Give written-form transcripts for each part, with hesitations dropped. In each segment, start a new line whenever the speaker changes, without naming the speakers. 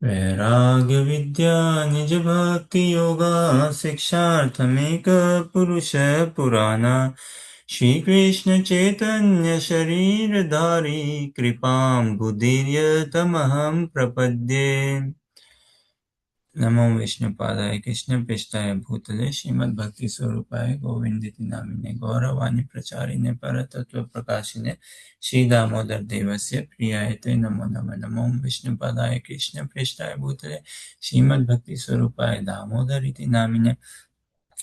वैराग्य विद्या निज भक्ति योगा शिक्षार्थमेक पुरुष पुराना श्री कृष्ण चैतन्य शरीरधारी कृपां बुद्धिर्यतमहं प्रपद्ये। नमो विष्णुपादाय कृष्णप्रेष्ठाय भूतले श्रीमद्भक्ति स्वरूपाय गोविन्दिति नामिने गौरवाणी प्रचारिणे परतत्त्व प्रकाशिने श्रीदामोदर देवस्य प्रियाय ते नमो नमः। नमो विष्णुपादाय कृष्णप्रेष्ठाय भूतले श्रीमद्भक्ति स्वरूपाय दामोदर इति नामिने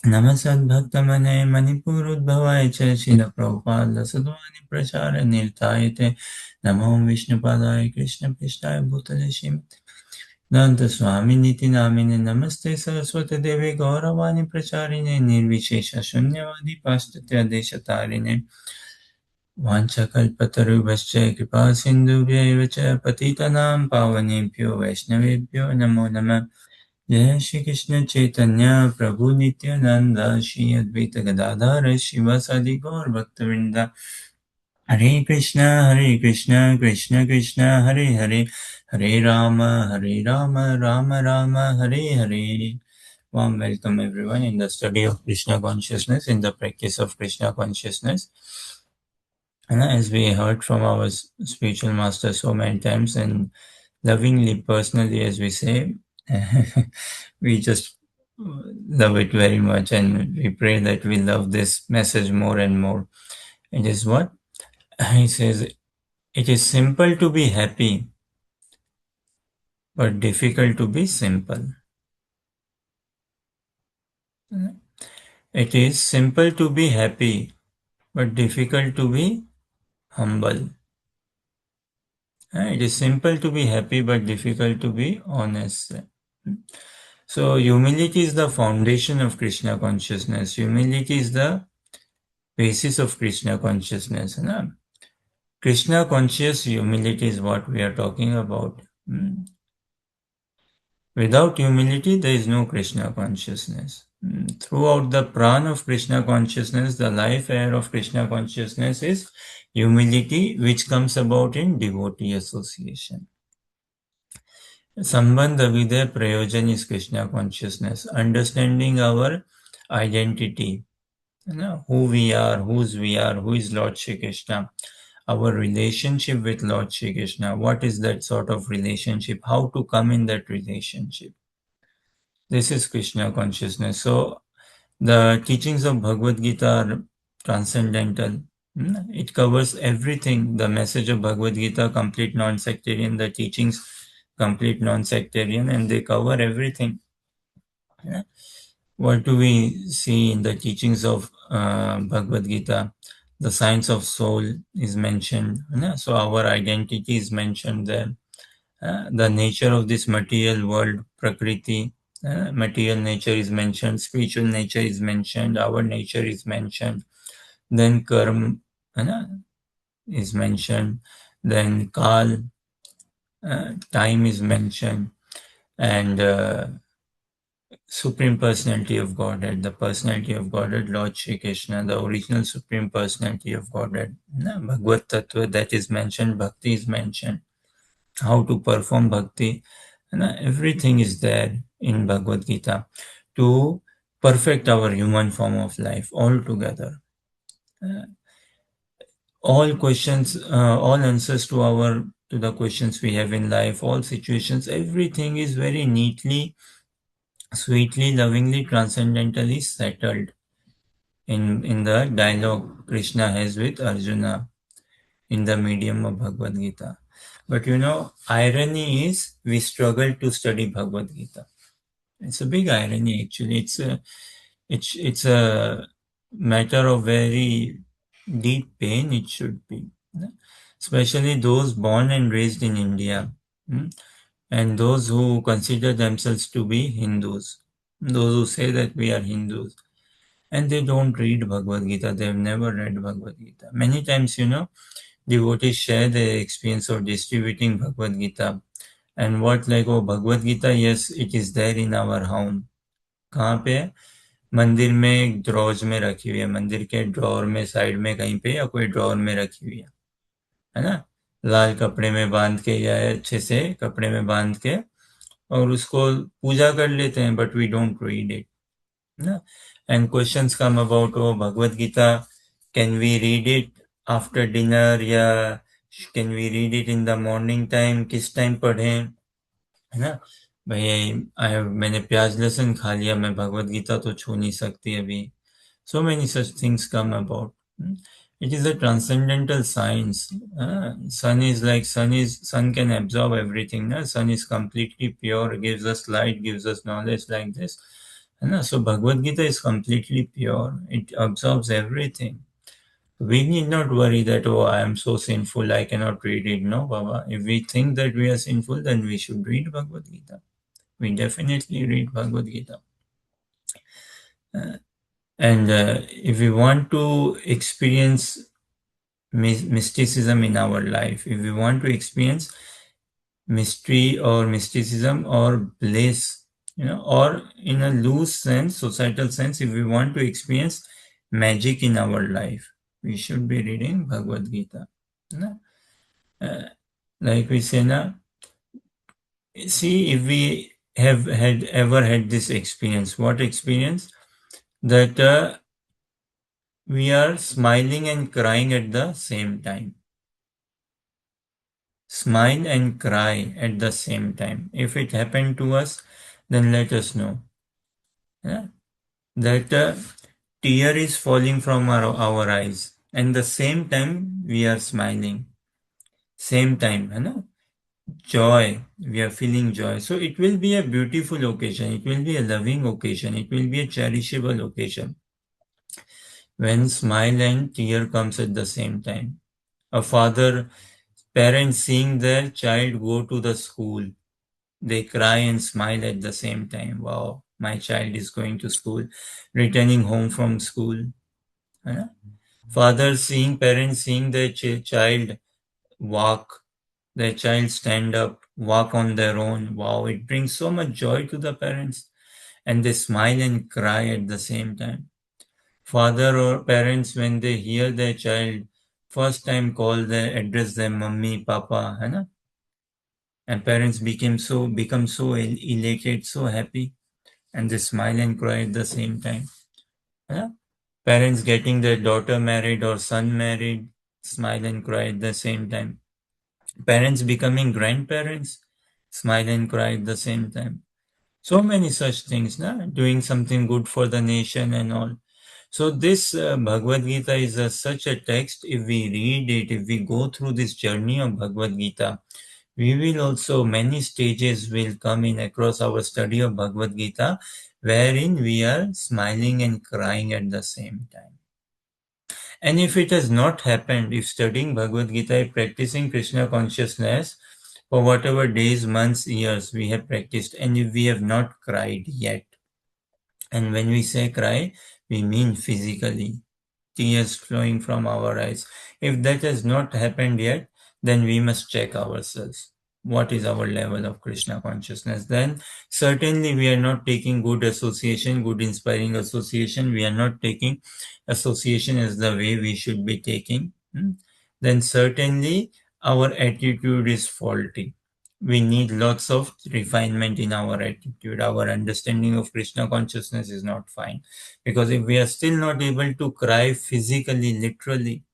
नमः सद्भक्तमने मणिपुरोद्भवाय च शिलप्रभुपाद सद्वानि प्रचार निरताय ते नमो विष्णुपादाय कृष्णप्रेष्ठाय भूतले श्रीमद् दंत स्वामिनीति नामिने नमस्ते सरस्वती देवी गौरवाणी प्रचारिणे निर्विशेष शून्यवादी पाश्चात्य देशतारिणे वाञ्छाकल्पतरुभ्यश्च कृपा सिन्धुभ्यैव च पतितनां पावनेभ्यो वैष्णवेभ्यो नमो नमः। जय श्री कृष्ण चैतन्य प्रभु नित्यानंद श्री अद्वैत गदाधर शिवासादि गौर भक्तवृंदा हरे Krishna Krishna Krishna Hare Hare Hare Ram Ram Ram Hare Hare. Warm welcome everyone in the study of Krishna consciousness, in the practice of Krishna consciousness. And as we heard from our spiritual master so many times and lovingly, personally, as we say, we just love it very much, and we pray that we love this message more and more. It is what? He says, it is simple to be happy, but difficult to be simple. It is simple to be happy, but difficult to be humble. It is simple to be happy, but difficult to be honest. So humility is the foundation of Krishna consciousness. Humility is the basis of Krishna consciousness. Krishna conscious humility is what we are talking about. Without humility, there is no Krishna consciousness. Throughout the prana of Krishna consciousness, the life air of Krishna consciousness is humility, which comes about in devotee association. Sambandha Vidya Prayojan is Krishna consciousness, understanding our identity, who we are, whose we are, who is Lord Shri Krishna, our relationship with Lord Shri Krishna, what is that sort of relationship, how to come in that relationship. This is Krishna consciousness. So the teachings of Bhagavad Gita are transcendental. It covers everything. The message of Bhagavad Gita, complete non-sectarian, the teachings, complete non-sectarian, and they cover everything. What do we see in the teachings of Bhagavad Gita? The science of soul is mentioned. So our identity is mentioned there. The nature of this material world, Prakriti, material nature is mentioned, spiritual nature is mentioned, our nature is mentioned, then karma is mentioned, then kal, time is mentioned, and Supreme Personality of Godhead, the Personality of Godhead, Lord Shri Krishna, the original Supreme Personality of Godhead, Bhagavad Tattva, that is mentioned, Bhakti is mentioned, how to perform Bhakti, everything is there in Bhagavad Gita to perfect our human form of life altogether. All questions, all answers to the questions we have in life, all situations, everything is very neatly, sweetly, lovingly, transcendentally settled in the dialogue Krishna has with Arjuna in the medium of Bhagavad Gita. But irony is we struggle to study Bhagavad Gita. It's a big irony, actually. It's a matter of very deep pain. It should be, especially those born and raised in India, and those who consider themselves to be Hindus, those who say that we are Hindus, and they don't read Bhagavad Gita. They've never read Bhagavad Gita. Many times, devotees share their experience of distributing Bhagavad Gita. And Bhagavad Gita, yes, it is there in our home. कहाँ पे है? मंदिर में एक drawers में रखी हुई है, मंदिर के ड्रॉर में साइड में कहीं पे या कोई ड्रॉर में रखी हुई है ना, लाल कपड़े में बांध के या अच्छे से कपड़े में बांध के और उसको पूजा कर लेते हैं, but we don't read it. ना? And questions come about, oh, Bhagavad Gita, can we read it after dinner या can we read it in the morning time, किस टाइम पढ़ें, है ना? भाई मैंने प्याज लहसुन खा लिया, मैं भगवत गीता तो छू नहीं सकती अभी. So many such things come about. It is a transcendental science. Sun can absorb everything. Na? Sun is completely pure, gives us light, gives us knowledge like this. So Bhagavad Gita is completely pure. It absorbs everything. We need not worry that, oh, I am so sinful, I cannot read it. No, Baba. If we think that we are sinful, then we should read Bhagavad Gita. We definitely read Bhagavad Gita. And if we want to experience mysticism in our life, if we want to experience mystery or mysticism or bliss, or in a loose sense, societal sense, if we want to experience magic in our life, we should be reading Bhagavad Gita. Like we say now, see if we have ever had this experience. What experience? That we are smiling and crying at the same time. Smile and cry at the same time. If it happened to us, then let us know. Yeah? That tear is falling from our eyes, and the same time we are smiling. Same time, joy, we are feeling joy. So it will be a beautiful occasion, it will be a loving occasion, it will be a cherishable occasion when smile and tear comes at the same time. A parents seeing their child go to the school, they cry and smile at the same time. Wow, my child is going to school, returning home from school. Parents seeing their child walk, their child stand up, walk on their own. Wow, it brings so much joy to the parents, and they smile and cry at the same time. Father or parents, when they hear their child first time address them mummy, papa, and parents become so elated, so happy, and they smile and cry at the same time. Parents getting their daughter married or son married, smile and cry at the same time. Parents becoming grandparents, smile and cry at the same time. So many such things, doing something good for the nation and all. So this Bhagavad Gita is such a text. If we read it, if we go through this journey of Bhagavad Gita, we will also, many stages will come in across our study of Bhagavad Gita, wherein we are smiling and crying at the same time. And if it has not happened, if studying Bhagavad Gita, practicing Krishna consciousness for whatever days, months, years we have practiced, and if we have not cried yet, and when we say cry, we mean physically, tears flowing from our eyes. If that has not happened yet, then we must check ourselves. What is our level of Krishna consciousness? Then certainly we are not taking good association, good inspiring association. We are not taking association as the way we should be taking. Then certainly our attitude is faulty. We need lots of refinement in our attitude. Our understanding of Krishna consciousness is not fine. Because if we are still not able to cry physically, literally,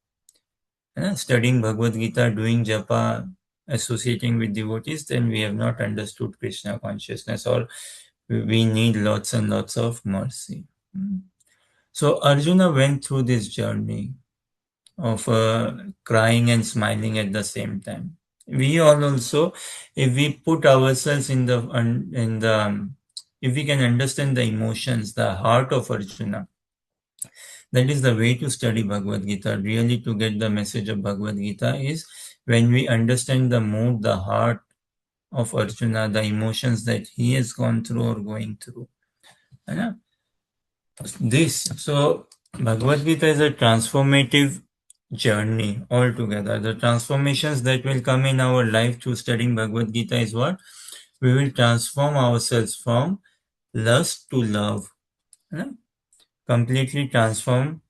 studying Bhagavad Gita, doing japa, associating with devotees, then we have not understood Krishna consciousness, or we need lots and lots of mercy. So Arjuna went through this journey of crying and smiling at the same time. We all also, if we put ourselves if we can understand the emotions, the heart of Arjuna, that is the way to study Bhagavad Gita. Really, to get the message of Bhagavad Gita is when we understand the mood, the heart of Arjuna, the emotions that he has gone through or going through. So Bhagavad Gita is a transformative journey altogether. The transformations that will come in our life through studying Bhagavad Gita is what? We will transform ourselves from lust to love. Completely transform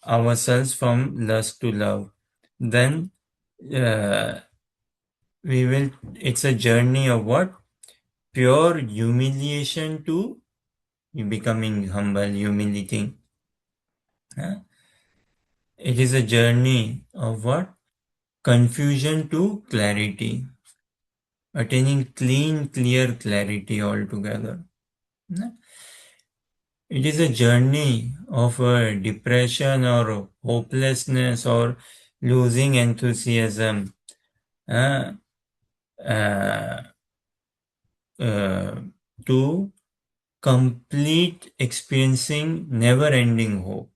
ourselves from lust to love. Then it's a journey of what? pure humiliation to becoming humble, humiliating. It is a journey of what? Confusion to clarity, attaining clean, clear clarity altogether. It is a journey of depression or hopelessness or losing enthusiasm uh, uh, uh, to complete experiencing never ending hope.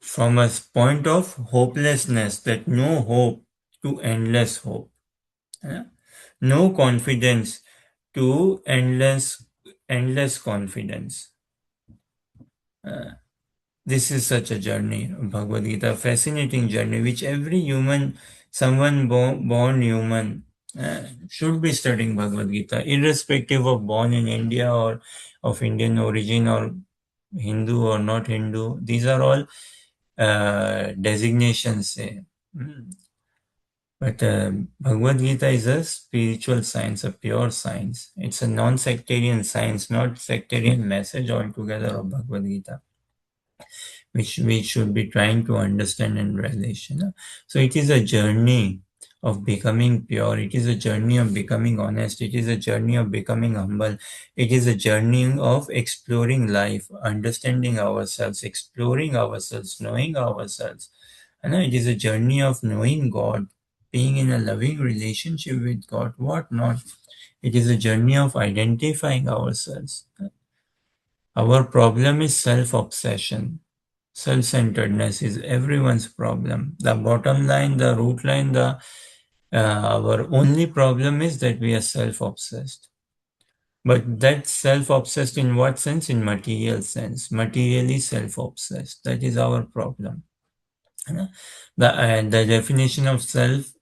From a point of hopelessness, that no hope, to endless hope. uh, No confidence to endless confidence. Uh, This is such a journey, Bhagavad Gita, fascinating journey, which every human, someone born human, should be studying Bhagavad Gita, irrespective of born in India or of Indian origin or Hindu or not Hindu. These are all designations. But Bhagavad Gita is a spiritual science, a pure science. It's a non-sectarian science, not sectarian message altogether of Bhagavad Gita, which we should be trying to understand and relish. So it is a journey of becoming pure. It is a journey of becoming honest. It is a journey of becoming humble. It is a journey of exploring life, understanding ourselves, exploring ourselves, knowing ourselves. It is a journey of knowing God, being in a loving relationship with God, what not. It is a journey of identifying ourselves. Our problem is self-obsession. Self-centeredness is everyone's problem. The bottom line, the root line, our only problem is that we are self-obsessed. But that self-obsessed in what sense? In material sense. Materially self-obsessed. That is our problem. The definition of self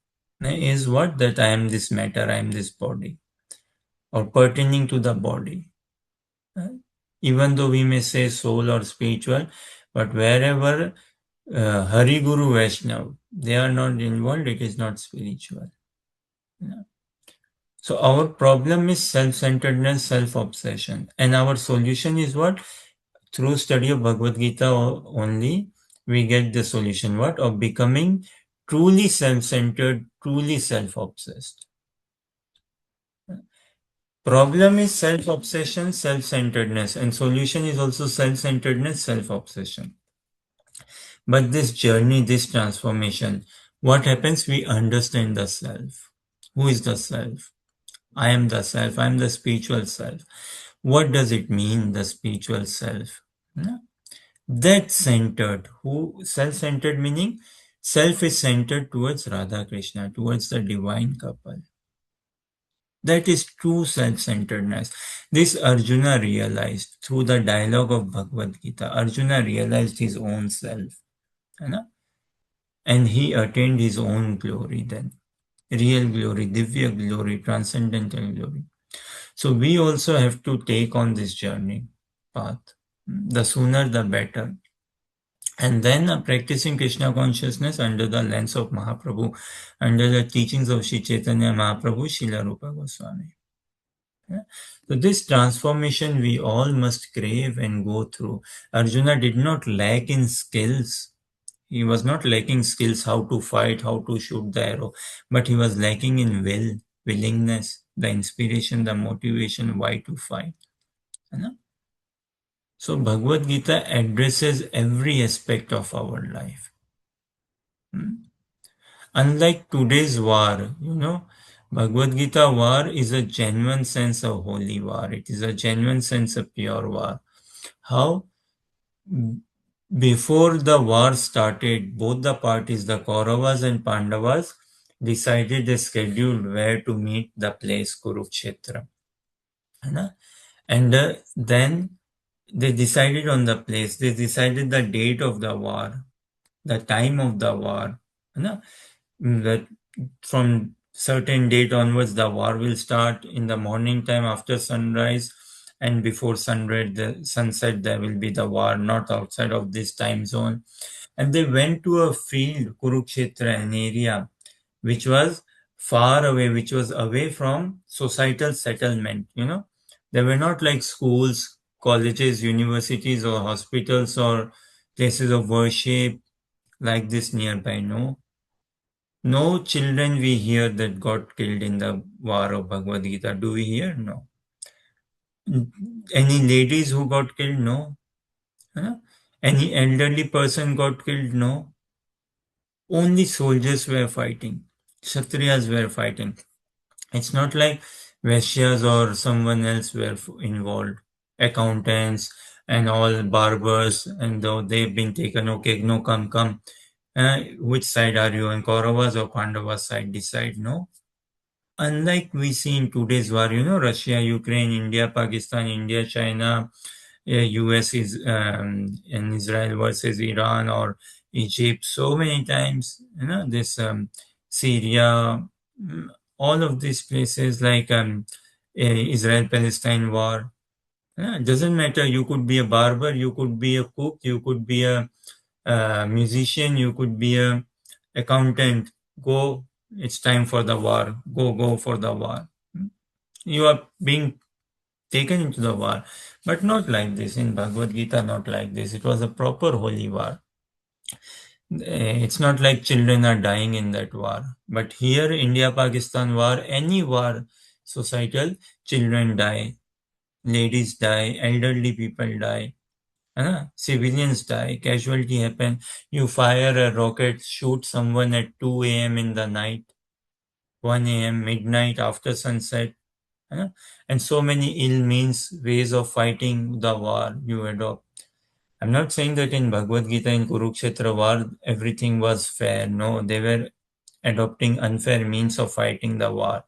is what? That I am this matter, I am this body, or pertaining to the body. Even though we may say soul or spiritual, but wherever Hari Guru Vaishnav, they are not involved, it is not spiritual. So our problem is self-centeredness, self-obsession. And our solution is what? Through study of Bhagavad Gita only, we get the solution, what? Of becoming truly self-centered, truly self-obsessed. Problem is self-obsession, self-centeredness, and solution is also self-centeredness, self-obsession. But this journey, this transformation, what happens? We understand the self. Who is the self? I am the self. I am the spiritual self. What does it mean, the spiritual self? That centered. Who? Self-centered meaning self is centered towards Radha Krishna, towards the divine couple. That is true self-centeredness. This Arjuna realized through the dialogue of Bhagavad Gita. Arjuna realized his own self. And he attained his own glory then. Real glory, Divya glory, transcendental glory. So we also have to take on this journey path. The sooner the better. And then practicing Krishna consciousness under the lens of Mahaprabhu, under the teachings of Sri Chaitanya Mahaprabhu, Srila Rupa Goswami. So this transformation we all must crave and go through. Arjuna did not lack in skills. He was not lacking skills how to fight, how to shoot the arrow, but he was lacking in willingness, the inspiration, the motivation, why to fight. So Bhagavad Gita addresses every aspect of our life. Unlike today's war, Bhagavad Gita war is a genuine sense of holy war. It is a genuine sense of pure war. How? Before the war started, both the parties, the Kauravas and Pandavas, decided a schedule where to meet, the place Kurukshetra. And then they decided on the place, they decided the date of the war, the time of the war. That from certain date onwards, the war will start in the morning time after sunrise, and before sunset, there will be the war, not outside of this time zone. And they went to a field, Kurukshetra, an area which was far away, which was away from societal settlement. There were not like schools, colleges, universities, or hospitals, or places of worship like this nearby. No children we hear that got killed in the war of Bhagavad Gita. Do we hear? No. Any ladies who got killed? No. Huh? Any elderly person got killed? No. Only soldiers were fighting. Kshatriyas were fighting. It's not like Vaishyas or someone else were involved. Accountants and all barbers, and though they've been taken, okay, no, come, come. Which side are you on? Kauravas or Pandavas side? Decide, no. Unlike we see in today's war, Russia, Ukraine, India, Pakistan, India, China, US is and Israel versus Iran or Egypt, so many times, this Syria, mm, all of these places like Israel-Palestine war. It doesn't matter. You could be a barber, you could be a cook, you could be a musician, you could be a accountant. Go, it's time for the war. Go for the war. You are being taken into the war, but not like this in Bhagavad Gita. Not like this. It was a proper holy war. It's not like children are dying in that war. But here, India Pakistan war, any war, societal, children die, ladies die, elderly people die. Civilians die, casualty happen. You fire a rocket, shoot someone at 2 a.m. in the night, 1 a.m., midnight, after sunset. है And so many ill means, ways of fighting the war you adopt. I'm not saying that in Bhagavad Gita, in Kurukshetra war, everything was fair. No, they were adopting unfair means of fighting the war.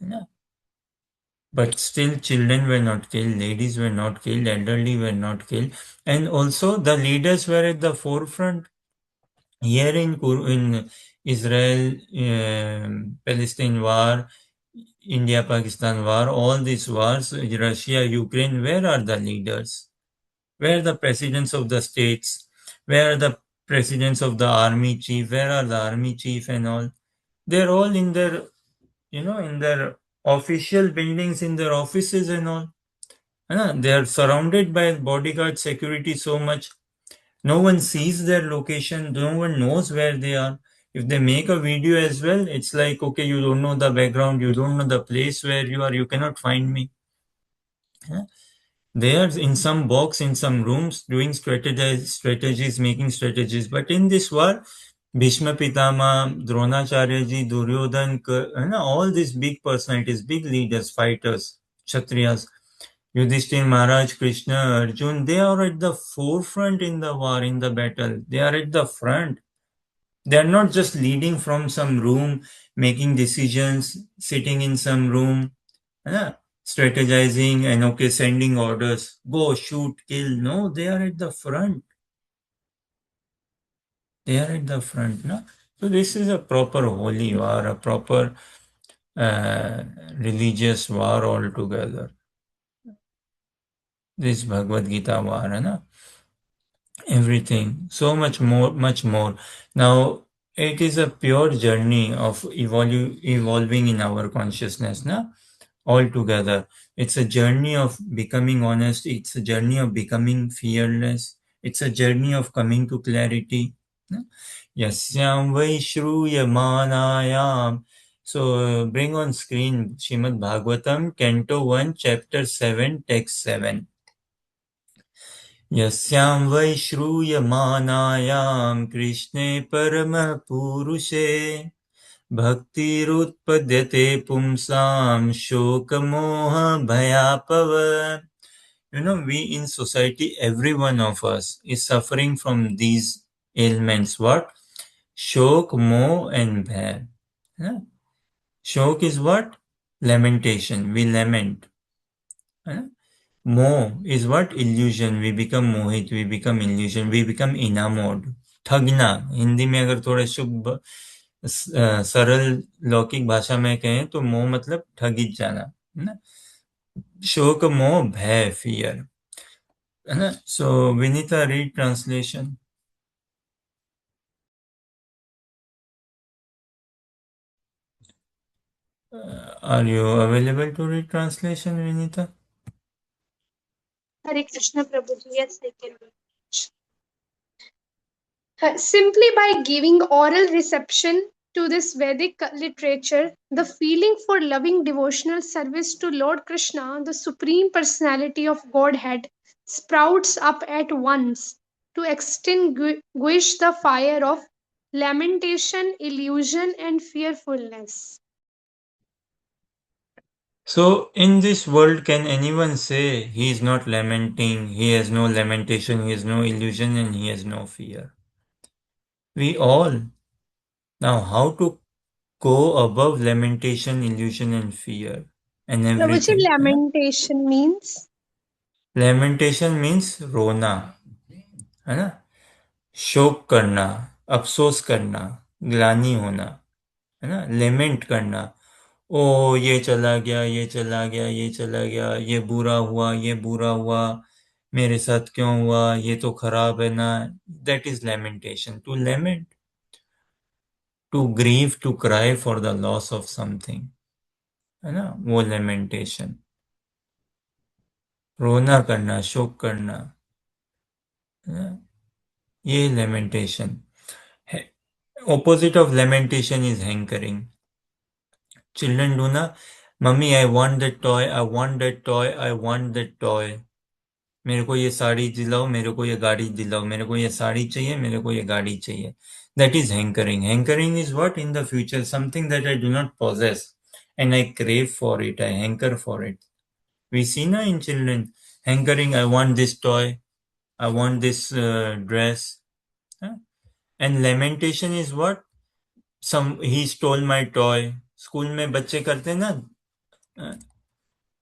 है But still, children were not killed, ladies were not killed, elderly were not killed, and also the leaders were at the forefront. Here in Israel, Palestine war, India Pakistan war, all these wars, Russia, Ukraine, where are the leaders? Where are the presidents of the states? Where are the presidents of the army chief? Where are the army chief and all? They're all in their, in their official buildings, in their offices and all. They are surrounded by bodyguard security so much. No one sees their location. No one knows where they are. If they make a video as well, it's like, okay, you don't know the background. You don't know the place where you are. You cannot find me. They are in some box, in some rooms, doing strategies, making strategies. But in this war, Bhishma Pitama, Dronacharya ji, Duryodhan, all these big personalities, big leaders, fighters, Kshatriyas, Yudhishthir Maharaj, Krishna, Arjun, they are at the forefront in the war, in the battle. They are at the front. They are not just leading from some room, making decisions, sitting in some room, strategizing and okay, sending orders, go, shoot, kill. No, they are at the front. They are at the front. No? So this is a proper holy war, a proper uh, religious war altogether. This Bhagavad Gita war, everything, so much more, much more. Now, it is a pure journey of evolving in our consciousness, altogether. It's a journey of becoming honest. It's a journey of becoming fearless. It's a journey of coming to clarity. Yasyam Vaishruyamanayam. So bring on screen Shrimad Bhagavatam, Canto 1, Chapter 7, Text 7. यस्यां वै श्रूयमाणायां कृष्णे परमपुरुषे भक्तिरुत्पद्यते पुंसां शोकमोहभयापव. We in society, every one of us is suffering from these ailments. What? Shok, moh, and bhaya. Yeah? Shok is what? Lamentation. We lament. Yeah? Moh is what? Illusion. We become mohit, we become illusion, we become enamored. ठगना, हिंदी में अगर थोड़ा शुभ सरल लौकिक भाषा में कहें तो मोह मतलब ठगी जाना, है ना. शोक मोह भय, फियर, है ना. So Vinita, read translation. Are you available to read translation, Vinita?
Hare Krishna Prabhuji, yes, I can. Simply by giving oral reception to this Vedic literature, the feeling for loving devotional service to Lord Krishna, the Supreme Personality of Godhead, sprouts up at once to extinguish the fire of lamentation, illusion, and fearfulness.
So, in this world, can anyone say he is not lamenting, he has no lamentation, he has no illusion, and he has no fear? We all. Now, how to go above lamentation, illusion, and fear and
Prabhuji,
everything? है ना?
lamentation means
Lamentation means रोना, है ना? शोक करना, अफसोस करना, ग्लानि होना, है ना? लेमेंट करना, ओ ये चला गया, ये चला गया, ये चला गया, ये बुरा हुआ, ये बुरा हुआ, मेरे साथ क्यों हुआ, ये तो खराब है ना. That is lamentation. To lament, to grieve, to cry for the loss of something, है ना? वो lamentation. रोना करना, शोक करना, है ना? ये lamentation है. Opposite of lamentation is hankering. Children do na, mummy, I want that toy, I want that toy, I want that toy. मेरे को ये साड़ी दिलाओ, मेरे को ये गाड़ी दिलाओ, मेरे को ये साड़ी चाहिए, मेरे को ये गाड़ी चाहिए. That is hankering. Hankering is what in the future? Something that I do not possess and I crave for it, I hanker for it. We see na in children, hankering, I want this toy, I want this dress. Huh? And lamentation is what? He stole my toy. School में बच्चे करते हैं ना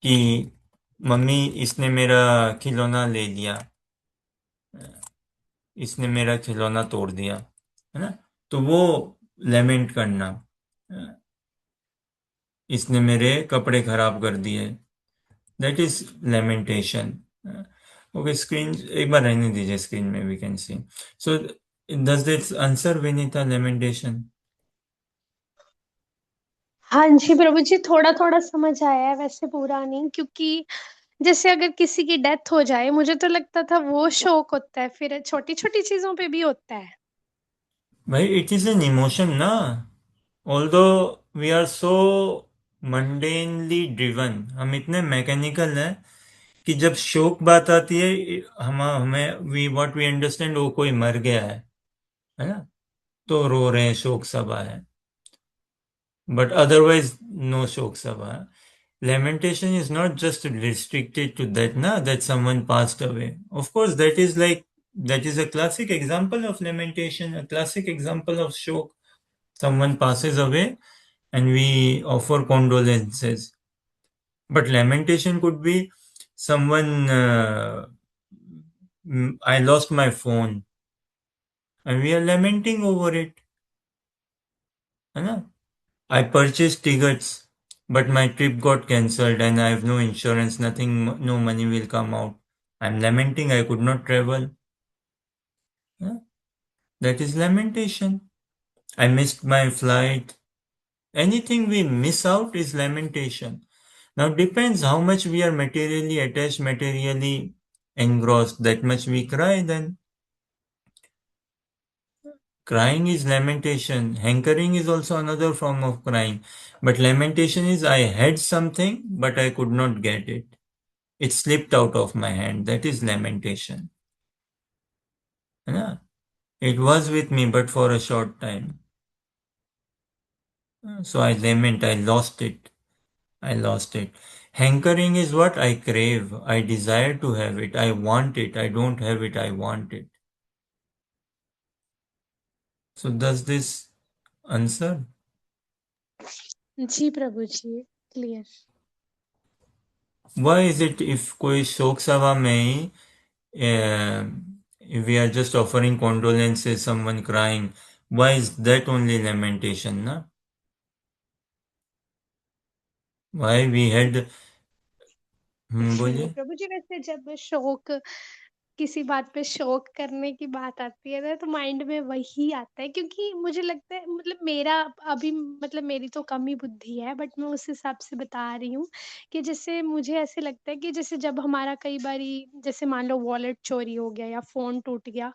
कि mummy इसने मेरा खिलौना ले लिया, इसने मेरा खिलौना तोड़ दिया, है ना? तो वो लेमेंट करना, इसने मेरे कपड़े खराब कर दिए. That is lamentation. Okay, screen एक बार रहने दीजिए, स्क्रीन में we can see. So does this answer Vinita lamentation?
हाँ जी प्रभु जी, थोड़ा थोड़ा समझ आया है, वैसे पूरा नहीं, क्योंकि जैसे अगर किसी की डेथ हो जाए, मुझे तो लगता था वो शोक होता है, फिर छोटी छोटी चीजों पे भी होता है.
भाई इट इज एन इमोशन ना. Although we are so mundanely driven, हम इतने मैकेनिकल हैं कि जब शोक बात आती है, हम हमें वी व्हाट वी अंडरस्टैंड वो कोई मर गया है ना? तो रो रहे हैं, शोक सभा है. बट अदरवाइज नो शोक सभा. Lamentation is not just restricted to that, na, that someone passed away. Of course, that is a classic example of lamentation, a classic example of shok. Someone passes away and we offer condolences. But lamentation could be someone, I lost my phone and we are lamenting over it. है ना? I purchased tickets, but my trip got cancelled and I have no insurance, nothing, no money will come out. I'm lamenting I could not travel. Yeah? That is lamentation. I missed my flight. Anything we miss out is lamentation. Now depends how much we are materially attached, materially engrossed, that much we cry then. Crying is lamentation. Hankering is also another form of crying. But lamentation is I had something, but I could not get it. It slipped out of my hand. That is lamentation. है ना? It was with me, but for a short time. So I lament, I lost it. I lost it. Hankering is what I crave. I desire to have it. I want it. I don't have it. I want it. So does this answer?
जी प्रभु जी, clear.
Why is it if कोई शोक सभा में ही if we are just offering condolences, someone crying, why is that only lamentation, na? Why we had
जी
बोलिए.
प्रभु जी, वैसे जब शोक किसी बात पे शौक करने की बात आती है ना, तो माइंड में वही आता है, क्योंकि मुझे लगता है मतलब मेरा अभी मतलब मेरी तो कम ही बुद्धि है, बट मैं उस हिसाब से बता रही हूँ कि जैसे मुझे ऐसे लगता है कि जैसे जब हमारा कई बारी जैसे मान लो वॉलेट चोरी हो गया या फ़ोन टूट गया,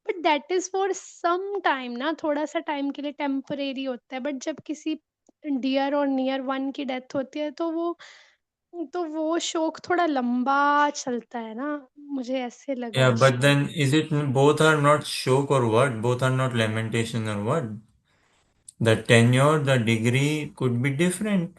but that is for some time ना, थोड़ा-सा टाइम के लिए टेम्परेरी होता है। बट जब किसी डियर और नियर वन की डेथ होती है, तो वो शौक थोड़ा लंबा चलता है ना, मुझे ऐसे
Yeah,
लगा
but
शायद।
then is it both are not shock or what? Both are not lamentation or what? The tenure, the degree could be different.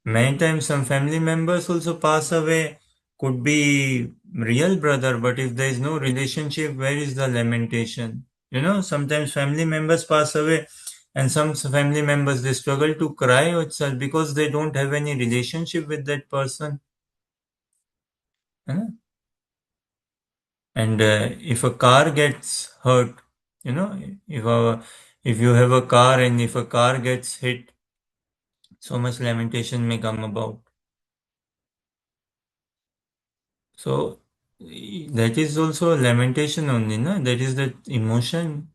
Many times some family members also pass away, could be real brother, but if there is no relationship, where is the lamentation? You know, sometimes family members pass away and some family members they struggle to cry itself because they don't have any relationship with that person. You know? And if a car gets hurt, you know, if you have a car and if a car gets hit, so much lamentation may come about. So that is also a lamentation only, no? That is the emotion,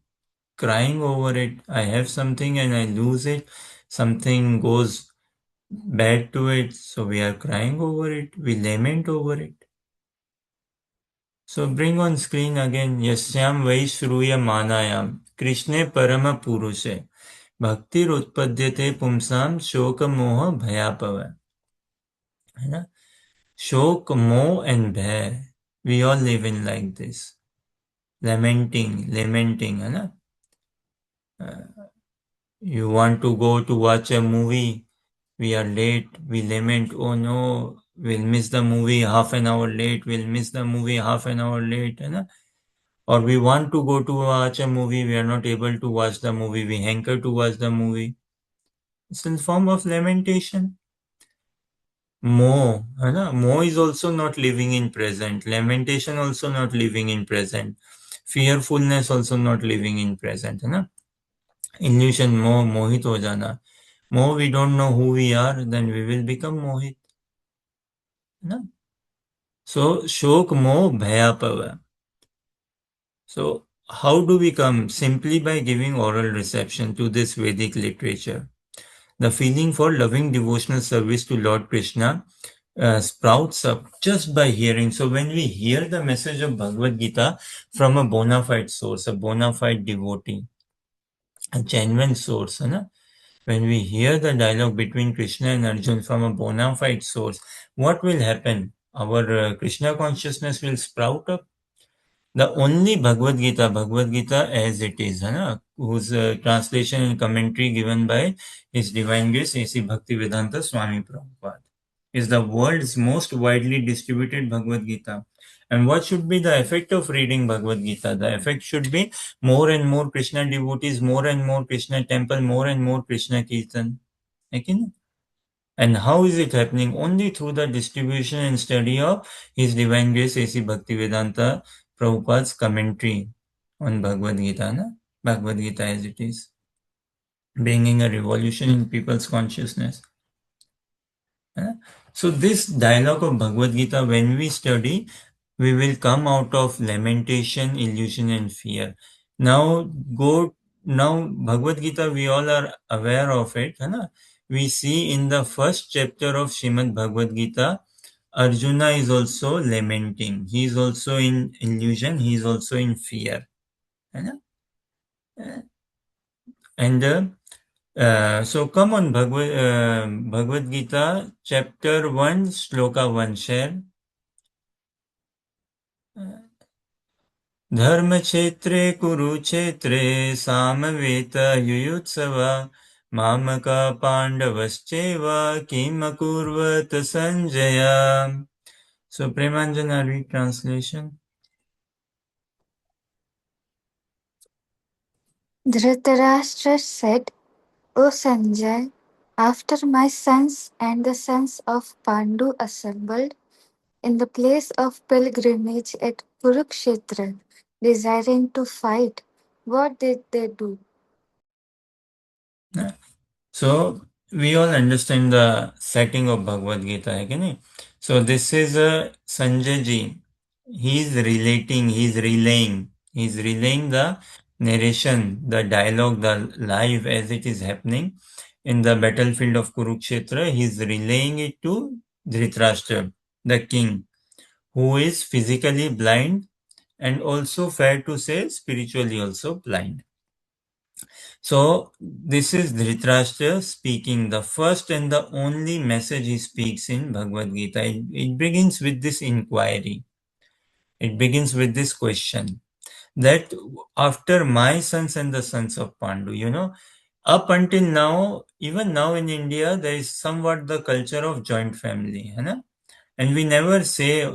crying over it. I have something and I lose it. Something goes bad to it, so we are crying over it. We lament over it. So bring on screen again. Yasyam vai shruya manayam. Krishne parama purushe. भक्तिरुत्पद्यते पुंसाम शोक मोह भयापव है ना शोक मोह and भय we all live in like this lamenting है ना you want to go to watch a movie we are late we lament oh no we'll miss the movie half an hour late we'll miss the movie half an hour late है ना or we want to go to watch a movie we are not able to watch the movie we hanker to watch the movie it's in form of lamentation Moh, है ना? Moh is also not living in present. Lamentation also not living in present. Fearfulness also not living in present, है ना? Illusion, मोह, मोहित हो जाना. Moh, we don't know who we are, then we will become mohit, है ना? So, shok, moh, bhayapava. So, how do we come? Simply by giving oral reception to this Vedic literature. The feeling for loving devotional service to Lord Krishna sprouts up just by hearing. So when we hear the message of Bhagavad Gita from a bona fide source, a bona fide devotee, a genuine source, है ना? When we hear the dialogue between Krishna and Arjun from a bona fide source, what will happen? Our Krishna consciousness will sprout up. The only Bhagavad Gita as it is, है ना? Whose translation and commentary given by His Divine Grace A.C. Bhaktivedanta Swami Prabhupada, is the world's most widely distributed Bhagavad Gita. And what should be the effect of reading Bhagavad Gita? The effect should be more and more Krishna devotees, more and more Krishna temple, more and more Krishna Kirtan. Okay? And how is it happening? Only through the distribution and study of His Divine Grace A.C. Bhaktivedanta Prabhupada's commentary on Bhagavad Gita, na? Bhagavad Gita as it is, bringing a revolution in people's consciousness. Eh? So this dialogue of Bhagavad Gita, when we study, we will come out of lamentation, illusion, and fear. Now Bhagavad Gita, we all are aware of it. है ना? We see in the first chapter of Srimad Bhagavad Gita, Arjuna is also lamenting. He is also in illusion. He is also in fear. है ना? And so come on, Bhagavad Gita, chapter 1, Shloka 1, share. धर्मक्षेत्रे कुरुक्षेत्रे सामवेतयुयुत्सव मामका पाण्डवश्चैव किमकुर्वत Sanjaya. So Premanjana read translation.
Dhritarashtra said, O Sanjay, after my sons and the sons of Pandu assembled in the place of pilgrimage at Kurukshetra, desiring to fight, what did they do?
So we all understand the setting of Bhagavad Gita, है कि नहीं? So this is Sanjay ji. he's relaying the narration, the dialogue, the life as it is happening in the battlefield of Kurukshetra. He's relaying it to Dhritarashtra, the king, who is physically blind and also, fair to say, spiritually also blind. So this is Dhritarashtra speaking. The first and the only message he speaks in Bhagavad Gita. It begins with this inquiry. It begins with this question that after my sons and the sons of Pandu, up until now, even now in India, there is somewhat the culture of joint family, है ना? And we never say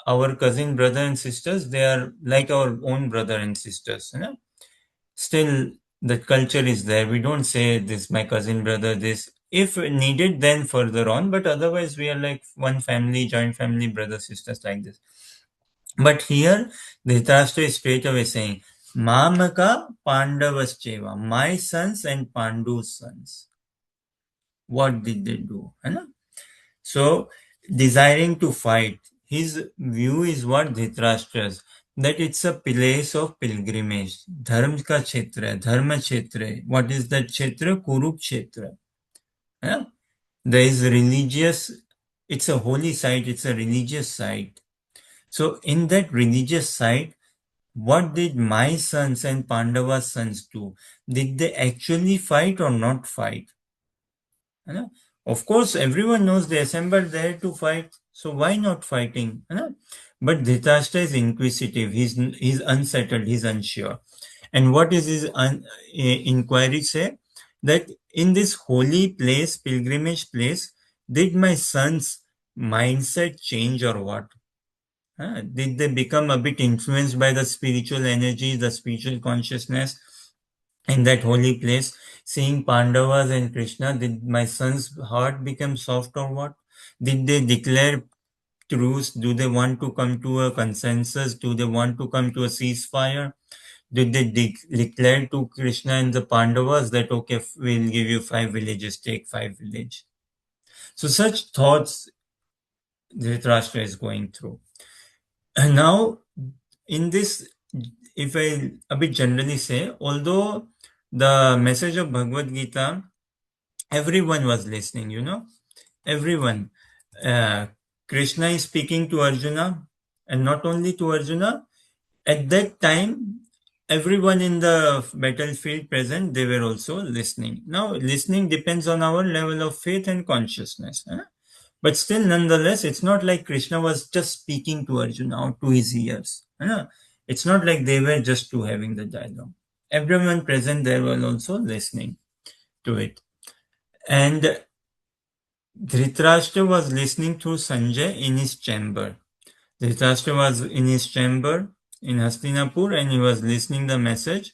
our cousin brother and sisters, they are like our own brother and sisters, है ना? Still, the culture is there. We don't say this, my cousin brother, this. If needed, then further on, but otherwise, we are like one family, joint family, brother, sisters, like this. But here, Dhritarashtra is straight away saying, Mamaka Pandavascheva, my sons and Pandu's sons. What did they do? Hai. So, desiring to fight, his view is what Dhritarashtra's, that it's a place of pilgrimage. Dharma ka kshetra, dharma kshetra. What is that kshetra? Kurukshetra. Hai. There is religious, it's a holy site, it's a religious site. So, in that religious site, what did my sons and Pandava's sons do? Did they actually fight or not fight? है ना? Of course, everyone knows they assembled there to fight. So why not fighting? है ना? But Dhritarashtra is inquisitive. He's unsettled. He's unsure. And what is his inquiry say? That in this holy place, pilgrimage place, did my sons' mindset change or what? Did they become a bit influenced by the spiritual energy, the spiritual consciousness in that holy place? Seeing Pandavas and Krishna, did my son's heart become soft or what? Did they declare truce? Do they want to come to a consensus? Do they want to come to a ceasefire? Did they declare to Krishna and the Pandavas that, okay, we'll give you 5 villages, take 5 villages? So such thoughts Dhritarashtra is going through. And now, in this, if I a bit generally say, although the message of Bhagavad Gita, everyone was listening, everyone. Uh, Krishna is speaking to Arjuna, and not only to Arjuna, at that time, everyone in the battlefield present, they were also listening. Now, listening depends on our level of faith and consciousness. But still, nonetheless, it's not like Krishna was just speaking to Arjuna or to his ears. It's not like they were just two having the dialogue. Everyone present there was also listening to it. And Dhritarashtra was listening through Sanjay in his chamber. Dhritarashtra was in his chamber in Hastinapur and he was listening the message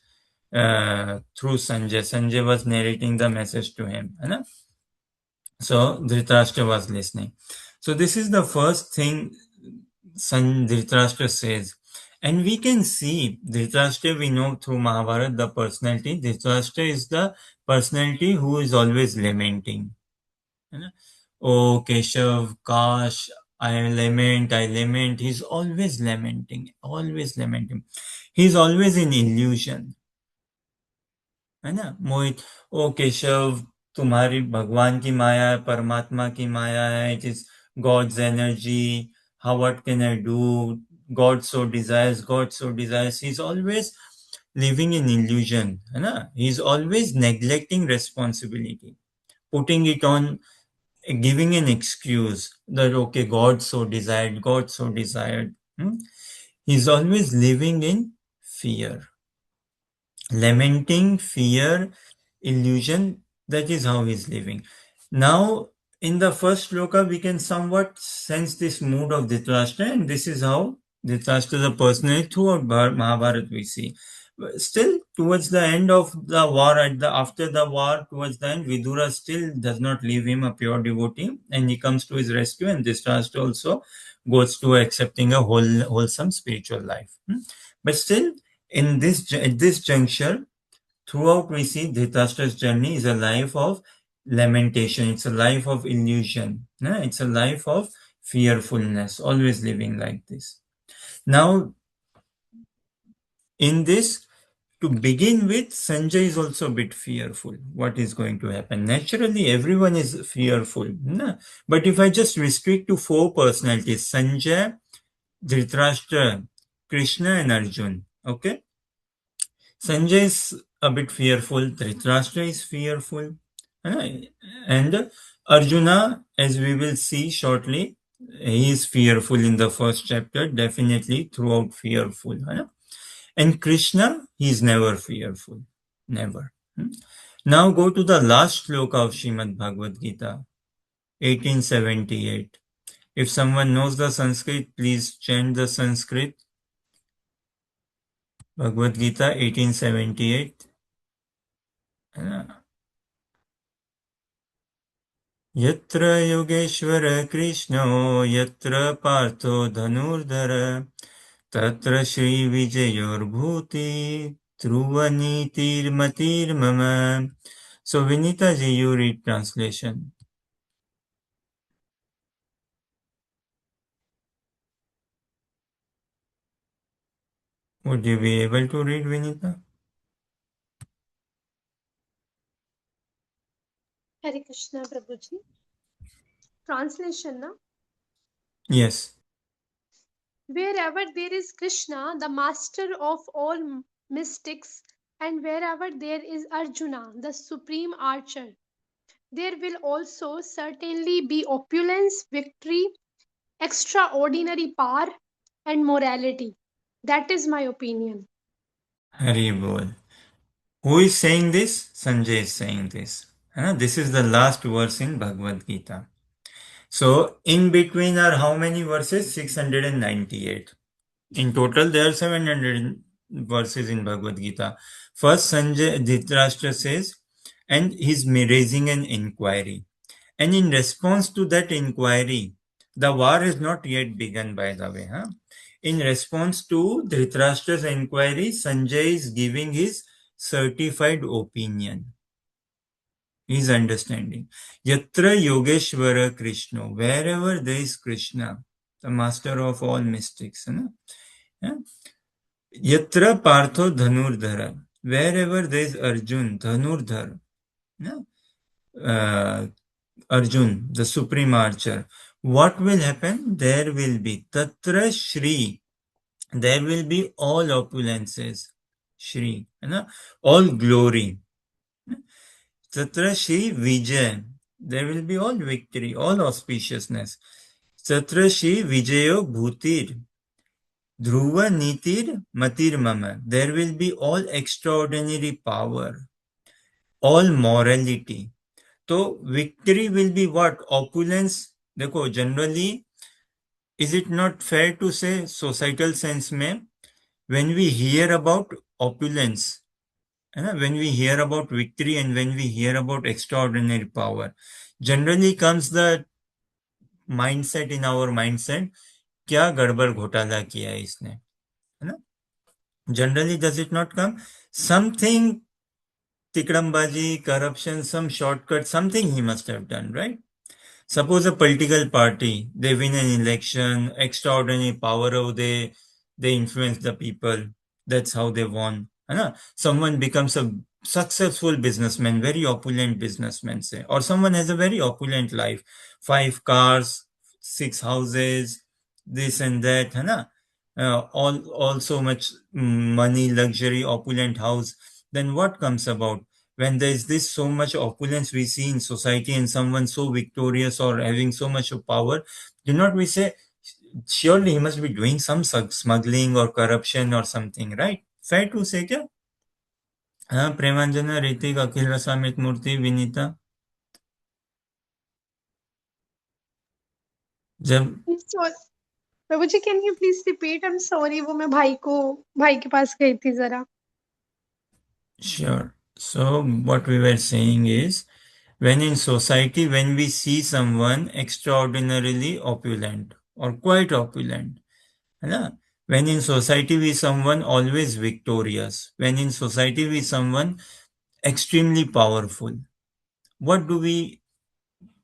through Sanjay. Sanjay was narrating the message to him. So Dhritarashtra was listening. So this is the first thing Dhritarashtra says. And we can see Dhritarashtra, we know through Mahabharata, the personality. Dhritarashtra is the personality who is always lamenting. Oh, Keshav, Kash, I lament. He's always lamenting, always lamenting. He's always in illusion. है ना मोहित ओ केशव तुम्हारी भगवान की माया है परमात्मा की माया है it is God's energy how what can I do God so desires he's always living in illusion है ना he's always neglecting responsibility putting it on giving an excuse that okay God so desired he's always living in fear lamenting, fear, illusion. That is how he's living. Now, in the first shloka, we can somewhat sense this mood of Dhritarashtra, and this is how Dhritarashtra is a personality throughout Mahabharata we see. Still, towards the end of the war, after the war, towards the end, Vidura still does not leave him a pure devotee, and he comes to his rescue, and Dhritarashtra also goes to accepting a wholesome spiritual life. But still, at this juncture, throughout we see Dhritarashtra's journey is a life of lamentation. It's a life of illusion. It's a life of fearfulness, always living like this. Now, in this, to begin with, Sanjay is also a bit fearful. What is going to happen? Naturally, everyone is fearful. No? But if I just restrict to four personalities, Sanjay, Dhritarashtra, Krishna, and Arjun, okay? Sanjay is a bit fearful, Dhritarashtra is fearful, and Arjuna, as we will see shortly, he is fearful in the first chapter, definitely throughout fearful. And Krishna, he is never fearful, never. Now go to the last sloka of Srimad Bhagavad Gita, 1878. If someone knows the Sanskrit, please chant the Sanskrit. Bhagavad Gita, 1878. यत्र योगेश्वर कृष्णो यत्र पार्थो धनुर्धर तत्र श्रीविजयोर्भूति ध्रुवनीतिर्मतिर्मम. So Vinita ji, you read translation. Would you be able to read, Vinita?
Hare Krishna, Prabhuji. Translation, na?
Yes.
Wherever there is Krishna, the master of all mystics, and wherever there is Arjuna, the supreme archer, there will also certainly be opulence, victory, extraordinary power, and morality. That is my opinion.
Hari Bol. Who is saying this? Sanjay is saying this. This is the last verse in Bhagavad Gita. So in between are how many verses? 698. In total, there are 700 verses in Bhagavad Gita. First, Sanjay Dhritarashtra says, and he's raising an inquiry. And in response to that inquiry, the war has not yet begun, by the way. In response to Dhritarashtra's inquiry, Sanjay is giving his certified opinion, his understanding. Yatra Yogeshwara Krishna, wherever there is Krishna, the master of all mystics. Yeah? Yatra Partho Dhanurdhara, wherever there is Arjun, Dhanurdhar, Arjun, the supreme archer, what will happen? There will be Tatra Shri, there will be all opulences, Shri, all glory. Tatra Shri Vijay, there will be all victory, all auspiciousness. Tatra Shri Vijayo Bhutir, Dhruva Nitir Matir Mama, there will be all extraordinary power, all morality. So victory will be what? Opulence. देखो generally, is it not fair to say societal sense में when we hear about opulence, when we hear about victory and when we hear about extraordinary power, generally comes the mindset in our mindset, क्या गड़बड़ घोटाला किया है इसने, है ना? Generally, does it not come? Something tikrambaji, corruption, some shortcut, something he must have done, right? Suppose a political party, they win an election, extraordinary power, they influence the people. That's how they won. Someone becomes a successful businessman, very opulent businessman, say, or someone has a very opulent life, 5 cars, 6 houses, this and that, all so much money, luxury, opulent house. Then what comes about? When there is this so much opulence we see in society and someone so victorious or having so much of power, do not we say, surely he must be doing some smuggling or corruption or something, right? Fair to say, kya? Premanjana, Ritik, Akhil Rasamit Murthy, Vinita. जब
So, Prabhuji, can you please repeat? I'm sorry, वो मैं भाई के पास गई थी जरा.
Sure. So what we were saying is, when in society, when we see someone extraordinarily opulent or quite opulent, when in society we someone always victorious, when in society we someone extremely powerful, what do we,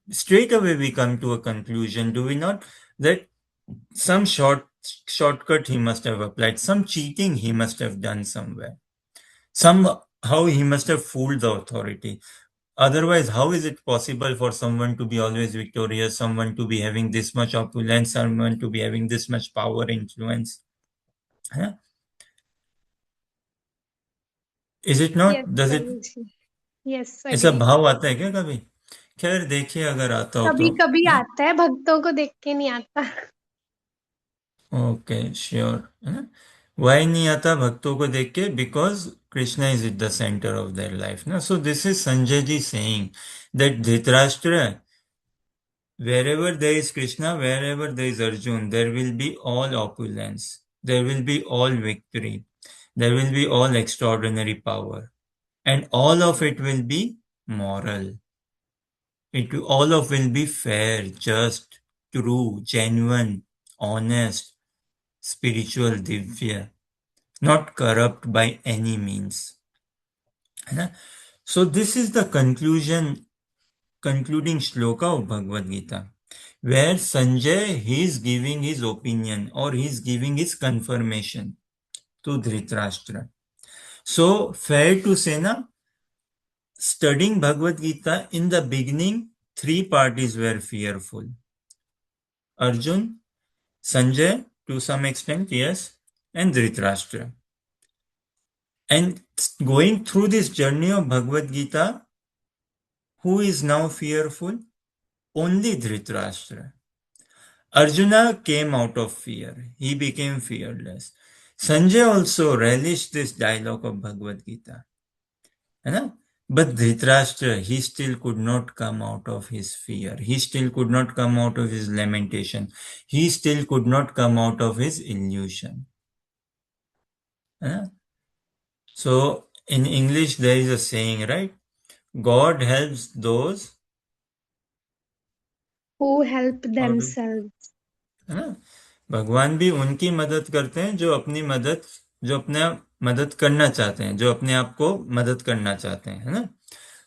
straight away we come to a conclusion, do we not, that some shortcut he must have applied, some cheating he must have done somewhere. Somehow he must have fooled the authority. Otherwise, how is it possible for someone to be always victorious, someone to be having this much opulence, someone to be having this much power, influence? Huh? Is it
Yes,
not? Does it?
Swamiji. Yes,
ऐसा
agree.
भाव आता है क्या कभी? खैर देखिए अगर आता हो
कभी
तो.
कभी
हाँ?
आता है, भक्तों को देख के नहीं आता।
ओके श्योर है ना. वाई नहीं आता भक्तों को देख के? Because Krishna is it the centre of their life ना. So this is Sanjay ji saying that Dhritarashtra, wherever there is Krishna, wherever there is Arjun, there will be all opulence, there will be all victory, there will be all extraordinary power, and all of it will be moral. All of will be fair, just, true, genuine, honest, spiritual, divya, not corrupt by any means. है ना? So this is the concluding shloka of Bhagavad Gita, where Sanjay, he is giving his opinion or he is giving his confirmation to Dhritarashtra. So fair to say na, studying Bhagavad Gita in the beginning, three parties were fearful. Arjun, Sanjay to some extent, yes, and Dhritarashtra. And going through this journey of Bhagavad Gita, who is now fearful? Only Dhritarashtra. Arjuna came out of fear. He became fearless. Sanjay also relished this dialogue of Bhagavad Gita. है ना? But Dhritarashtra, he still could not come out of his fear. He still could not come out of his lamentation. He still could not come out of his illusion. है ना? So in English there is a saying, right? God helps those
Who help
how do
themselves.
है ना. भगवान भी उनकी मदद करते हैं जो अपने मदद करना चाहते हैं, जो अपने आप को मदद करना चाहते हैं, है ना.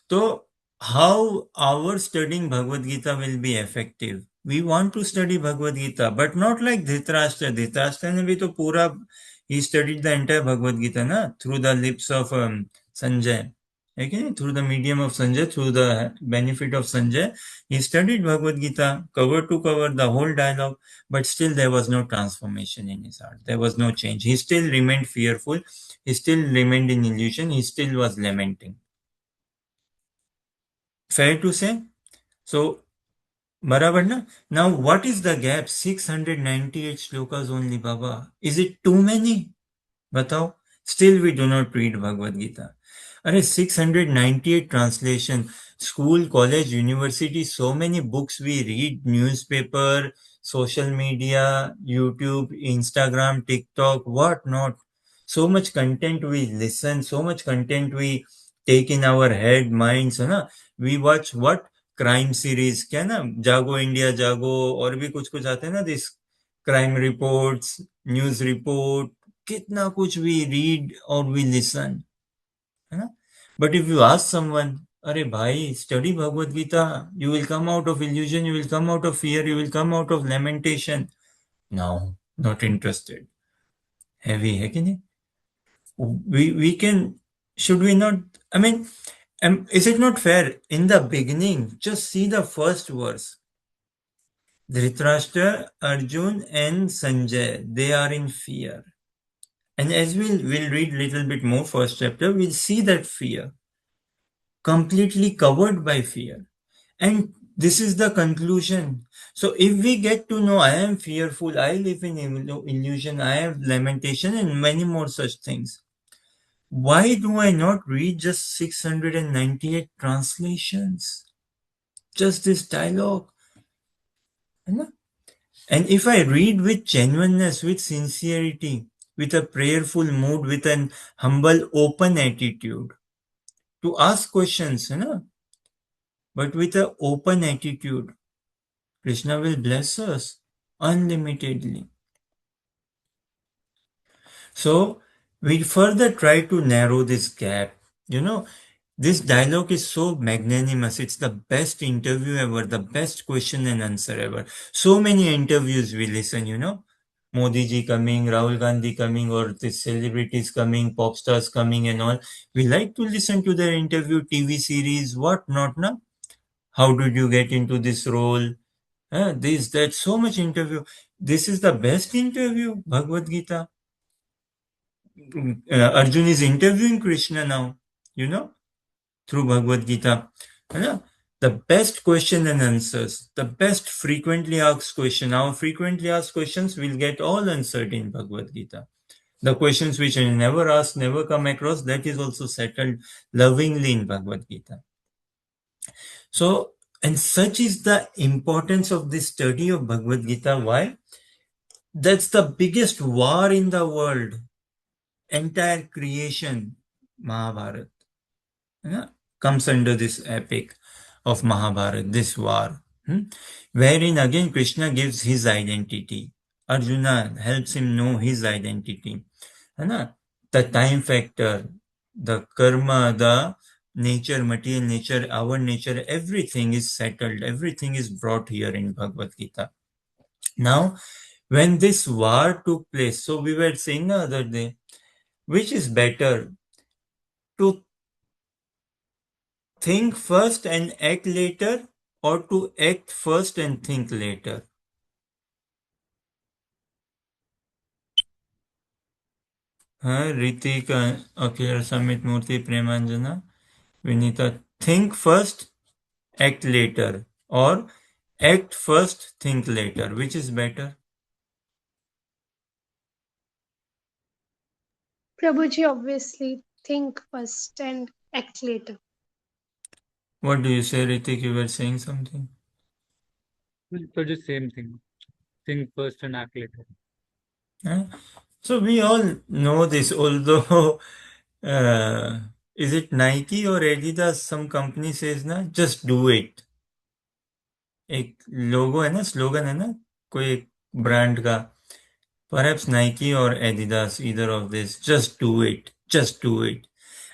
तो how our studying Bhagavad Gita will be effective? We want to study Bhagavad Gita but not like Dhritarashtra. Dhritarashtra ने भी तो पूरा ही studied the entire Bhagavad Gita ना through the lips of Sanjay. Okay, through the medium of Sanjay, through the benefit of Sanjay, he studied Bhagavad Gita cover to cover, the whole dialogue, but still there was no transformation in his heart. There was no change. He still remained fearful. He still remained in illusion. He still was lamenting. Fair to say? So, barabar na? Now, what is the gap? 698 shlokas only, Baba. Is it too many? Batao. Still we do not read Bhagavad Gita. अरे 698 translation, school, college, university, so many books we read, newspaper, social media, YouTube, Instagram, TikTok, what not. So much content we listen, so much content we take in our head, minds, है ना. We watch what? Crime series, क्या ना, जागो India जागो, और भी कुछ कुछ आते हैं ना, this crime reports, news report, कितना कुछ we read or we listen, है ना. But if you ask someone, अरे भाई study Bhagavad Gita, you will come out of illusion, you will come out of fear, you will come out of lamentation. No, not interested. Heavy है कि नहीं? We can, should we not, I mean, is it not fair? In the beginning, just see the first verse. Dhritarashtra, Arjun and Sanjay, they are in fear. And as we'll read little bit more first chapter, we'll see that fear completely covered by fear. And this is the conclusion. So if we get to know I am fearful, I live in illusion, I have lamentation and many more such things, why do I not read just 698 translations? Just this dialogue. And if I read with genuineness, with sincerity, with a prayerful mood, with an humble, open attitude, to ask questions, but with an open attitude, Krishna will bless us unlimitedly. So we further try to narrow this gap. This dialogue is so magnanimous. It's the best interview ever, the best question and answer ever. So many interviews we listen, Modi ji coming, Rahul Gandhi coming, or the celebrities coming, pop stars coming and all. We like to listen to their interview, TV series, what not, na? How did you get into this role? This, that, so much interview. This is the best interview, Bhagavad Gita. Arjun is interviewing Krishna now, you know, through Bhagavad Gita. है The best question and answers, the best frequently asked question. Our frequently asked questions will get all answered in Bhagavad Gita. The questions which are never asked, never come across, that is also settled lovingly in Bhagavad Gita. So, and such is the importance of this study of Bhagavad Gita. Why? That's the biggest war in the world. Entire creation, Mahabharata, comes under this epic of Mahabharata, this war, wherein again Krishna gives his identity. Arjuna helps him know his identity. The time factor, the karma, the nature, material nature, our nature, everything is settled. Everything is brought here in Bhagavad Gita. Now, when this war took place, so we were saying the other day, which is better, to think first and act later, or to act first and think later? Ritik, Akhil, Samit, Murthy, Premanjana, Vinita, think first, act later, or act first, think later. Which is better?
Prabhuji, obviously, think first and act later.
What do you say, Ritik? You were saying something?
So just same thing. Think first and act later.
Huh? So we all know this, although uh, is it Nike or Adidas? Some company says na, just do it. एक लोगो है ना, slogan है ना, कोई एक brand का, perhaps Nike or Adidas, either of this, just do it, just do it.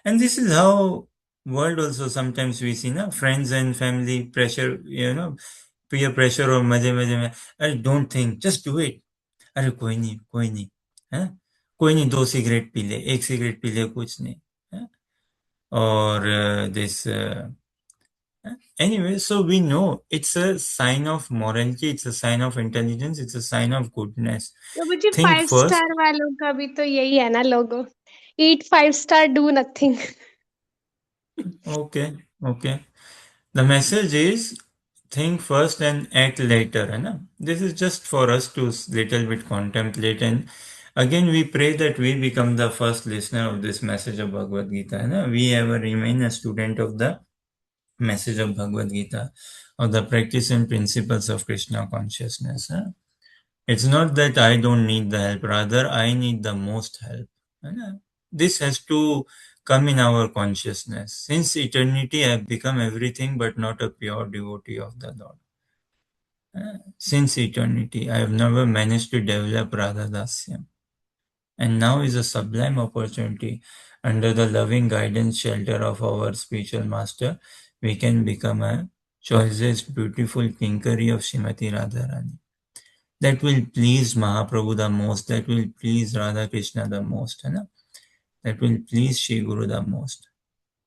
And this is how world also sometimes we see, na, friends and family pressure, peer pressure और मजे मजे में, अरे don't think, just do it. अरे कोई नहीं, है कोई नहीं, 2 सिगरेट पी ले, 1 सिगरेट पी ले, कुछ नहीं, है? और this anyway, so we know it's a sign of morality, it's a sign of intelligence, it's a sign of goodness.
Prabhuji
Think
5 star
first.
वालों का भी तो यही है ना लोगो, eat 5 star, do nothing.
Okay, okay. The message is think first and act later. है ना? This is just for us to little bit contemplate, and again we pray that we become the first listener of this message of Bhagavad Gita. है ना? We ever remain a student of the message of Bhagavad Gita, of the practice and principles of Krishna consciousness. Huh? It's not that I don't need the help, rather I need the most help. है ना? This has to come in our consciousness. Since eternity I have become everything but not a pure devotee of the Lord. Since eternity I have never managed to develop Radha Dasyam. And now is a sublime opportunity. Under the loving guidance shelter of our spiritual master, we can become a choicest, beautiful kinkery of Srimati Radharani. That will please Mahaprabhu the most, that will please Radha Krishna the most, है ना? That will please Shri Guru the most.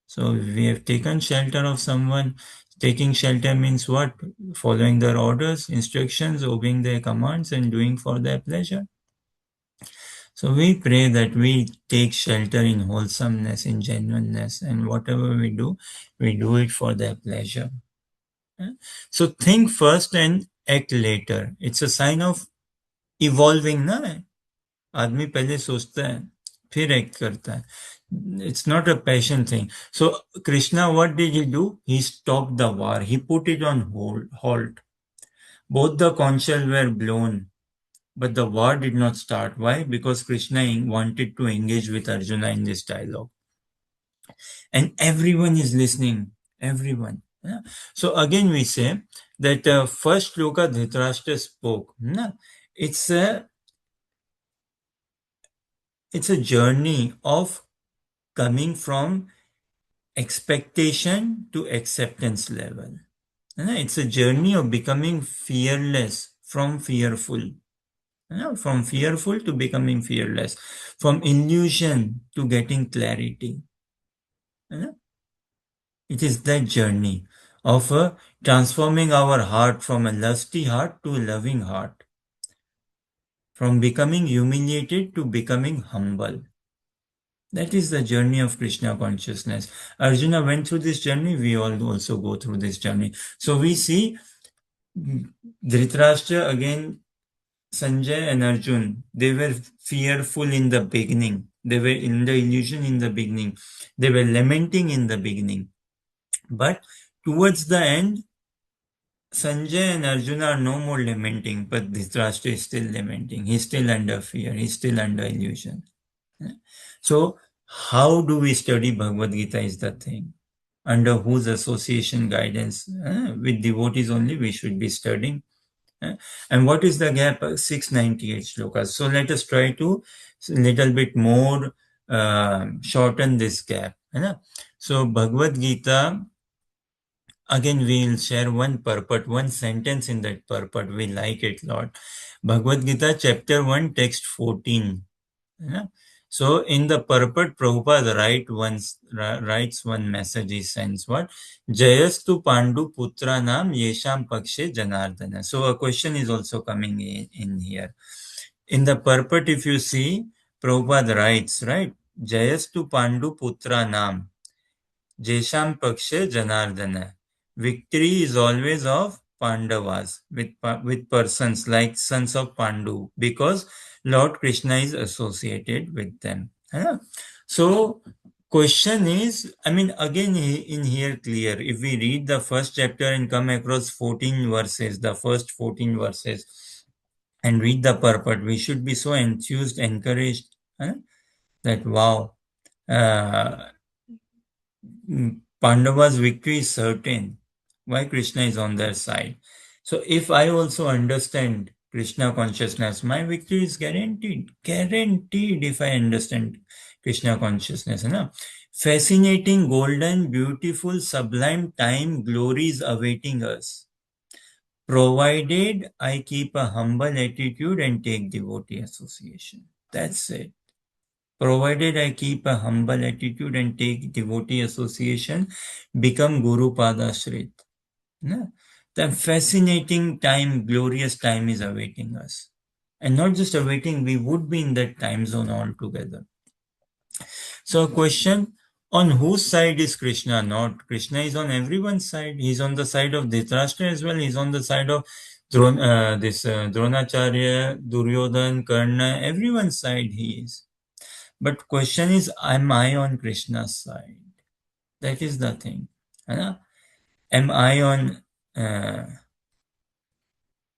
So if we have taken shelter of someone, taking shelter means what? Following their orders, instructions, obeying their commands, and doing for their pleasure. So we pray that we take shelter in wholesomeness, in genuineness, and whatever we do it for their pleasure. So think first and act later. It's a sign of evolving, ना? आदमी पहले सोचता है, फिर act करता है. It's not a passion thing. So Krishna, what did he do? He stopped the war. He put it on halt. Both the conch shells were blown. But the war did not start. Why? Because Krishna wanted to engage with Arjuna in this dialogue. And everyone is listening. Everyone. Yeah? So again we say that first shloka Dhritarashtra spoke. It's a journey of coming from expectation to acceptance level. It's a journey of becoming fearless from fearful. From fearful to becoming fearless, from illusion to getting clarity. It is that journey of transforming our heart from a lusty heart to a loving heart, from becoming humiliated to becoming humble. That is the journey of Krishna consciousness. Arjuna went through this journey, we all also go through this journey. So we see Dhritarashtra again, Sanjay and Arjun, they were fearful in the beginning. They were in the illusion in the beginning. They were lamenting in the beginning. But towards the end, Sanjay and Arjuna are no more lamenting, but Dhritarashtra is still lamenting. He's still under fear. He's still under illusion. So, how do we study Bhagavad Gita is the thing. Under whose association guidance, with devotees only we should be studying. And what is the gap? 698 shlokas. So let us try to little bit more shorten this gap. So Bhagavad Gita, again we will share one purport, one sentence in that purport. We like it a lot. Bhagavad Gita chapter 1 text 14. So in the purport, Prabhupada writes one message. He sends what? Jayastu Pandu Putra Nam Yesham Pakshe Janardana. So a question is also coming in here. In the purport, if you see, Prabhupada writes, right? Jayastu Pandu Putra Nam Jesham Pakshe Janardana. Victory is always of Pandavas, with persons like sons of Pandu, because Lord Krishna is associated with them. So, question is, again in here clear, if we read the first chapter and come across 14 verses, the first 14 verses, and read the purport, we should be so enthused, encouraged, that wow, Pandava's victory is certain. Why? Krishna is on their side. So if I also understand Krishna consciousness, my victory is guaranteed. Guaranteed if I understand Krishna consciousness. Fascinating, golden, beautiful, sublime time, glory is awaiting us. Provided I keep a humble attitude and take devotee association. That's it. Provided I keep a humble attitude and take devotee association, become Guru Padashrit. The fascinating time, glorious time is awaiting us. And not just awaiting, we would be in that time zone altogether. So, a question, on whose side is Krishna? Not Krishna is on everyone's side. He's on the side of Dhritarashtra as well. He's on the side of Dronacharya, Duryodhan, Karna, everyone's side he is. But question is, am I on Krishna's side? That is the thing. Am I on...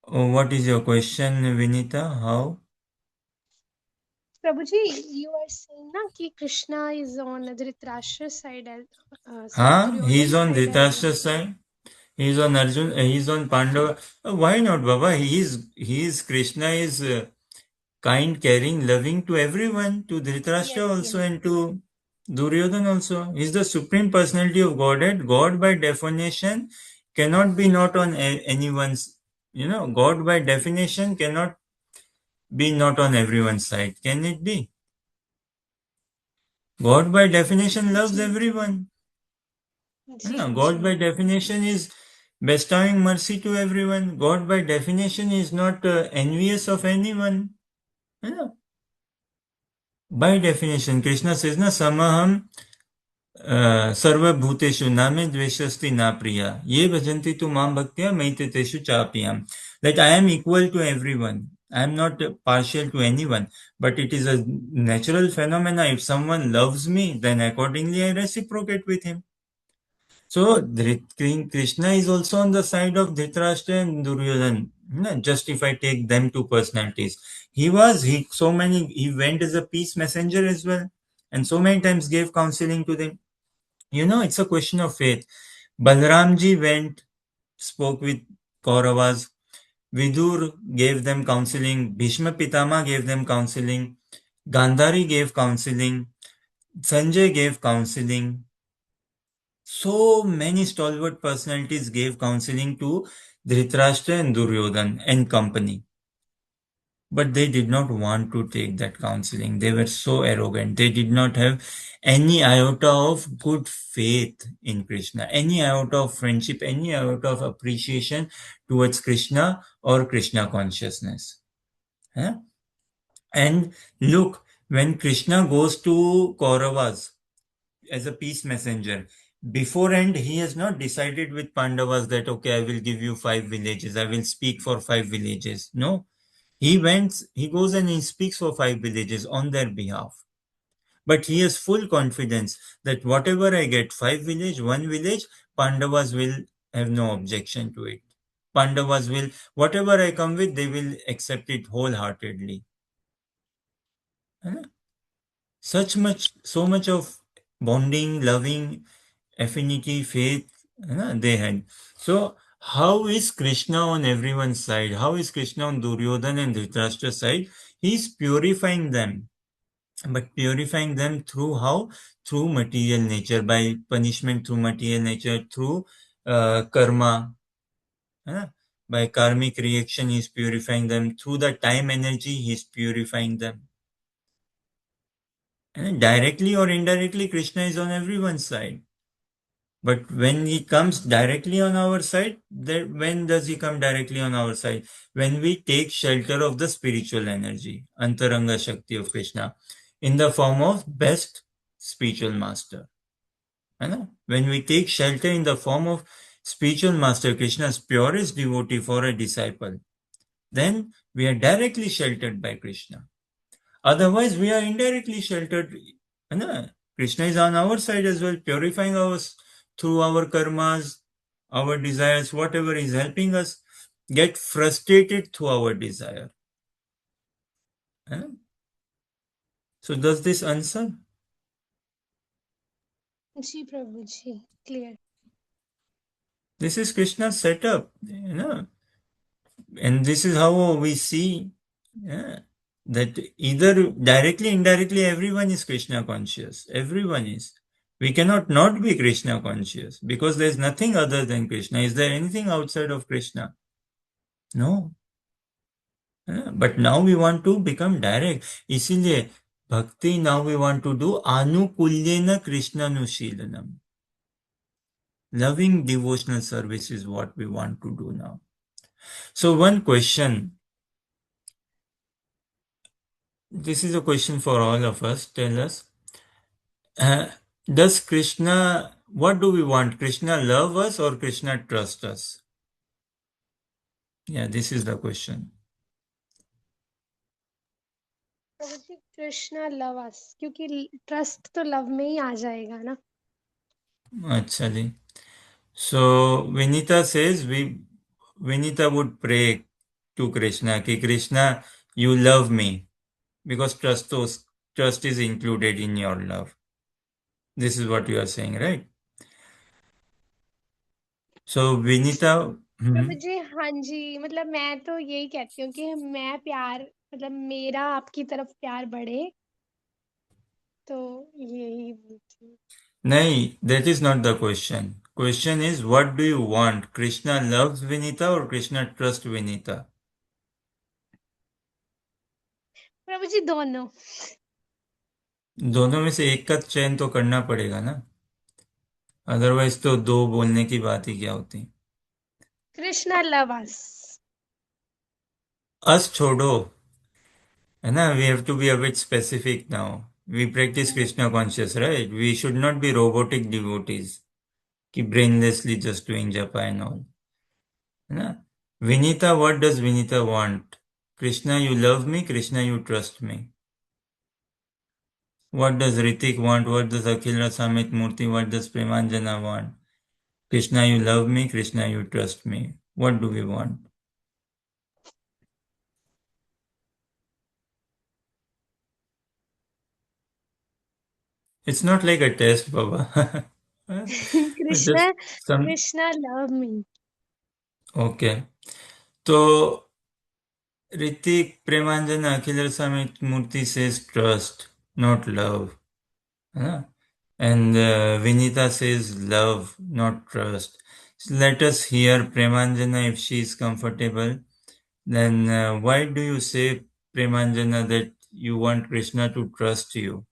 what is your question, Vinita? How?
Prabhuji, you are saying na ki Krishna is on Dhritarashtra's side as
He's
Duryodhan's
on
side as well.
Dhritarashtra's side. He's on Arjun. He's on Pandava. Why not, Baba? Krishna is kind, caring, loving to everyone, to Dhritarashtra
Yes,
also,
yes.
and to Duryodhan also. He's the supreme personality of Godhead. God by definition cannot be not on anyone's. God by definition cannot be not on everyone's side. Can it be? God by definition loves
Ji,
everyone.
ji,
God
ji.
by definition is bestowing mercy to everyone. God by definition is not envious of anyone. By definition, Krishna says, na samaham sarvabhuteshu name dveshasti na priya. Ye bhajanti tu mam bhaktya maite teshu chapiyam. That I am equal to everyone. I am not partial to anyone. But it is a natural phenomena. If someone loves me, then accordingly I reciprocate with him. So Krishna is also on the side of Dhritarashtra and Duryodhan. Just if I take them two personalities, he went as a peace messenger as well, and so many times gave counseling to them. It's a question of faith. Balramji went, spoke with Kauravas. Vidur gave them counseling. Bhishma Pitama gave them counseling. Gandhari gave counseling. Sanjay gave counseling. So many stalwart personalities gave counseling to Dhritarashtra and Duryodhan and company. But they did not want to take that counseling. They were so arrogant. They did not have any iota of good faith in Krishna, any iota of friendship, any iota of appreciation towards Krishna or Krishna consciousness. Huh? And look, when Krishna goes to Kauravas as a peace messenger, beforehand he has not decided with Pandavas that, okay, I will give you 5 villages, I will speak for 5 villages. No, he goes and he speaks for 5 villages on their behalf. But he has full confidence that whatever I get, 5 village, 1 village, Pandavas will have no objection to it. Pandavas will, whatever I come with, they will accept it wholeheartedly. So much of bonding, loving, affinity, faith, they had. So how is Krishna on everyone's side? How is Krishna on Duryodhana and Dhritarashtra's side? He's purifying them, but purifying them through how? Through material nature, by punishment through material nature, through karma. By karmic reaction, he's purifying them. Through the time energy, he's purifying them. Directly or indirectly, Krishna is on everyone's side. But when he comes directly on our side, when does he come directly on our side? When we take shelter of the spiritual energy, Antaranga Shakti of Krishna, in the form of best spiritual master. When we take shelter in the form of spiritual master, Krishna's purest devotee for a disciple, then we are directly sheltered by Krishna. Otherwise, we are indirectly sheltered. Krishna is on our side as well, purifying us through our karmas, our desires, whatever is helping us get frustrated through our desire. So does this answer?
जी प्रभु जी, clear.
This is Krishna's setup, and this is how we see that either directly, indirectly, everyone is Krishna conscious. Everyone is. We cannot not be Krishna conscious because there is nothing other than Krishna. Is there anything outside of Krishna? No. But now we want to become direct. इसीलिए bhakti now we want to do anukulyena Krishnanushīlanam. Loving devotional service is what we want to do now. So one question. This is a question for all of us. Tell us. Does Krishna, what do we want? Krishna love us or Krishna trust us? Yeah, this is the question.
प्रभु जी, Krishna love us, क्योंकि trust तो love में ही आ जाएगा ना.
अच्छा जी. So Vinita says Vinita would pray to Krishna कि Krishna, you love me, because trust is included in your love. This is what you are saying, right? So Vinita.
प्रभु जी, हाँ जी, मतलब मैं तो यही कहती हूँ कि मैं प्यार, मतलब मेरा आपकी तरफ प्यार बढ़े, तो यही बोलती हूँ.
Nahi, that is not the question. Question is, what do you want? Krishna loves Vinita or Krishna trusts Vinita?
प्रभु जी, दोनों.
दोनों में से एक का चयन तो करना पड़ेगा ना, अदरवाइज तो दो बोलने की बात ही क्या होती.
कृष्णा लव अस.
अस छोड़ो, है ना. We have to be a bit specific now. We practice Krishna conscious, right? We should not be robotic devotees, कि brainlessly just doing japa and all. है ना. Vinita, what does Vinita want? Krishna, you love me. Krishna, you trust me. What does Ritik want? What does Akhil Rasamit Murthy? What does Premanjana want? Krishna, you love me. Krishna, you trust me. What do we want? It's not like a test, Baba.
Krishna,
Just some.
Krishna love me.
Okay. So Ritik, Premanjana, Akhil Rasamit Murthy says trust, not love. And Vinita says love, not trust. So let us hear Premanjana if she is comfortable. Then why do you say Premanjana, that you want Krishna to trust you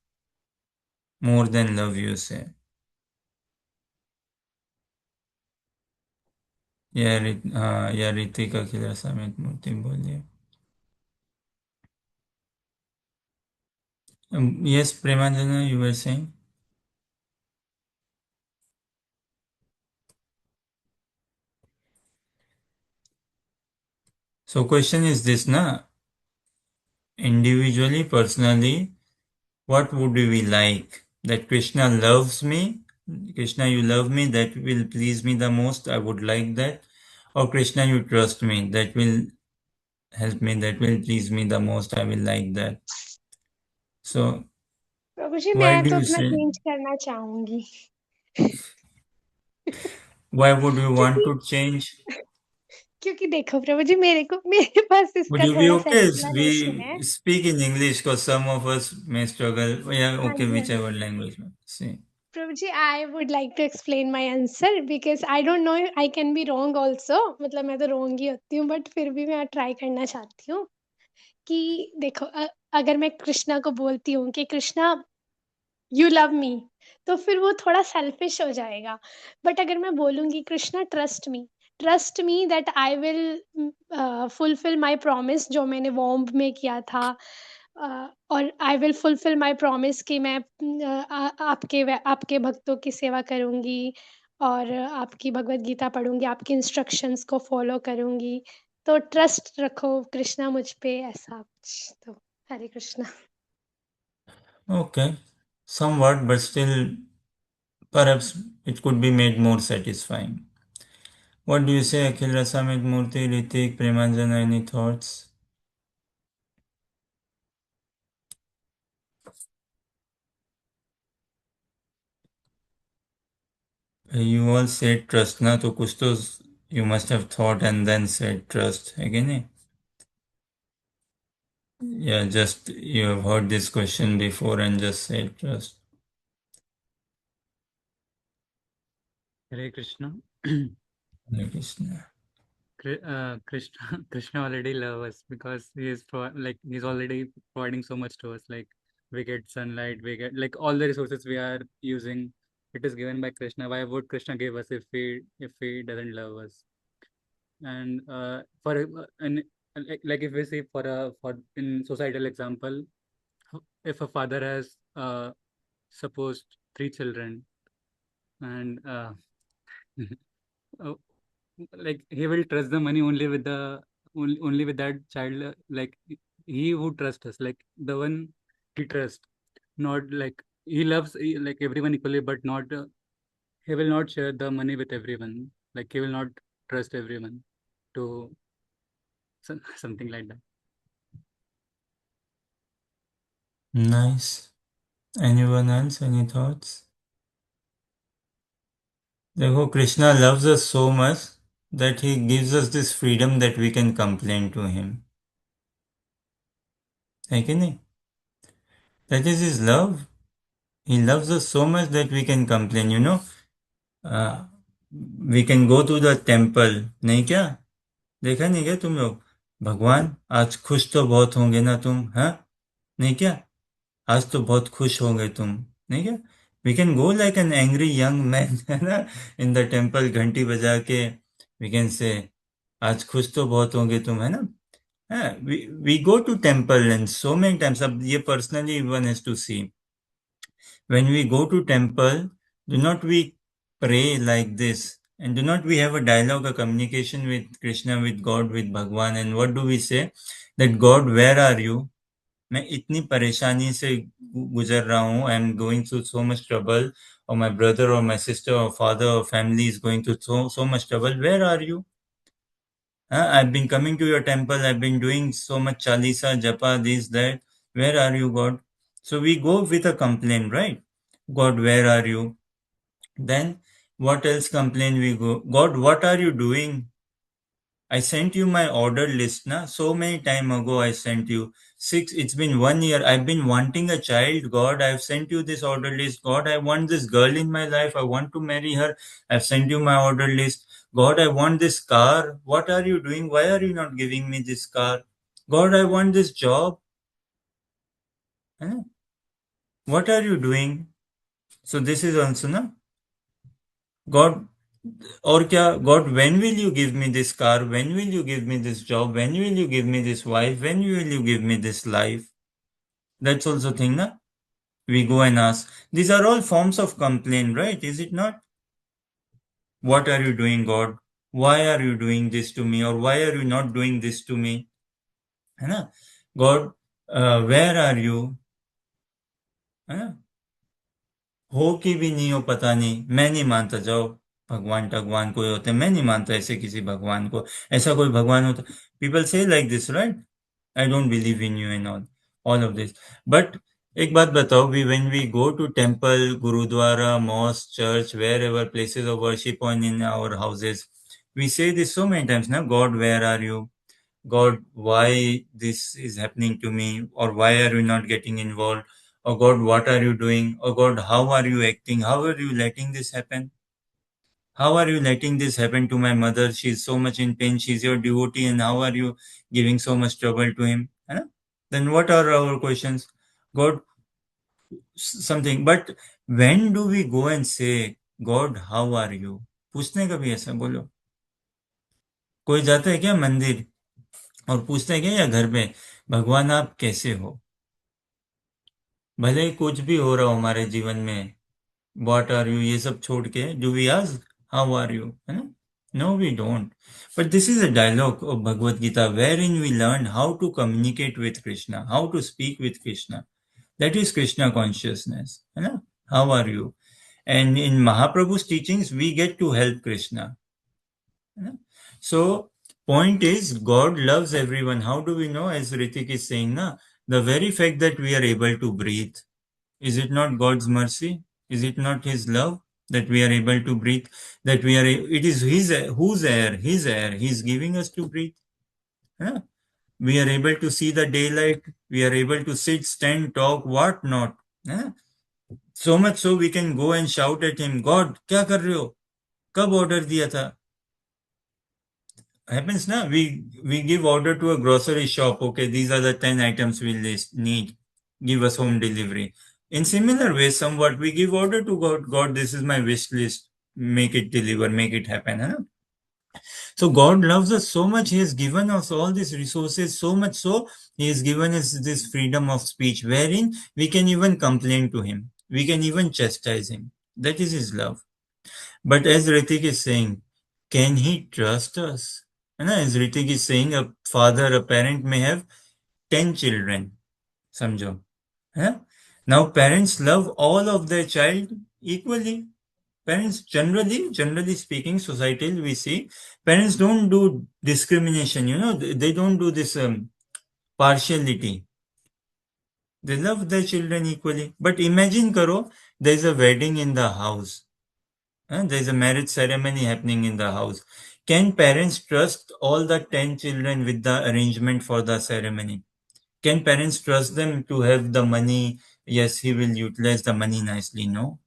more than love, you say. या ऋतिक अखिल समेत मूर्ति बोलिए. Yes, Premanjana, you were saying? So question is this, na? Individually, personally, what would we like? That Krishna loves me? Krishna, you love me, that will please me the most, I would like that. Or Krishna, you trust me, that will help me, that will please me the most, I will like that. So,
प्रभु जी
why
मैं
do
तो
you
अपना
say,
change करना चाहूंगी.
why would you want
क्योंकि
to change?
क्योंकि देखो प्रभु जी मेरे पास
Would
इसका
you be
थोड़ा सा
okay if
एक्सप्लेनेशन है.
we speak in English? Because some of us may struggle. Yeah,
हाँ
okay,
जी, हाँ जी.
whichever language. See.
Prabhu ji I would like to explain my answer because I don't know, I can be wrong also. मतलब मैं तो wrong ही होती हूँ, but फिर भी मैं ट्राई करना चाहती हूँ कि देखो अगर मैं कृष्णा को बोलती हूँ कि कृष्णा यू लव मी, तो फिर वो थोड़ा सेल्फिश हो जाएगा. बट अगर मैं बोलूँगी Krishna trust me that I will fulfil my promise जो मैंने वॉम्ब में किया था. और I will fulfil my promise कि मैं आपके भक्तों की सेवा करूँगी और आपकी भगवत गीता पढ़ूँगी, आपके इंस्ट्रक्शंस को फॉलो करूँगी. तो ट्रस्ट रखो कृष्णा मुझ पे, ऐसा कुछ. तो हरे Krishna.
Okay. Somewhat, but still, perhaps it could be made more satisfying. What do you say, Akhil Rasamit Murthy, Ritik, Premanjana, any thoughts? You all said trust, na? तो कुछ तो you must have thought and then said trust. है कि नहीं? Yeah, just you have heard this question before and just said trust.
Hare Krishna.
Hare Krishna.
Krishna Krishna already loves us because he's already providing so much to us. Like we get sunlight, we get like all the resources we are using. It is given by Krishna. Why would Krishna give us if he doesn't love us? And for and like if we say for in societal example, if a father has supposed 3 children and uh, like he will trust the money only with only with that child, like he would trust us, like the one he trusts, not like he loves like everyone equally, but not he will not share the money with everyone, like he will not trust everyone to something like that.
Nice. Anyone else? Any thoughts? देखो, Krishna loves us so much that he gives us this freedom that we can complain to him. है कि नहीं? That is his love. He loves us so much that we can complain, you know. Uh, we can go to the temple. नहीं क्या? देखा नहीं क्या तुम लोग? भगवान, आज खुश तो बहुत होंगे ना तुम, हाँ? नहीं क्या? आज तो बहुत खुश होंगे तुम, नहीं क्या? We can go like an angry young man, है ना? In the temple, घंटी बजा के, we can say, आज खुश तो बहुत होंगे तुम, है ना? हाँ, we go to temple and so many times. अब ये personally one has to see. When we go to temple, do not we pray like this? And do not we have a dialogue, a communication with Krishna, with God, with Bhagwan? And what do we say? That God, where are you? मैं इतनी परेशानी से गुजर रहा हूँ. I am going through so much trouble. Or my brother or my sister or father or family is going through so much trouble. Where are you? I've been coming to your temple. I've been doing so much chalisa, japa, this, that. Where are you, God? So we go with a complaint, right? God, where are you? Then what else complain we go? God, what are you doing? I sent you my order list, na? So many time ago I sent you. It's been 1 year. I've been wanting a child. God, I've sent you this order list. God, I want this girl in my life. I want to marry her. I've sent you my order list. God, I want this car. What are you doing? Why are you not giving me this car? God, I want this job. What are you doing? So this is also na God. Or kya, God, when will you give me this car? When will you give me this job? When will you give me this wife? When will you give me this life? That's also thing, na? We go and ask. These are all forms of complaint, right? Is it not? What are you doing, God? Why are you doing this to me? Or why are you not doing this to me? है ना? God, where are you? है ना? हो कि भी नहीं हो पता नहीं, मैं नहीं मानता, जाओ भगवान टगवान कोई होते हैं, मैं नहीं मानता ऐसे किसी भगवान को, ऐसा कोई भगवान होता. पीपल से like this, right? I don't believe in you and all of this. But एक बात बताओ, we when we go to temple, gurdwara, mosque, church, wherever places of worship on in our houses, we say this so many times now, God, where are you? God, why this is happening to me? Or why are you not getting involved? Oh God, what are you doing? Oh God, how are you acting? How are you letting this happen? How are you letting this happen to my mother? She's so much in pain. She's your devotee, and how are you giving so much trouble to him? Huh? Then what are our questions? God, something. But when do we go and say, God, how are you? पूछने का भी ऐसा बोलो. कोई जाता है क्या मंदिर और पूछता है क्या, या घर में, भगवान आप कैसे हो? भले ही कुछ भी हो रहा हो हमारे जीवन में, व्हाट आर यू, ये सब छोड़ के, do we ask how are you? है ना? No, we don't. But this is a dialogue of Bhagavad Gita wherein we learn how to communicate with Krishna, how to speak with Krishna. That is Krishna consciousness. है ना? How are you? And in Mahaprabhu's teachings, we get to help Krishna. So, point is, God loves everyone. How do we know? As Ritik is saying, na, the very fact that we are able to breathe, is it not God's mercy? Is it not His love that we are able to breathe? That we are, it is His, whose air? His air. He's giving us to breathe. Yeah? We are able to see the daylight. We are able to sit, stand, talk, what not. Yeah? So much so we can go and shout at Him, God, क्या कर रहे हो? कब order दिया था? Happens na, we give order to a grocery shop. Okay, these are the 10 items we list need, give us home delivery. In similar way, somewhat we give order to God. God, this is my wish list, make it deliver, make it happen, huh? So God loves us so much, He has given us all these resources, so much so He has given us this freedom of speech, wherein we can even complain to Him, we can even chastise Him. That is His love. But as Ritik is saying, can He trust us? And as Ritik is saying, a father, a parent may have 10 children. Samjho. Yeah? Now parents love all of their child equally. Parents generally speaking, societal, we see, parents don't do discrimination, they don't do this partiality. They love their children equally. But imagine karo, there's a wedding in the house. There's a marriage ceremony happening in the house. Can parents trust all the 10 children with the arrangement for the ceremony? Can parents trust them to have the money? Yes, he will utilize the money nicely. No.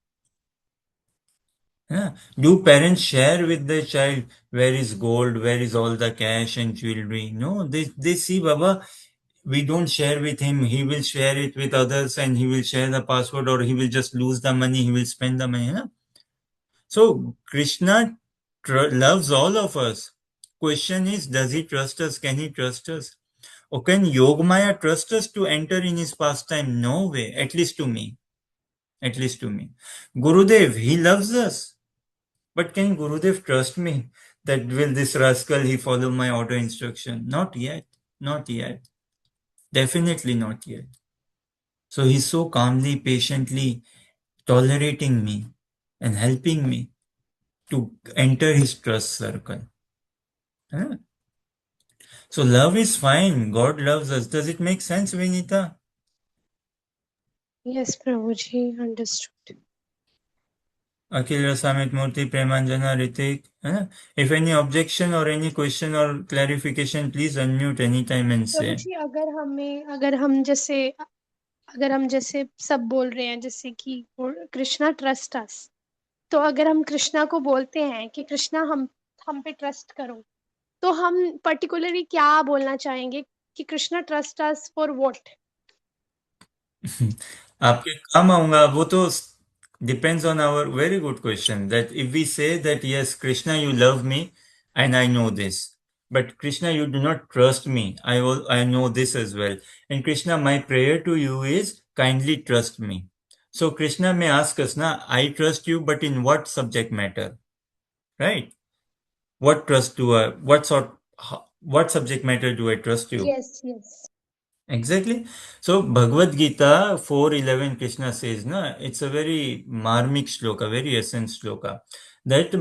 Yeah. Do parents share with their child where is gold, where is all the cash and jewelry? No, they see, Baba, we don't share with him. He will share it with others and he will share the password, or he will just lose the money. He will spend the money. So Krishna loves all of us. Question is, does he trust us? Can he trust us? Or can Yogamaya trust us to enter in his pastime? No way, at least to me. At least to me. Gurudev, he loves us. But can Gurudev trust me that will this rascal he follow my order instruction? Not yet. Not yet. Definitely not yet. So he's so calmly, patiently tolerating me and helping me to enter his trust circle. Huh? So love is fine. God loves us. Does it make sense, Vinita?
Yes, Prabhuji, understood.
Akhil Rasamit Murthy, Premanjana, Ritik. Huh? If any objection or any question or clarification, please unmute anytime and say.
प्रभु जी, अगर हम जैसे सब बोल रहे हैं जैसे कि Krishna trust us, तो अगर हम कृष्णा को बोलते हैं कि कृष्णा हम पे ट्रस्ट करो, तो हम पर्टिकुलरली क्या बोलना चाहेंगे? कि Krishna trust us for what?
आपके काम आऊंगा वो तो depends on our very good question that if we say that yes Krishna you love me and I know this but Krishna you do not trust me I know this as well and Krishna my prayer to you is kindly trust me so Krishna may ask us na I trust you but in what subject matter right what trust do I what subject matter do I trust you.
Yes yes.
Exactly. So Bhagavad Gita 4:11 Krishna says, na, it's a very marmic shloka, very essence shloka. That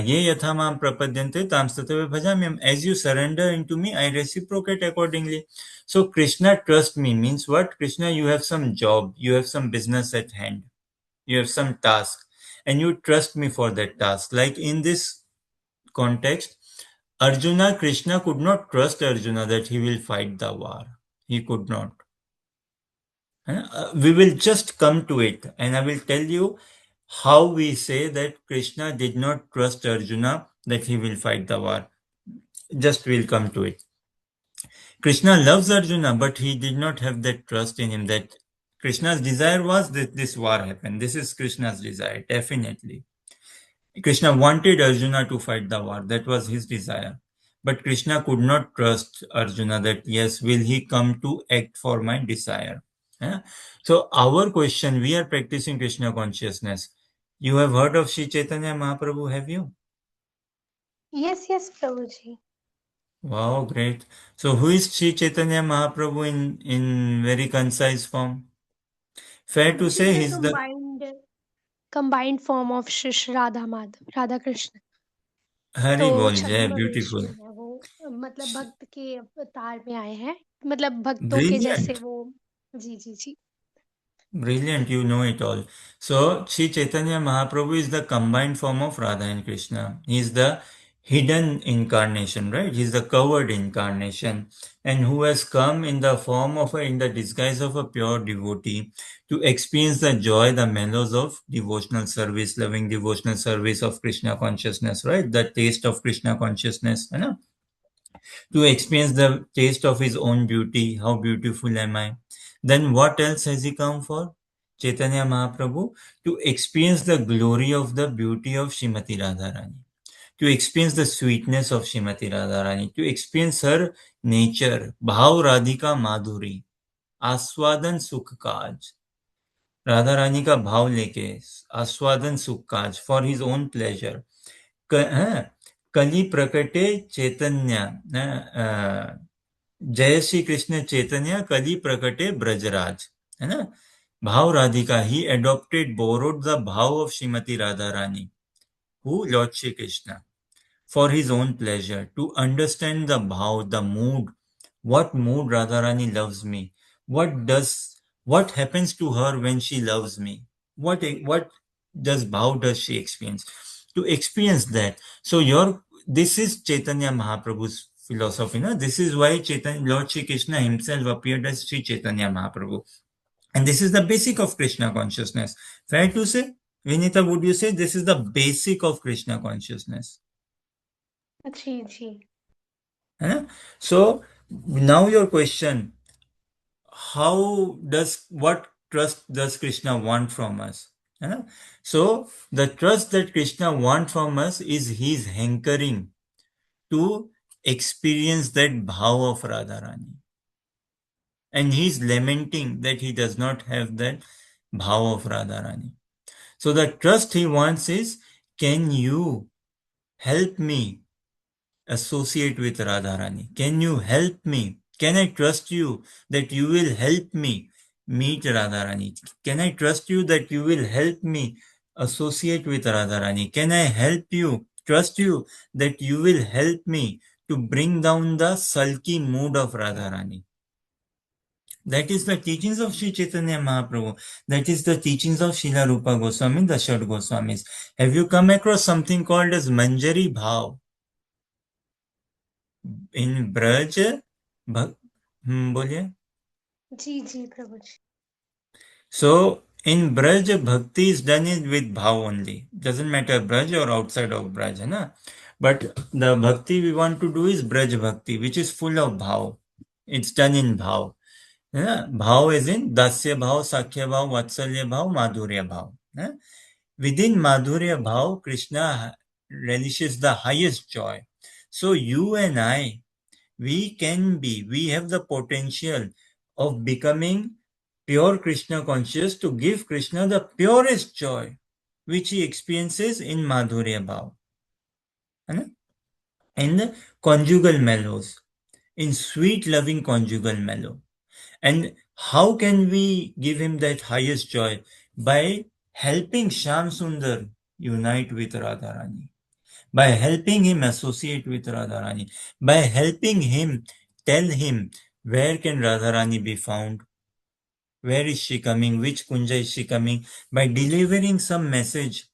ye yatha mam prapadyante tam statave bhajamyam. As you surrender into me, I reciprocate accordingly. So Krishna trust me means what? Krishna, you have some job, you have some business at hand, you have some task, and you trust me for that task. Like in this context, Arjuna, Krishna could not trust Arjuna that he will fight the war. He could not. We will just come to it, and I will tell you how we say that Krishna did not trust Arjuna that he will fight the war. Just we'll come to it. Krishna loves Arjuna, but he did not have that trust in him that Krishna's desire was that this war happen. This is Krishna's desire, definitely. Krishna wanted Arjuna to fight the war. That was his desire. But Krishna could not trust Arjuna that, yes, will he come to act for my desire? Yeah? So, our question, we are practicing Krishna consciousness. You have heard of Sri Chaitanya Mahaprabhu, have you?
Yes yes प्रभु जी।
Wow, great. So, who is Sri Chaitanya Mahaprabhu in very concise form? Fair
प्रभु
to
जी
say,
the
he's the
combined form of Shri Radha Madhav Radha Krishna. तो
Hari Bol Jai,
छद्म वेश
beautiful.
में है वो, मतलब भक्त के अवतार में आए हैं, मतलब भक्तों के जैसे
Brilliant.
वो। जी जी जी।
Brilliant, you know it all. So, Sri Chaitanya Mahaprabhu is the combined form of Radha and Krishna. He is the hidden incarnation, right? He is the covered incarnation, and who has come in the form of in the disguise of a pure devotee to experience the joy, the mellows of devotional service, loving devotional service of Krishna consciousness, right? The taste of Krishna consciousness, you know? To experience the taste of his own beauty. How beautiful am I? Then what else has he come for? Chaitanya Mahaprabhu to experience the glory of the beauty of Srimati Radharani, to experience the sweetness of Srimati Radharani, to experience her nature, Bhav Radhika Madhuri, आस्वादन सुख काज राधा रानी का भाव लेके आस्वादन सुख काज for his own pleasure कली प्रकटे चैतन्य जय श्री कृष्ण चैतन्य कली प्रकटे ब्रजराज है ना भाव राधिका ही एडॉप्टेड बोरोड द भाव of Shrimati Radha Rani who Lord Shri Krishna for his own pleasure, to understand the bhav, the mood, what mood Radharani loves me, what happens to her when she loves me, what does bhav does she experience, to experience that. So this is Chaitanya Mahaprabhu's philosophy, no? This is why Chaitanya Lord Shri Krishna himself appeared as Sri Chaitanya Mahaprabhu, and this is the basic of Krishna consciousness. Fair to say, Vinita, would you say this is the basic of Krishna consciousness?
जी जी।
है ना? So now your question, what trust does Krishna want from us? है ना? So the trust that Krishna wants from us is his hankering to experience that bhav of Radharani. And he's lamenting that he does not have that bhav of Radharani. So the trust he wants is, can you help me associate with Radharani? Can you help me? Can I trust you that you will help me meet Radharani? Can I trust you that you will help me associate with Radharani? Can I trust you that you will help me to bring down the sulky mood of Radharani? That is the teachings of Sri Chaitanya Mahaprabhu. That is the teachings of Srila Rupa Goswami, the Shad Goswamis. Have you come across something called as Manjari Bhav? In Braj, बोलिए.
जी जी प्रभु जी।
So in Braj, bhakti is done with bhav only. Doesn't matter Braj or outside of Braj, है ना? But the bhakti we want to do is Braj bhakti, which is full of bhav. It's done in bhav. Bhav is in dasya bhav, sakhya bhav, vatsalya bhav, madhurya bhav. Within madhurya bhav, Krishna relishes the highest joy. So you and I, we have the potential of becoming pure Krishna conscious to give Krishna the purest joy, which he experiences in madhurya bhav. In the conjugal mellows, in sweet loving conjugal mellow. And how can we give him that highest joy? By helping Sham Sundar unite with Radharani, by helping him associate with Radharani, by helping him tell him where can Radharani be found, where is she coming, which kunja is she coming, by delivering some message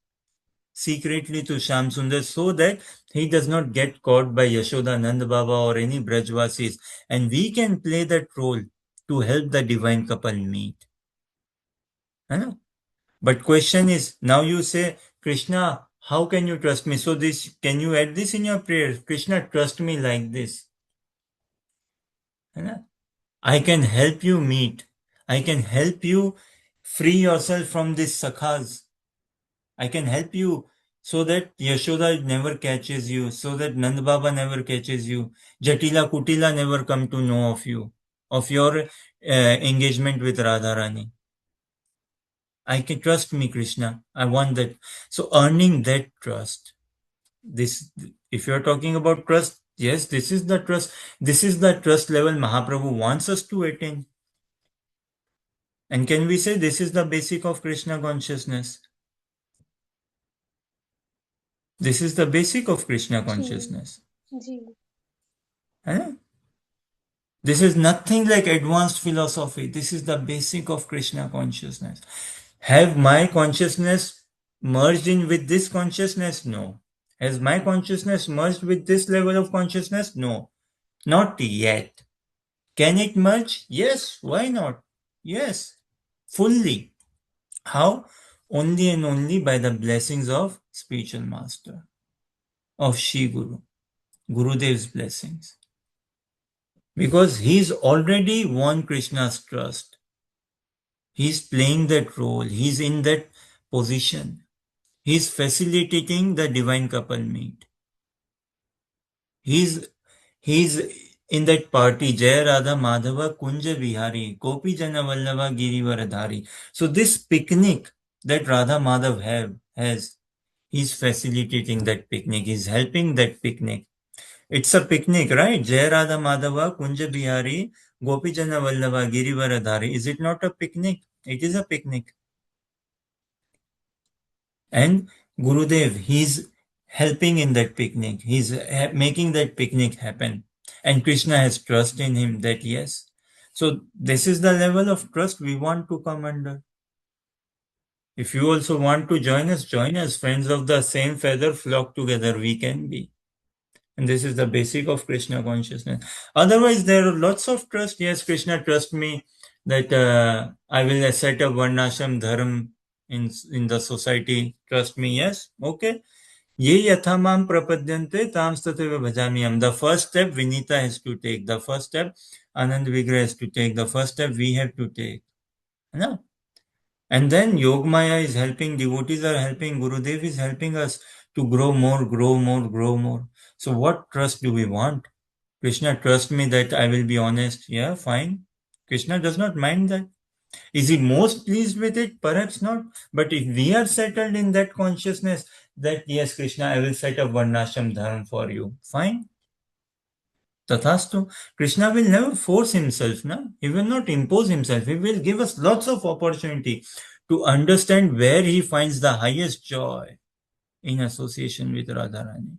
secretly to Sham Sundar so that he does not get caught by Yashoda Nand Baba or any Brajvasis, and we can play that role to help the divine couple meet. But question is, now you say, Krishna, how can you trust me? So this, can you add this in your prayer? Krishna, trust me like this. I can help you meet. I can help you free yourself from these sakhas. I can help you so that Yashoda never catches you, so that Nand Baba never catches you, Jatila Kutila never come to know of you, of your engagement with Radharani. I can trust me, Krishna. I want that. So earning that trust. This, if you're talking about trust, yes, this is the trust. This is the trust level Mahaprabhu wants us to attain. And can we say this is the basic of Krishna consciousness? This is the basic of Krishna consciousness. This is nothing like advanced philosophy. This is the basic of Krishna consciousness. Have my consciousness merged in with this consciousness? No. Has my consciousness merged with this level of consciousness? No. Not yet. Can it merge? Yes. Why not? Yes. Fully. How? Only and only by the blessings of spiritual master, of Shri Guru, Gurudev's blessings. Because he's already won Krishna's trust. He's playing that role. He's in that position. He's facilitating the divine couple meet. He's in that party, Jaya Radha Madhava Kunja Vihari, Gopi Jana Vallava Girivaradhari. So this picnic that Radha Madhav has, he's facilitating that picnic. He's helping that picnic. It's a picnic, right? Jaya Radha Madhava Kunja Vihari, Gopi Jana Vallava Girivaradhari. Is it not a picnic? It is a picnic. And Gurudev, he's helping in that picnic. He's making that picnic happen. And Krishna has trust in him that yes. So this is the level of trust we want to come under. If you also want to join us, friends of the same feather flock together, we can be. And this is the basic of Krishna consciousness. Otherwise, there are lots of trust. Yes, Krishna, trust me that I will set up Varnashram Dharma in the society. Trust me, yes, okay. Ye yathamam prapadyante tam stateva bhajamiyam. The first step Vinita has to take. The first step Anand Vigra has to take. The first step we have to take. No? And then Yogmaya is helping, devotees are helping, Gurudev is helping us to grow more, grow more, grow more. So what trust do we want? Krishna, trust me that I will be honest. Yeah, fine. Krishna does not mind that. Is he most pleased with it? Perhaps not. But if we are settled in that consciousness that yes, Krishna, I will set up Varnashram Dharma for you. Fine. Tathastu. Krishna will never force himself. No? He will not impose himself. He will give us lots of opportunity to understand where he finds the highest joy in association with Radharani.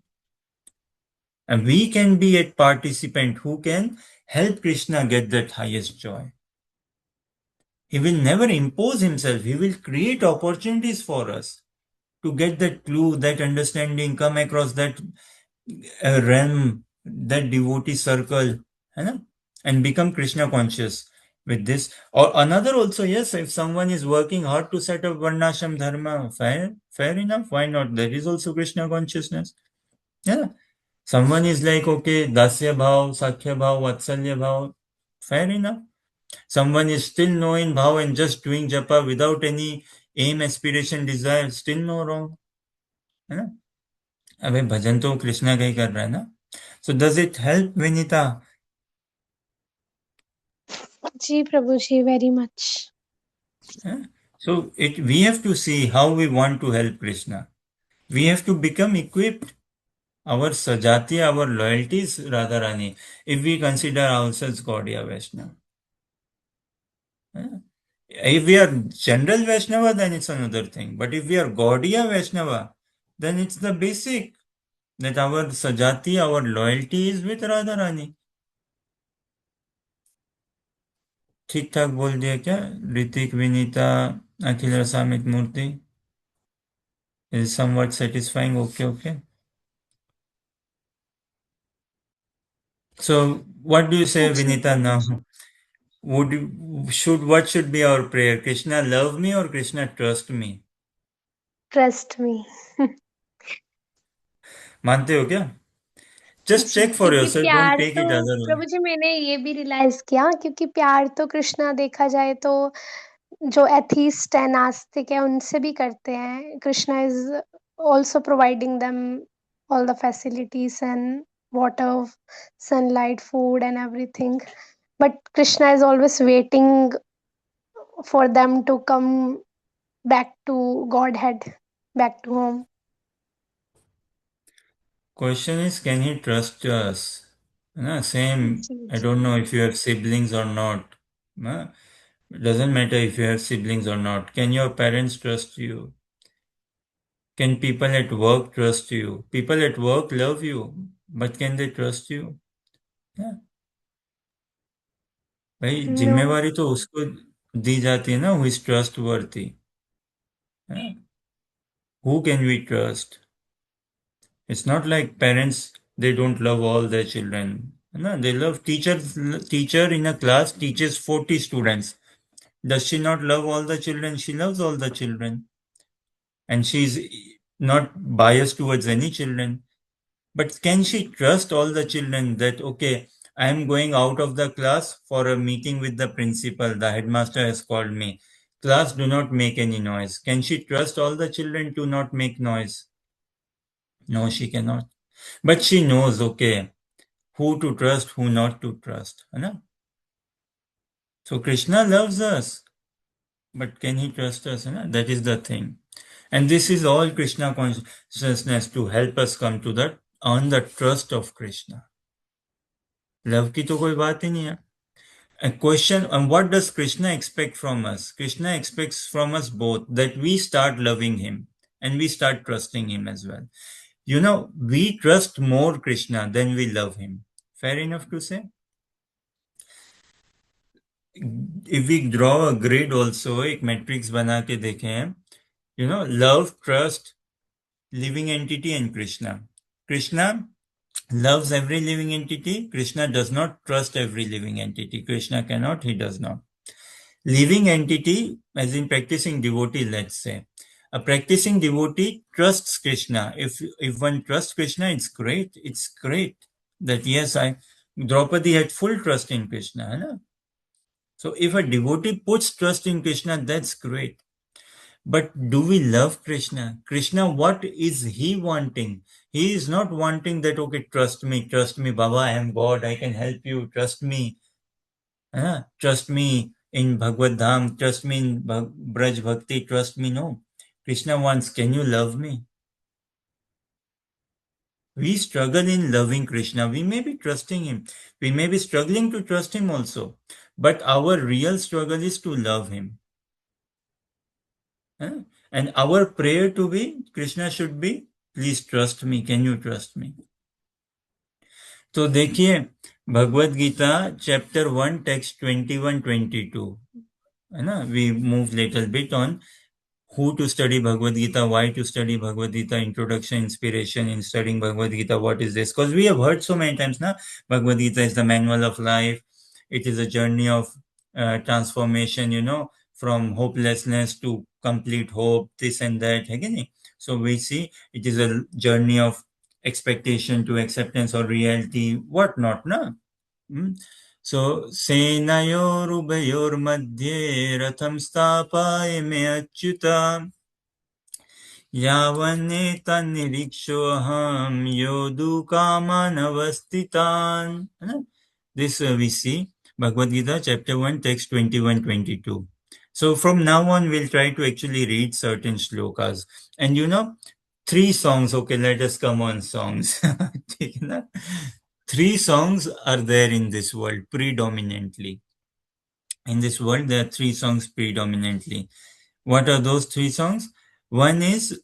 And we can be a participant who can help Krishna get that highest joy. He will never impose himself. He will create opportunities for us to get that clue, that understanding, come across that realm, that devotee circle, and become Krishna conscious with this. Or another also, yes, if someone is working hard to set up Varnashram Dharma, fair enough, why not? That is also Krishna consciousness. Yeah. Someone is like, okay, Dasya Bhav, Sakhya Bhav, Vatsalya Bhav, Fair enough. Someone is still no in bhav and just doing japa without any aim, aspiration, desire, still no wrong. है ना? अबे भजन तो कृष्णा का ही कर रहा है ना. So does it help, Vinita?
जी प्रभु जी, very much.
Yeah? So we have to see how we want to help Krishna. We have to become equipped. Our sajati, our loyalties, Radharani, if we consider ourselves Gaudiya Vaishnava. Yeah? If we are general Vaishnava, then it's another thing. But if we are Gaudiya Vaishnava, then it's the basic that our sajati, our loyalty is with Radharani. ठीक ठाक बोल दिया क्या? ऋतिक, विनीता, अखिल, रसामित, मूर्ति. Is somewhat satisfying? Okay, okay. So, what do you say,
ji
Vinita,
Prabhu
now?
Ji.
What should be our prayer? Krishna love me or Krishna trust me?
Trust me.
मानते हो क्या? Just
ji,
check for
क्योंकि
yourself. Don't
प्यार
take
तो
it other way.
प्रभु जी मैंने ये भी realise किया, क्योंकि प्यार तो कृष्णा देखा जाए तो जो एथीस्ट है, नास्तिक है, उनसे भी करते हैं. Krishna is also providing them all the facilities and water, sunlight, food and everything. But Krishna is always waiting for them to come back to Godhead, back to home.
Question is, can he trust us? Na, same.
जी
I
जी.
don't know if you have siblings or not. Na? It doesn't matter if you have siblings or not. Can your parents trust you? Can people at work trust you? People at work love you, but can they trust you? Yeah. भाई
No.
जिम्मेवारी तो उसको दी जाती है ना, who is trustworthy. Yeah. Who can we trust? It's not like parents, they don't love all their children. No, they love teachers. Teacher in a class teaches 40 students. Does she not love all the children? She loves all the children. And she's not biased towards any children. But can she trust all the children that, okay, I am going out of the class for a meeting with the principal. The headmaster has called me. Class, do not make any noise. Can she trust all the children to not make noise? No, she cannot. But she knows, okay, who to trust, who not to trust. है ना? So Krishna loves us, but can he trust us? है ना? That is the thing. And this is all Krishna consciousness to help us come to that, earn the trust of Krishna. Love की तो कोई बात ही नहीं है. A question, and what does Krishna expect from us? Krishna expects from us both that we start loving him and we start trusting him as well. You know, we trust more Krishna than we love him. Fair enough to say? If we draw a grid also, एक matrix बना के देखें, you know, love, trust, living entity and Krishna. Krishna loves every living entity. Krishna does not trust every living entity. Krishna cannot, he does not. Living entity, as in practicing devotee, let's say. A practicing devotee trusts Krishna. If one trusts Krishna, it's great. It's great that yes, Draupadi had full trust in Krishna. है ना? So if a devotee puts trust in Krishna, that's great. But do we love Krishna? Krishna, what is he wanting? He is not wanting that, okay, trust me, Baba, I am God, I can help you, trust me. Trust me in Bhagavad Dham, trust me in Braj Bhakti, trust me. No. Krishna wants, can you love me? We struggle in loving Krishna. We may be trusting him. We may be struggling to trust him also. But our real struggle is to love him. And our prayer to be, Krishna should be, please trust me. Can you trust me? तो देखिए Bhagavad Gita chapter 1 text 21-22 है ना. We move little bit on who to study Bhagavad Gita, why to study Bhagavad Gita, introduction, inspiration in studying Bhagavad Gita, what is this? Because we have heard so many times now, Bhagavad Gita is the manual of life. It is a journey of transformation, you know, from hopelessness to complete hope, this and that. है कि नहीं? So we see it is a journey of expectation to acceptance or reality, what not, na? Hmm? So, Senayorubayormadhye Ratham Sthapaye Achyuta Yavanetanirishoham yodukamanavastitan. This we see Bhagavad Gita chapter 1 text 21-22. So from now on we'll try to actually read certain shlokas. And three songs. Okay, let us come on songs. ठीक है ना? Three songs are there in this world predominantly. In this world there are three songs predominantly. What are those three songs? One is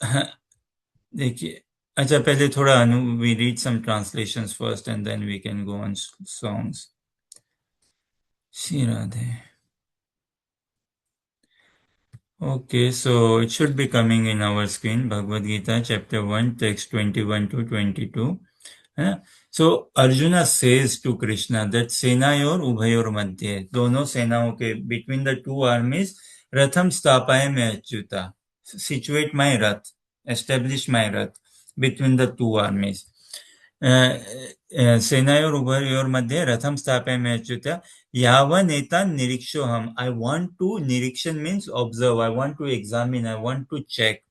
देखिए अच्छा पहले थोड़ा we read some translations first and then we can go on songs. Shri Radhe. Okay, so it should be coming in our screen. Bhagavad Gita chapter 1 text 21 to 22. So Arjuna says to Krishna that Senayor Ubhayor Madhye, दोनों सेनाओं के between the two armies, Ratham Sthapaye me Achyuta, situate my Rath, establish my Rath between the two armies. सेनायोर उभयोर मध्ये रथम स्थापयामि अच्युत यावन एतान निरीक्षोहम. I want to, निरीक्षण means observe. I want to examine. I want to check,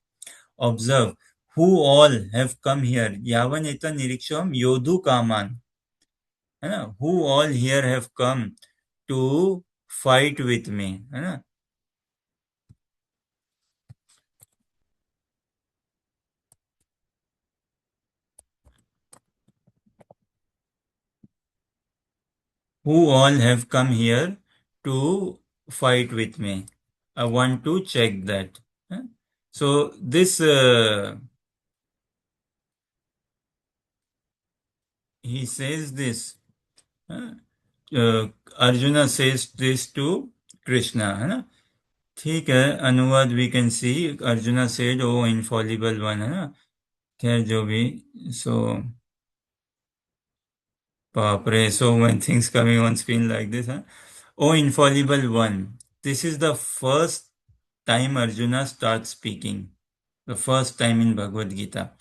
observe who all have come here. यावन एतान निरीक्षोहम योधु कामान. है ना? Who all here have come to fight with me. है ना? Who all have come here to fight with me. I want to check that. So this he says this. Arjuna says this to Krishna. है ना? ठीक है, अनुवाद we can see. Arjuna said, "Oh infallible one." है ना? खैर जो भी. So बापरे, so many things coming on screen like this. Huh? Oh infallible one. This is the first time Arjuna starts speaking. The first time in Bhagavad Gita.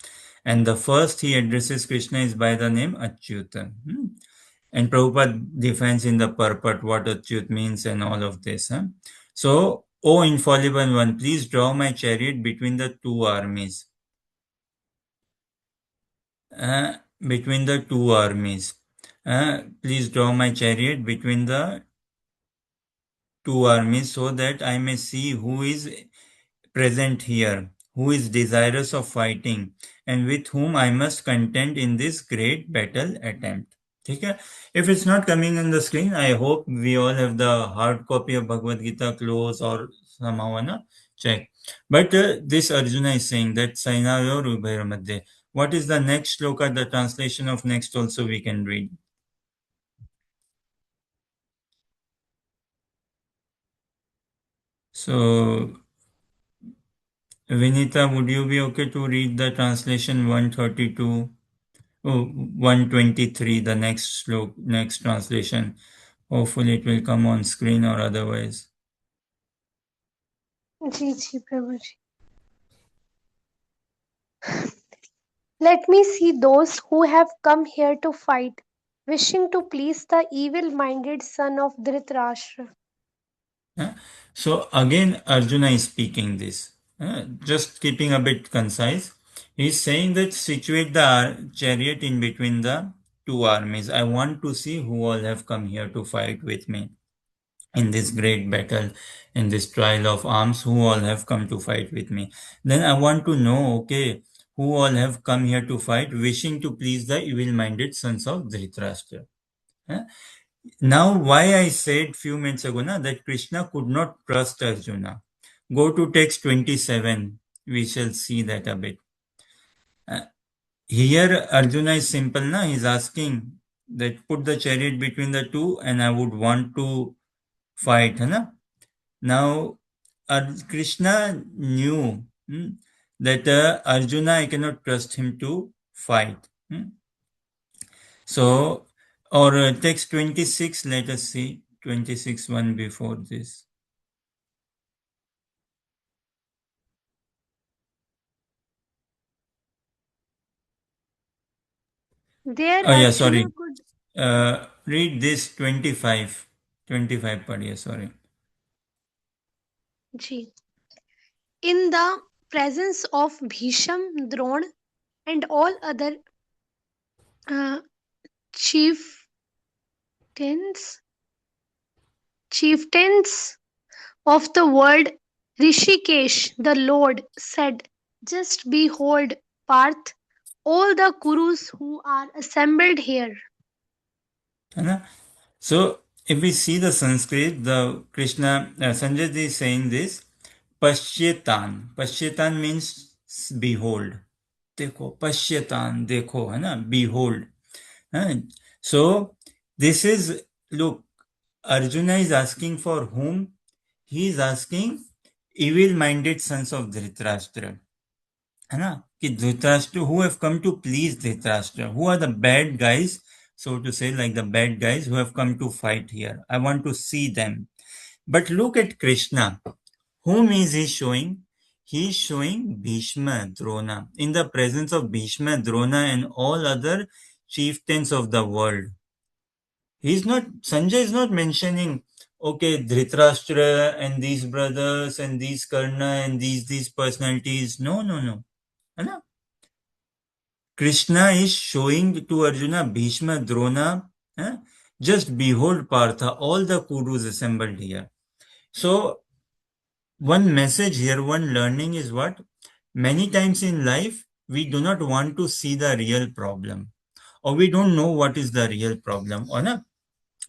And the first he addresses Krishna is by the name Achyuta. And Prabhupada defines in the purport what Achyut means and all of this. So, O infallible one, please draw my chariot between the two armies. Between the two armies. Please draw my chariot between the two armies so that I may see who is present here, who is desirous of fighting, and with whom I must contend in this great battle attempt. Okay? If it's not coming on the screen, I hope we all have the hard copy of Bhagavad Gita close or somehow check. But this Arjuna is saying that Sainayor Ubhair Madhye. What is the next shloka? The translation of next also we can read. So, Vinita, would you be okay to read the translation 132? Oh, 123, the next slok, next translation. Hopefully it will come on screen or otherwise.
जी जी प्रभु जी. Let me see those who have come here to fight, wishing to please the evil-minded son of Dhritarashtra.
So again, Arjuna is speaking this, just keeping a bit concise. He's saying that situate the chariot in between the two armies. I want to see who all have come here to fight with me in this great battle, in this trial of arms, who all have come to fight with me. Then I want to know, okay, who all have come here to fight, wishing to please the evil-minded sons of Dhritarashtra. Now, why I said few minutes ago that Krishna could not trust Arjuna. Go to text 27. We shall see that a bit. Here, Arjuna is simple. He's asking that put the chariot between the two and I would want to fight. Now, Krishna knew that Arjuna, I cannot trust him to fight. So, or text 26, let us see. 26, one before this.
There
Oh, yeah,
Arjuna
sorry.
could.
read this 25 पढ़िए, sorry.
Ji. In the presence of Bhisham, Drona, and all other uh, chieftains, chieftains of the world, Rishikesh, the Lord, said, just behold, Parth, all the Kurus who are assembled here.
है ना? So if we see the Sanskrit, the Krishna, Sanjay ji is saying this, Pashyetan. Pashyetan means behold. देखो, Pashyetan, देखो, है ना? Behold. So this is, look, Arjuna is asking for whom? He is asking evil-minded sons of Dhritarashtra. है ना? कि Dhritarashtra, who have come to please Dhritarashtra, who are the bad guys, so to say, like the bad guys who have come to fight here. I want to see them. But look at Krishna. Whom is he showing? He is showing Bhishma, Drona, in the presence of Bhishma, Drona, and all other chieftains of the world. He's not, Sanjay is not mentioning, okay, Dhritarashtra and these brothers and these Karna and these personalities. No, no, no. है ना? Krishna is showing to Arjuna, Bhishma, Drona, just behold Partha, all the Kurus assembled here. So, one message here, one learning is what? Many times in life, we do not want to see the real problem, or we don't know what is the real problem. Or na?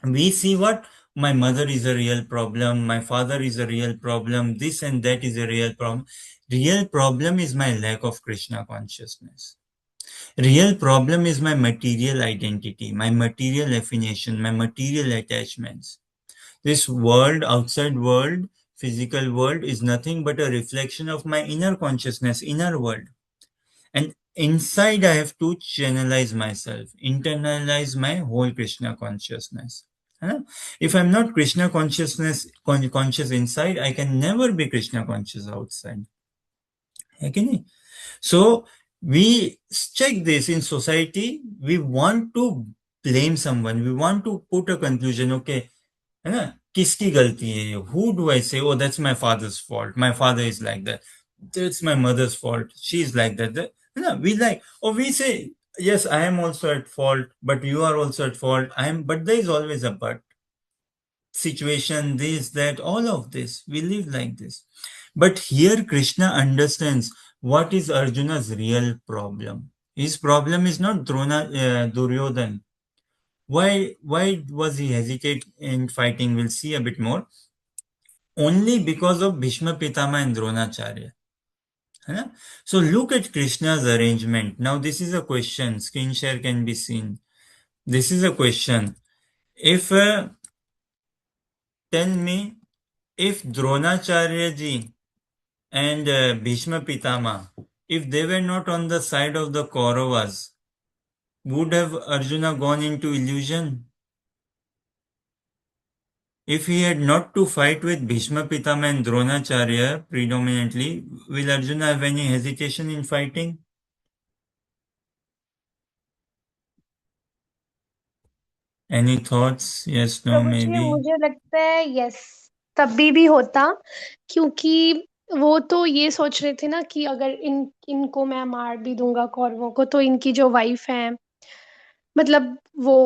We see what? My mother is a real problem, my father is a real problem, this and that is a real problem. Real problem is my lack of Krishna consciousness. Real problem is my material identity, my material affiliation, my material attachments. This world, outside world, physical world is nothing but a reflection of my inner consciousness, inner world. And inside I have to channelize myself, internalize my whole Krishna consciousness. If I'm not Krishna conscious inside, I can never be Krishna conscious outside. Okay? So we check this in society. We want to blame someone. We want to put a conclusion. Okay, है ना? किसकी गलती है ये? Who do I say? Oh, that's my father's fault. My father is like that. That's my mother's fault. She's like that. है ना? We like, or we say, yes, I am also at fault, but you are also at fault. But there is always a but. Situation, this, that, all of this. We live like this. But here Krishna understands what is Arjuna's real problem. His problem is not Duryodhan. Why was he hesitate in fighting? We'll see a bit more. Only because of Bhishma Pitama and Dronacharya. So look at Krishna's arrangement. Now this is a question. Screen share can be seen. This is a question. If tell me, if Dronacharya ji and Bhishma Pitama, if they were not on the side of the Kauravas, would have Arjuna gone into illusion? If he had not to fight with Bhishma Pitama and Dronacharya predominantly, will Arjuna have any hesitation in fighting? Any thoughts? Yes, no,
Prabhu ji
maybe?
मुझे लगता है yes तभी भी होता क्योंकि वो तो ये सोच रहे थे ना कि अगर इनको मैं मार भी दूंगा कौरवों को तो इनकी जो वाइफ है मतलब वो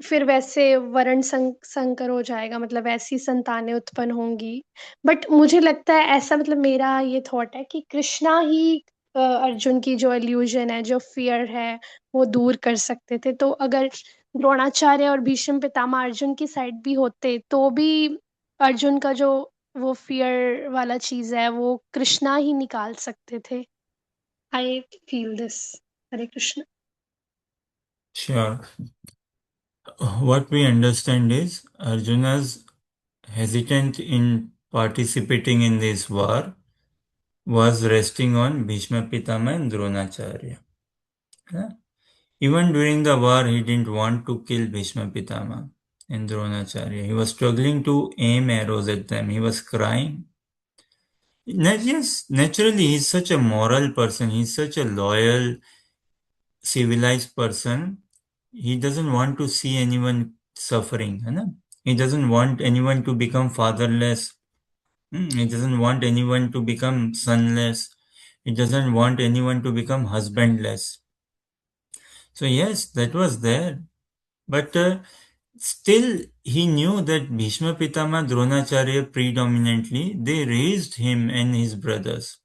फिर वैसे वर्ण संकर हो जाएगा मतलब ऐसी संतानें उत्पन्न होंगी बट मुझे लगता है ऐसा मतलब मेरा ये थॉट है कि कृष्णा ही अर्जुन की जो इल्यूजन है जो फियर है वो दूर कर सकते थे तो अगर द्रोणाचार्य और भीष्म पितामह अर्जुन की साइड भी होते तो भी अर्जुन का जो वो फियर वाला चीज है वो कृष्णा ही निकाल सकते थे I feel this Hare Krishna
Sure. What we understand is Arjuna's hesitant in participating in this war was resting on Bhishma Pitama and Dronacharya. Even during the war, he didn't want to kill Bhishma Pitama and Dronacharya. He was struggling to aim arrows at them. He was crying. Yes, naturally, he's such a moral person. He's such a loyal, civilized person. He doesn't want to see anyone suffering. है ना? He doesn't want anyone to become fatherless. He doesn't want anyone to become sonless. He doesn't want anyone to become husbandless. So yes, that was there. But still, he knew that Bhishma Pitama Dronacharya predominantly, they raised him and his brothers.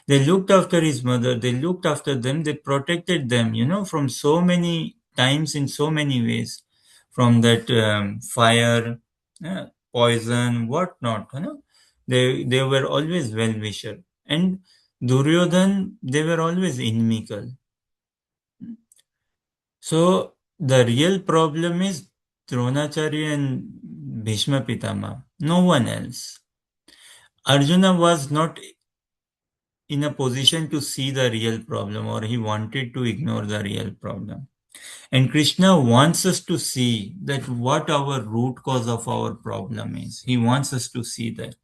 They looked after his mother, they looked after them, they protected them, from so many times in so many ways. From that fire, poison, whatnot, They were always well-wisher. And Duryodhan, they were always inimical. So the real problem is Dronacharya and Bhishma Pitama, no one else. Arjuna was not in a position to see the real problem, or he wanted to ignore the real problem. And Krishna wants us to see that what our root cause of our problem is. He wants us to see that.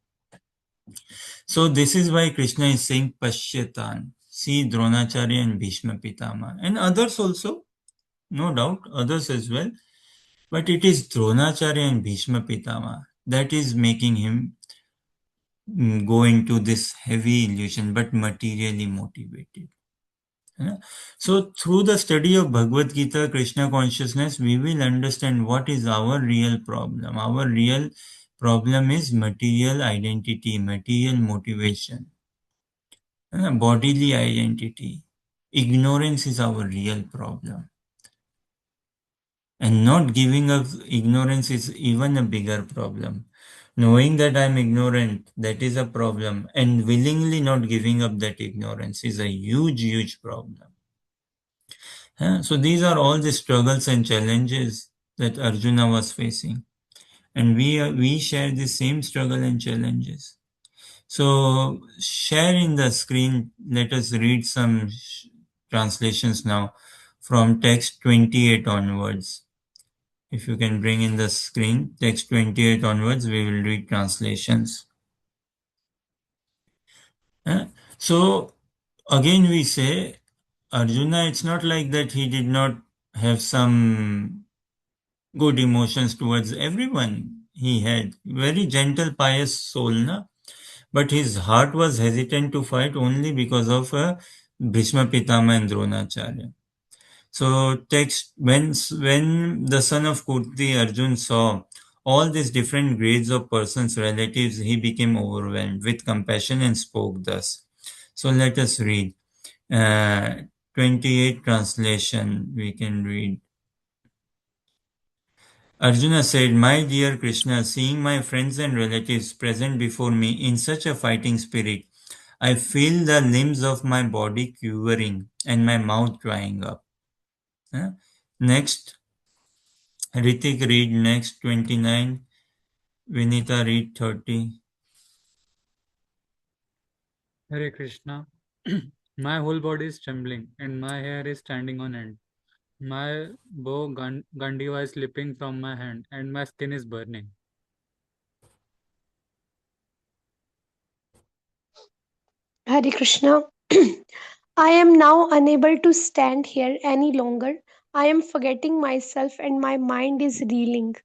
So this is why Krishna is saying Pashyatan. See Dronacharya and Bhishma Pitama. And others also, no doubt, others as well. But it is Dronacharya and Bhishma Pitama that is making him go into this heavy illusion, but materially motivated. So, through the study of Bhagavad Gita, Krishna consciousness, we will understand what is our real problem. Our real problem is material identity, material motivation, bodily identity. Ignorance is our real problem. And not giving up ignorance is even a bigger problem. Knowing that I'm ignorant, that is a problem. And willingly not giving up that ignorance is a huge, huge problem. So these are all the struggles and challenges that Arjuna was facing. And we share the same struggle and challenges. So share in the screen, let us read some translations now from text 28 onwards. If you can bring in the screen, text 28 onwards, we will read translations. So again we say, Arjuna, it's not like that he did not have some good emotions towards everyone. He had very gentle, pious soul, na? But his heart was hesitant to fight only because of Bhishma Pitama and Dronacharya. So text when the son of Kurti Arjun saw all these different grades of persons, relatives, he became overwhelmed with compassion and spoke thus. So let us read. 28 translation we can read. Arjuna said, My dear Krishna, seeing my friends and relatives present before me in such a fighting spirit, I feel the limbs of my body quivering and my mouth drying up. Next, Ritik read next 29, Vinita read 30.
Hare Krishna. My whole body is trembling and my hair is standing on end. My Gandiva is slipping from my hand and my skin is burning.
Hare Krishna. I am now unable to stand here any longer. I am forgetting myself and my mind is reeling.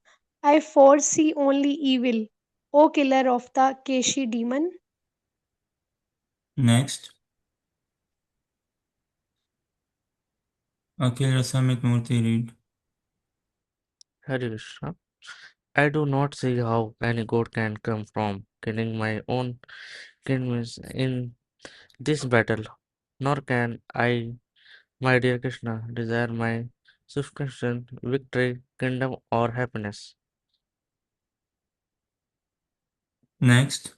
I foresee only evil. O killer of the Keshi demon.
Next, Akhil Rasamit Murthy read.
Hare Krishna. I do not see how any good can come from killing my own enemies in this battle, nor can I, my dear Krishna, desire my subscription, victory, kingdom, or happiness.
Next,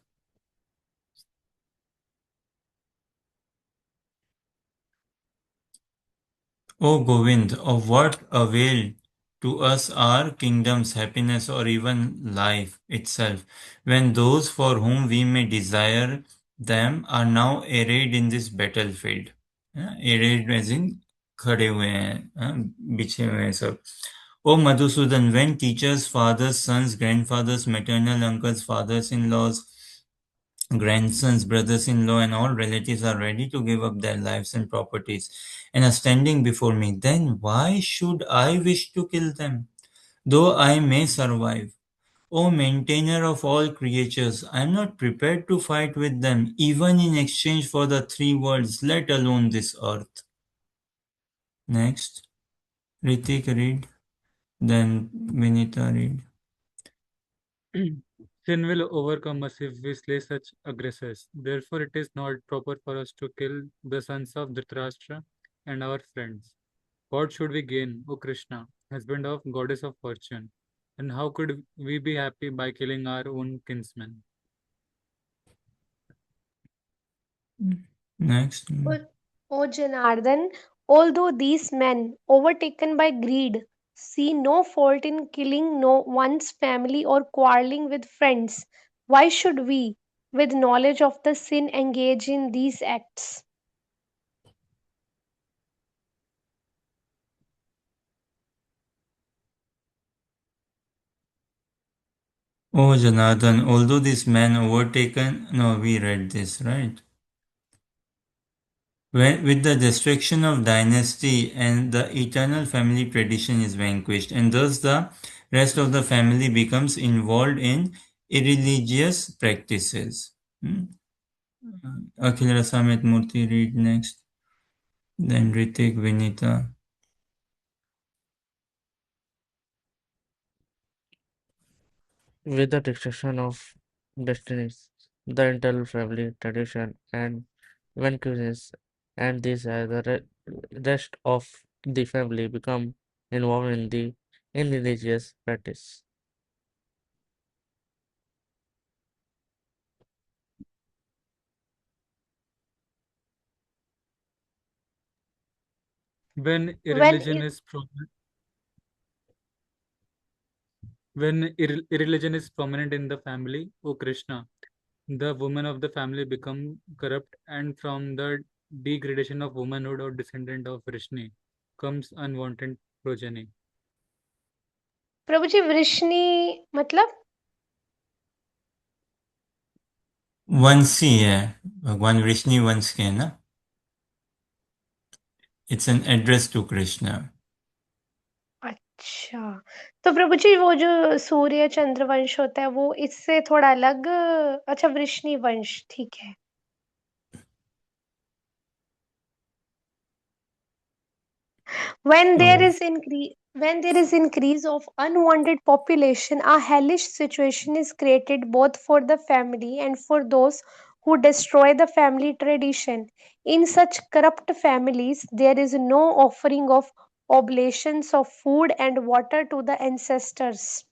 O Govind, of what avail to us are kingdoms, happiness, or even life itself, when those for whom we may desire them are now arrayed in this battlefield? Arrayed as in खड़े हुए हैं, बिछे हुए हैं सब. O Madhusudan, when teachers, fathers, sons, grandfathers, maternal uncles, fathers-in-laws, grandsons, brothers-in-law, and all relatives are ready to give up their lives and properties and are standing before me, then why should I wish to kill them? though I may survive. O maintainer of all creatures, I am not prepared to fight with them, even in exchange for the three worlds, let alone this earth. Next, Ritik read, then Vinita read.
Sin will overcome us if we slay such aggressors. Therefore, it is not proper for us to kill the sons of Dhritarashtra and our friends. What should we gain, O Krishna, husband of goddess of fortune? And how could we be happy by killing our own kinsmen?
Next.
O, o Janardhan, although these men, overtaken by greed, see no fault in killing no one's family or quarreling with friends, why should we, with knowledge of the sin, engage in these acts?
Oh, Janardhan, although this man overtaken, no, we read this, right? With the destruction of dynasty and the eternal family tradition is vanquished, and thus the rest of the family becomes involved in irreligious practices. Hmm? Akhil Rasamit Murthy read next, then Ritik Vinita.
With the destruction of destinies, the internal family tradition and vanquishes, and this as the rest of the family become involved in the in religious practice.
When
When
irreligion is when irreligion is prominent in the family, O Krishna, the women of the family become corrupt, and from the degradation of womanhood or descendant of Vrishni comes unwanted progeny.
प्रभु जी वृष्णि मतलब
वंशी है भगवान विष्णु वंश के है ना it's an address to Krishna
अच्छा तो प्रभु जी वो जो सूर्य चंद्र वंश होता है वो इससे थोड़ा अलग अच्छा वृष्णि वंश ठीक है when there is increase of unwanted population, a hellish situation is created both for the family and for those who destroy the family tradition. In such corrupt families, there is no offering of oblations of food and water to the ancestors.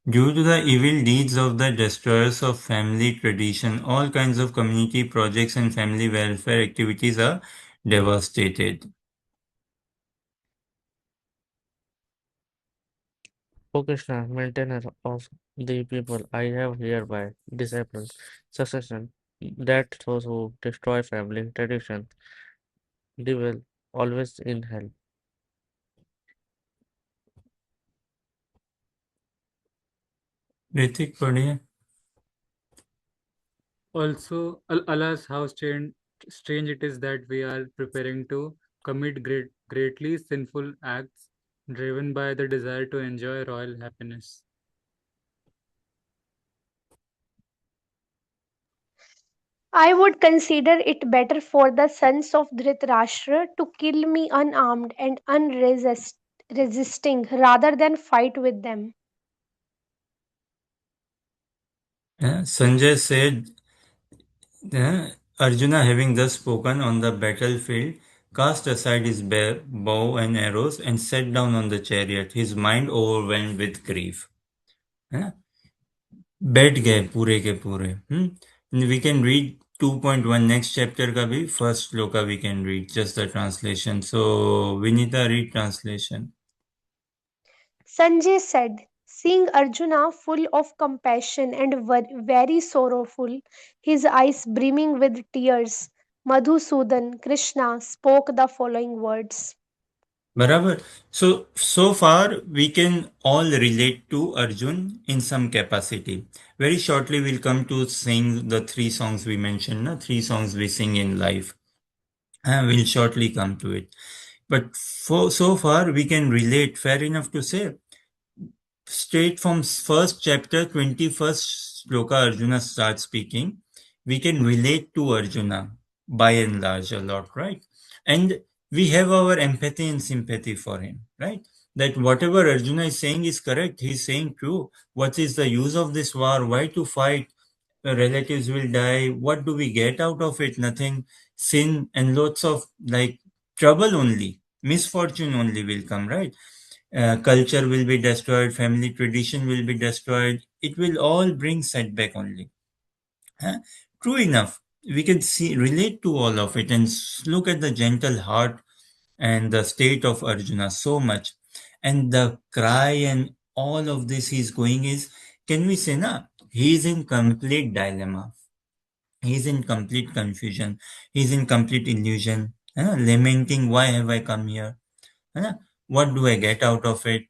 Due to the evil deeds of the destroyers of family tradition, all kinds of community projects and family welfare activities are devastated.
O Krishna, maintainer of the people, I have hereby discipled succession that those who destroy family tradition dwell always in hell.
Hrithik पढ़िए
Also, alas, how strange it is that we are preparing to commit greatly sinful acts driven by the desire to enjoy royal happiness.
I would consider it better for the sons of Dhritarashtra to kill me unarmed and resisting rather than fight with them.
Sanjay said, Arjuna having thus spoken on the battlefield, cast aside his bow and arrows and sat down on the chariot, his mind overwhelmed with grief. है? बैठ गए पूरे के पूरे we can read 2.1 next chapter का भी first श्लोक का we can read just the translation so Vinita read translation
Sanjay said, seeing Arjuna full of compassion and very sorrowful, his eyes brimming with tears, Madhusudan, Krishna, spoke the following words.
बराबर so far we can all relate to Arjun in some capacity. Very shortly we'll come to sing the three songs we mentioned, three songs we sing in life. We'll shortly come to it. But for so far, we can relate, fair enough to say, straight from first chapter, 21st sloka, Arjuna starts speaking. We can relate to Arjuna by and large a lot, right? And we have our empathy and sympathy for him, right? That whatever Arjuna is saying is correct. He's saying true. What is the use of this war? Why to fight? Relatives will die. What do we get out of it? Nothing. Sin and lots of like trouble only, misfortune only will come, right? Culture will be destroyed, family tradition will be destroyed. It will all bring setback only. Huh? True enough. We can see, relate to all of it and look at the gentle heart and the state of Arjuna so much. And the cry and all of this he's going is, can we say, na? He is in complete dilemma. He's in complete confusion. He's in complete illusion. Lamenting, why have I come here? है What do I get out of it?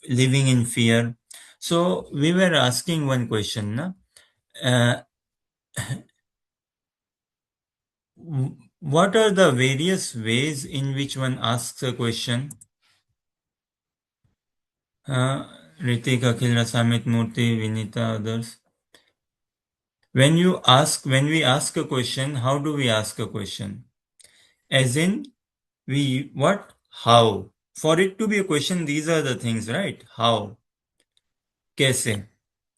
Living in fear. So we were asking one question, na? Uh, what are the various ways in which one asks a question? Uh, Ritik, Akhil, Rasamit, Murthy, Vinita, others. When we ask a question, how do we ask a question? As in, what? How? For it to be a question, these are the things, right? How? कैसे?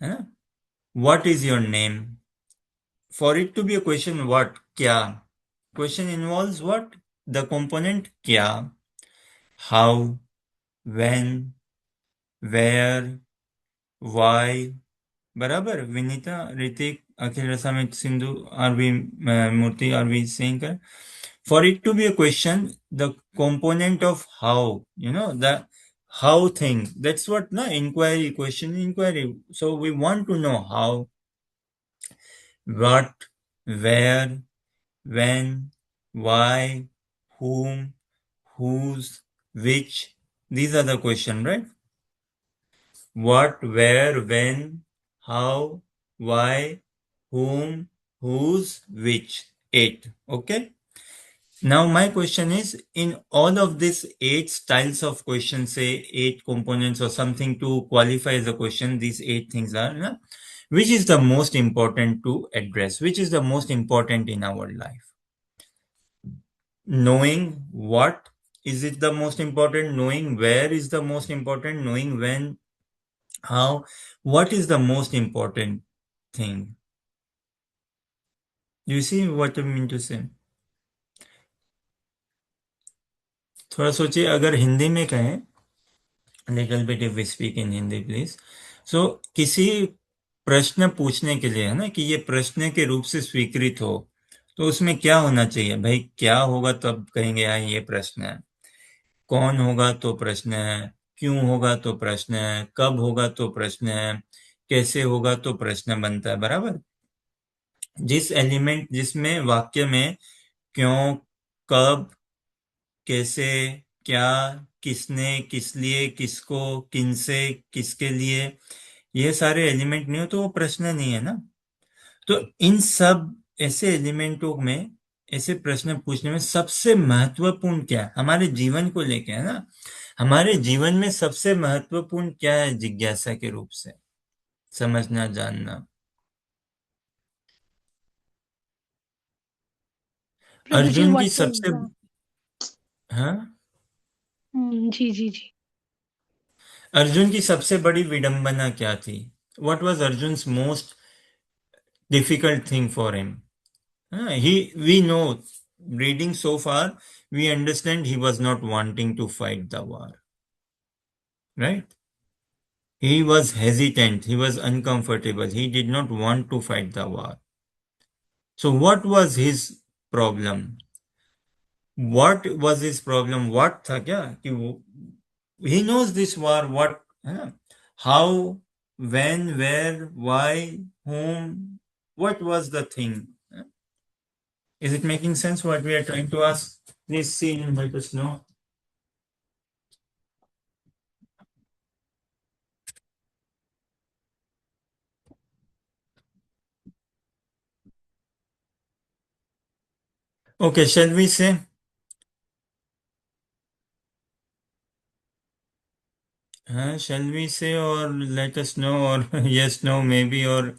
है ना? What is your name? For it to be a question, what? Kya? Question involves what? The component kya, how, when, where, why. बराबर? Vinita, Ritik, Akhil, Rasamit, Sindhu, are we, Murthy, are we saying that? For it to be a question, the component of how, the how thing, that's what, na, inquiry, question, inquiry. So we want to know how, what, where, when, why, whom, whose, which. These are the question, right? What, where, when, how, why, whom, whose, which. 8. Okay. Now my question is, in all of these 8 styles of question, say 8 components or something to qualify as a question, these 8 things are, na? Which is the most important to address? Which is the most important in our life? Knowing what is it the most important? Knowing where is the most important? Knowing when, how, what is the most important thing? You see what I mean to say? थोड़ा सोचिए, अगर हिंदी में कहें, little bit if we speak in Hindi please. So किसी प्रश्न पूछने के लिए, है ना, कि ये प्रश्न के रूप से स्वीकृत हो, तो उसमें क्या होना चाहिए भाई? क्या होगा तब कहेंगे हाँ ये प्रश्न है. कौन होगा तो प्रश्न है, क्यों होगा तो प्रश्न है, कब होगा तो प्रश्न है, कैसे होगा तो प्रश्न बनता है. बराबर? जिस एलिमेंट, जिसमें वाक्य में क्यों, कब, कैसे, क्या, किसने, किस लिए, किसको, किनसे, किसके लिए, ये सारे एलिमेंट नहीं हो तो वो प्रश्न नहीं है ना. तो इन सब ऐसे एलिमेंटों में, ऐसे प्रश्न पूछने में सबसे महत्वपूर्ण क्या है हमारे जीवन को लेके, है ना? हमारे जीवन में सबसे महत्वपूर्ण क्या है जिज्ञासा के रूप से? समझना, जानना.
प्रभु जी,
अर्जुन की
what is
सबसे,
the
हाँ,
जी जी जी
अर्जुन की सबसे बड़ी विडंबना क्या थी? What was Arjun's most difficult thing for him? We know, reading so far, we understand he was not wanting to fight the war, right? He was hesitant, he was uncomfortable, he did not want to fight the war. So what was his problem? What was his problem? What था क्या कि he knows this war, what, है ना? How, when, where, why, whom, what was the thing? Is it making sense what we are trying to ask? Please see and let us know. Okay, shall we say? Shall we say, or let us know, or yes, no, maybe, or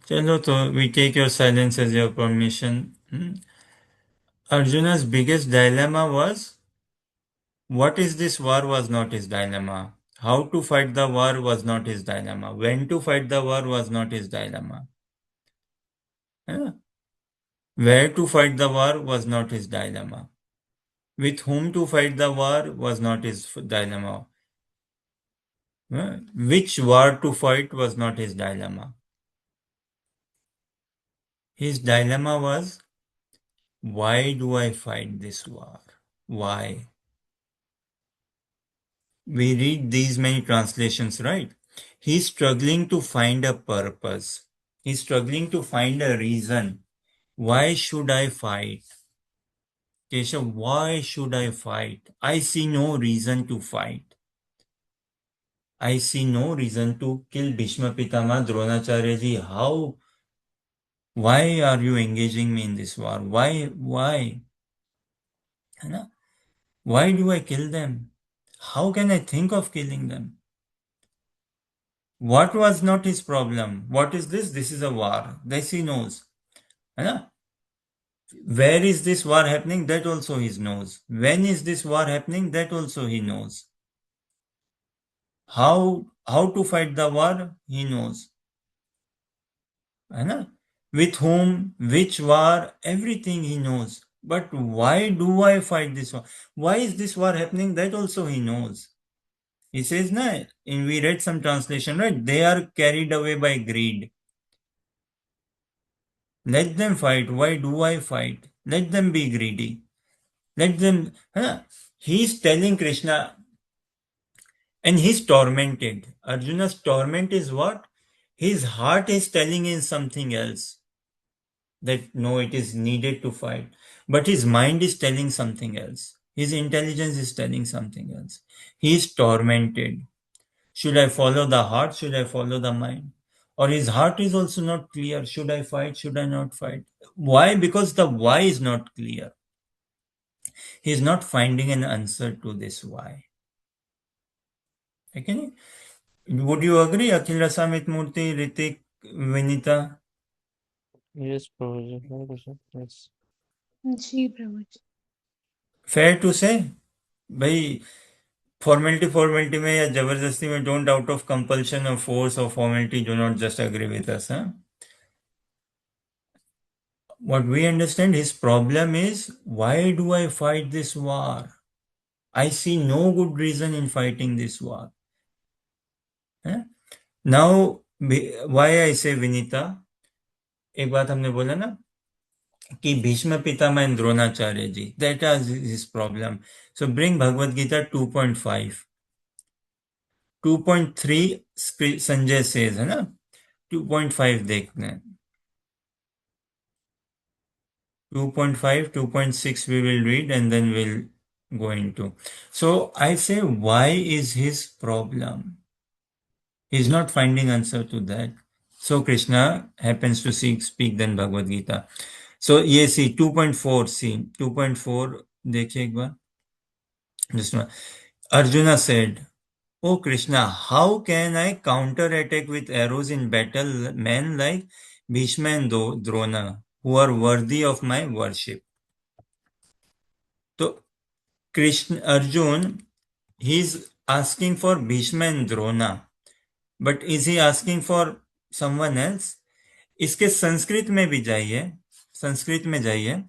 chalo, to we take your silence as your permission. Arjuna's biggest dilemma was what is this war was not his dilemma. How to fight the war was not his dilemma. When to fight the war was not his dilemma. Huh? Where to fight the war was not his dilemma. With whom to fight the war was not his dilemma. Which war to fight was not his dilemma. His dilemma was, why do I fight this war? Why? We read these many translations, right? He's struggling to find a purpose. He's struggling to find a reason. Why should I fight? Keshav, why should I fight? I see no reason to fight. I see no reason to kill Bhishma Pitama, Dronacharya ji. How? Why are you engaging me in this war? Why? Why? है ना? Why do I kill them? How can I think of killing them? What was not his problem? What is this? This is a war. This he knows. है ना? Where is this war happening? That also he knows. When is this war happening? That also he knows. How to fight the war? He knows. है ना? With whom? Which war? Everything he knows. But why do I fight this war? Why is this war happening? That also he knows. He says, no, we read some translation, right? They are carried away by greed. Let them fight. Why do I fight? Let them be greedy. Let them. He's telling Krishna, and he's tormented. Arjuna's torment is what? His heart is telling him something else. That no, it is needed to fight. But his mind is telling something else. His intelligence is telling something else. He is tormented. Should I follow the heart? Should I follow the mind? Or his heart is also not clear. Should I fight? Should I not fight? Why? Because the why is not clear. He is not finding an answer to this why. Okay? Would you agree, Akhil Rasamit Murthy, Ritik, Vinita?
Yes, Prabhuji. 100%. Yes.
जी प्रभु जी।
Fair to say? भाई formality में या जबरदस्ती में don't out of compulsion और force और formality do not just agree with us what we understand his problem is why do I fight this war? I see no good reason in fighting this war. Now why I say Vinita, एक बात हमने बोला ना कि Bhishma Pitamah and Dronacharya ji, that is his problem. So bring Bhagavad Gita 2.5. 2.3 Sanjay says, है ना? 2.5 देखते हैं. 2.5, 2.6 we will read and then we'll go into. So I say, why is his problem? He's not finding answer to that. So Krishna happens to speak then Bhagavad Gita. So ये see 2.4 see 2.4 देखिए एक बार. Just one. Arjuna said, "O Krishna, how can I counter-attack with arrows in battle men like Bhishma and Drona, who are worthy of my worship?" So Krishna Arjun, he's asking for Bhishma and Drona, but is he asking for someone else? इसके संस्कृत में भी जाइए, संस्कृत में जाइए.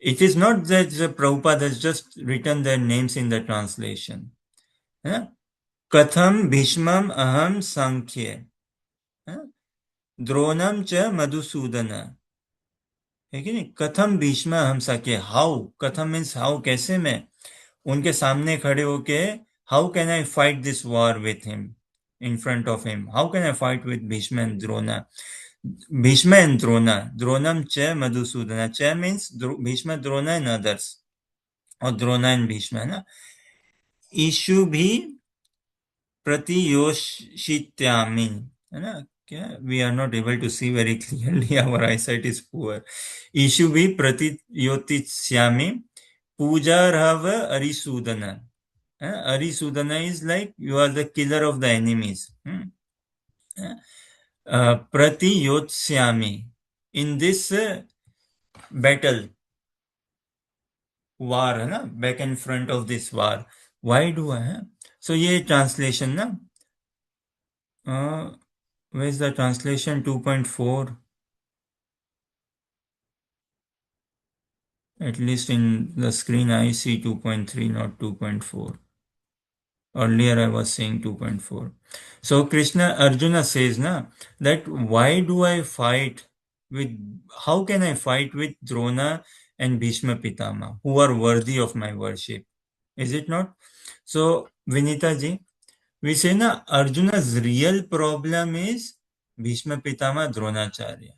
It is not that Prabhupada has just written their names in the translation. कथम भीष्मम अहम सांख्य द्रोणम च मधुसूदन है कि नहीं. कथम भीष्म अहम सांख्य, हाउ, कथम मीन्स हाउ, कैसे मैं उनके सामने खड़े होके how can I fight this war with him, in front of him? How can I fight with Bhishma and Drona? Bhishma and Drona. Dronam cha Madhusudana. Cha means Bhishma, Drona and others. Or Drona and Bhishma. Na? Issue bhi प्रतियोषित्यामि, है ना? क्या we are not able to see very clearly, our eyesight is poor. ईशु भी प्रतियोतिष्यामि पूजार्हव Arisudan. Arisudana is like you are the killer of the enemies. Pratiyotsyami. In this battle, war, है ना? Back and front of this war. Why do I? So ये translation ना? Where's the translation 2.4? At least in the screen I see 2.3, not 2.4. Earlier I was saying 2.4. So Arjuna says na, that why do I fight with, how can I fight with Drona and Bhishma Pitama, who are worthy of my worship? Is it not? So Vinita ji, we say na, Arjuna's real problem is Bhishma Pitama Dronacharya.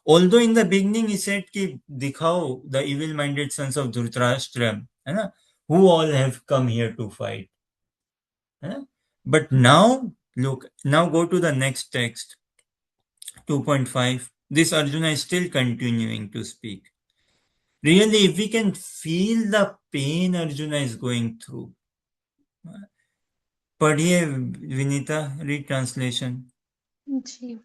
Although in the beginning he said कि दिखाओ the evil-minded sons of Dhritarashtra, है ना, who all have come here to fight. But now, look, now go to the next text, 2.5. This Arjuna is still continuing to speak. Really, if we can feel the pain Arjuna is going through. पढ़िए Vinita, read translation.
Ji.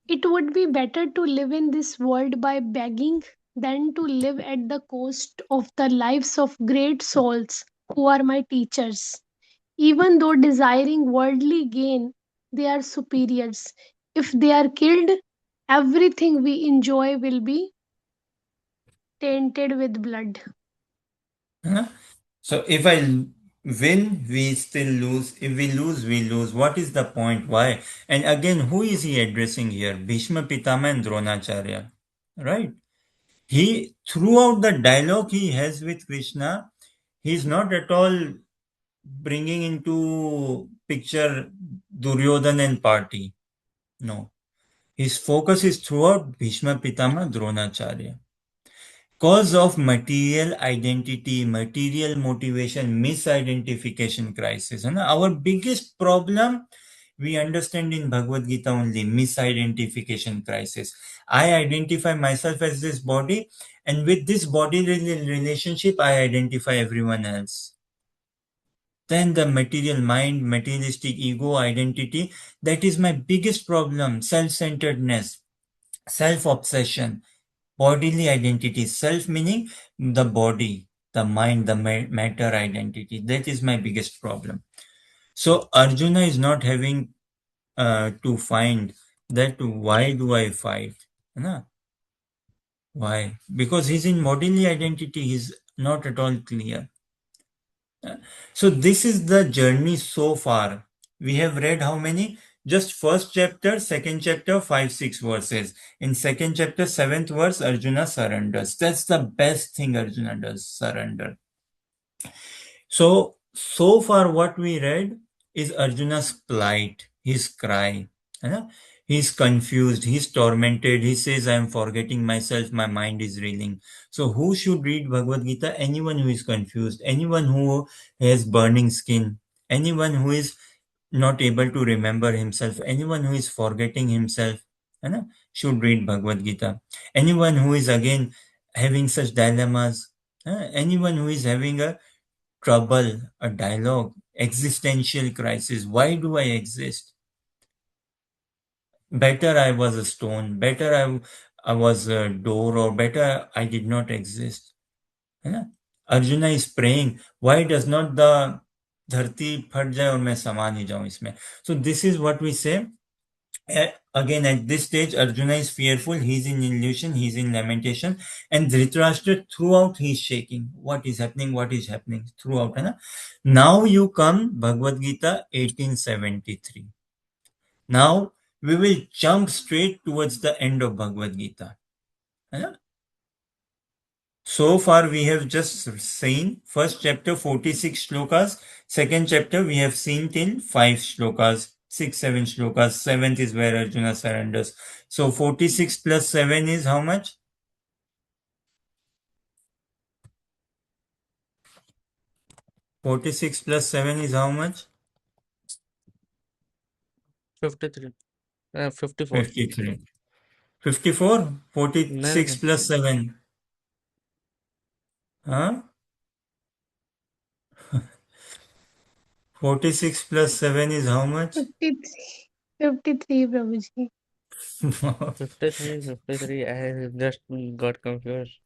It would be better to live in this world by begging than to live at the cost of the lives of great souls who are my teachers. Even though desiring worldly gain, they are superiors. If they are killed, everything we enjoy will be tainted with blood.
Huh? So if I win, we still lose. If we lose, we lose. What is the point? Why? And again, who is he addressing here? Bhishma Pitama and Dronacharya, right? He, throughout the dialogue he has with Krishna, he is not at all bringing into picture Duryodhan and party. No. His focus is throughout Bhishma Pitama Dronacharya. Cause of material identity, material motivation, misidentification crisis. And our biggest problem we understand in Bhagavad Gita only, misidentification crisis. I identify myself as this body, and with this body relationship, I identify everyone else. Then the material mind, materialistic ego, identity, that is my biggest problem. Self-centeredness, self-obsession, bodily identity. Self meaning the body, the mind, the matter identity. That is my biggest problem. So Arjuna is not having to find that why do I fight? Na? Why? Because he's in bodily identity, he's not at all clear. So this is the journey so far. We have read how many? Just first chapter, second chapter, 5, 6 verses. In second chapter, seventh verse, Arjuna surrenders. That's the best thing Arjuna does, surrender. So far what we read is Arjuna's plight, his cry. He's confused, he's tormented, he says, I am forgetting myself, my mind is reeling. So who should read Bhagavad Gita? Anyone who is confused, anyone who has burning skin, anyone who is not able to remember himself, anyone who is forgetting himself, should read Bhagavad Gita. Anyone who is again having such dilemmas, anyone who is having a trouble, a dialogue, existential crisis. Why do I exist? Better I was a stone, better I was a door, or better I did not exist. Arjuna is praying, why does not the धरती फट जाए और मैं समा नहीं जाऊं इसमें. So this is what we say. Again, at this stage, Arjuna is fearful, he's in illusion, he's in lamentation, and Dhritarashtra throughout he's shaking. What is happening? What is happening? Throughout. है ना? Now you come, Bhagavad Gita 1873. Now we will jump straight towards the end of Bhagavad Gita. है ना? So far we have just seen first chapter 46 shlokas, second chapter we have seen till 5 shlokas, 6, 7 shlokas, 7th is where Arjuna surrenders. So 46 plus 7 is how much? 46 plus 7 is how much?
53. 54.
53. 54?
No, no,
46
no.
plus 7. Huh? 46 plus 7 is how much?
53. 53, Prabhuji.
53, 53. I just got confused.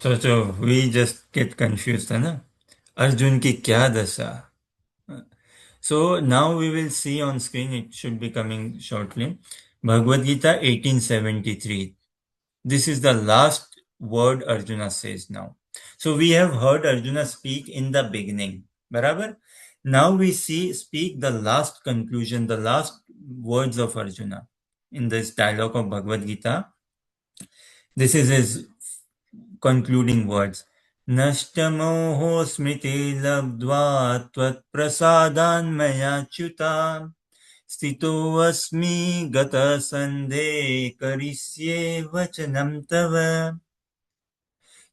So we just get confused, है ना? अर्जुन की क्या दशा? So now we will see on screen, it should be coming shortly. Bhagavad Gita 1873. This is the last word Arjuna says now. So we have heard Arjuna speak in the beginning. Barabar? Now we see speak the last conclusion, the last words of Arjuna in this dialogue of Bhagavad Gita. This is his concluding words. Nashtamoho smriti labdva tvat prasadan maya chuta स्थितो अस्मि गतसन्धे करिष्ये वचनं तव.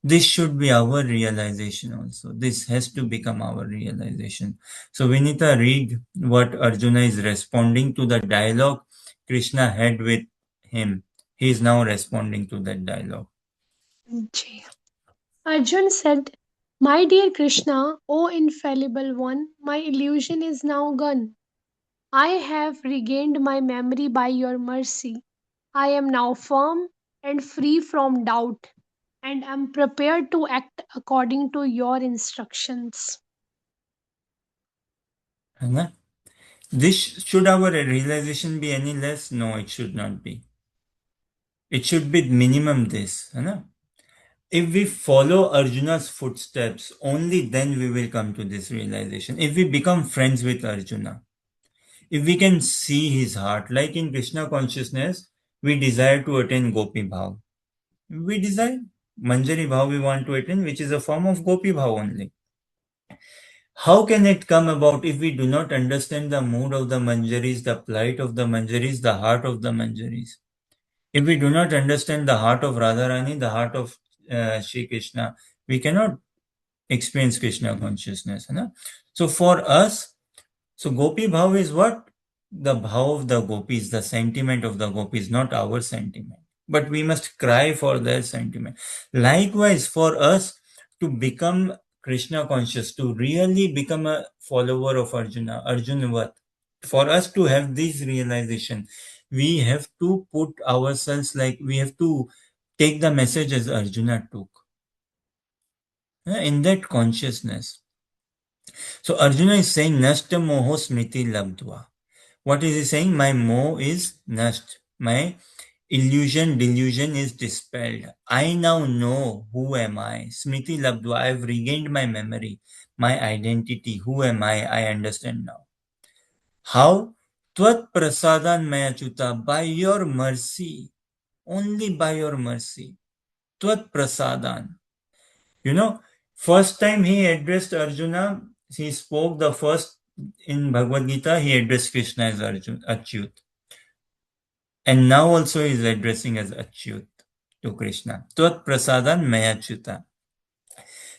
This should be our realization also. This has to become our realization. So Vinita, read what Arjuna is responding to the dialogue Krishna had with him. He is now responding to that dialogue.
Ji. Arjun said, "My dear Krishna, O infallible one, my illusion is now gone. I have regained my memory by your mercy. I am now firm and free from doubt, and am prepared to act according to your instructions."
है ना? This should our realization be any less? No, it should not be. It should be minimum this. है ना? If we follow Arjuna's footsteps, only then we will come to this realization. If we become friends with Arjuna, if we can see his heart, like in Krishna consciousness, we desire to attain Gopi Bhav. We desire Manjari Bhav we want to attain, which is a form of Gopi Bhav only. How can it come about if we do not understand the mood of the Manjaris, the plight of the Manjaris, the heart of the Manjaris? If we do not understand the heart of Radharani, the heart of Shri Krishna, we cannot experience Krishna consciousness. Hai na? So for us, so Gopi Bhav is what? The bhav of the gopis, the sentiment of the gopis, not our sentiment. But we must cry for their sentiment. Likewise, for us to become Krishna conscious, to really become a follower of Arjuna, Arjunavad, for us to have this realization, we have to put ourselves like we have to take the message as Arjuna took. In that consciousness. So Arjuna is saying, Nashta moho smriti labdva. What is he saying? My moh is nasht. My illusion, delusion is dispelled. I now know who am I. Smriti labdva. I have regained my memory, my identity. Who am I understand now. How? Tvat prasadan mayachuta. By your mercy. Only by your mercy. Tvat prasadan. You know, first time he addressed Arjuna, he spoke the first in Bhagavad Gita, he addressed Krishna as Arjuna, Achyut. And now also he is addressing as Achyut to Krishna. Tvat prasadan mayachyuta.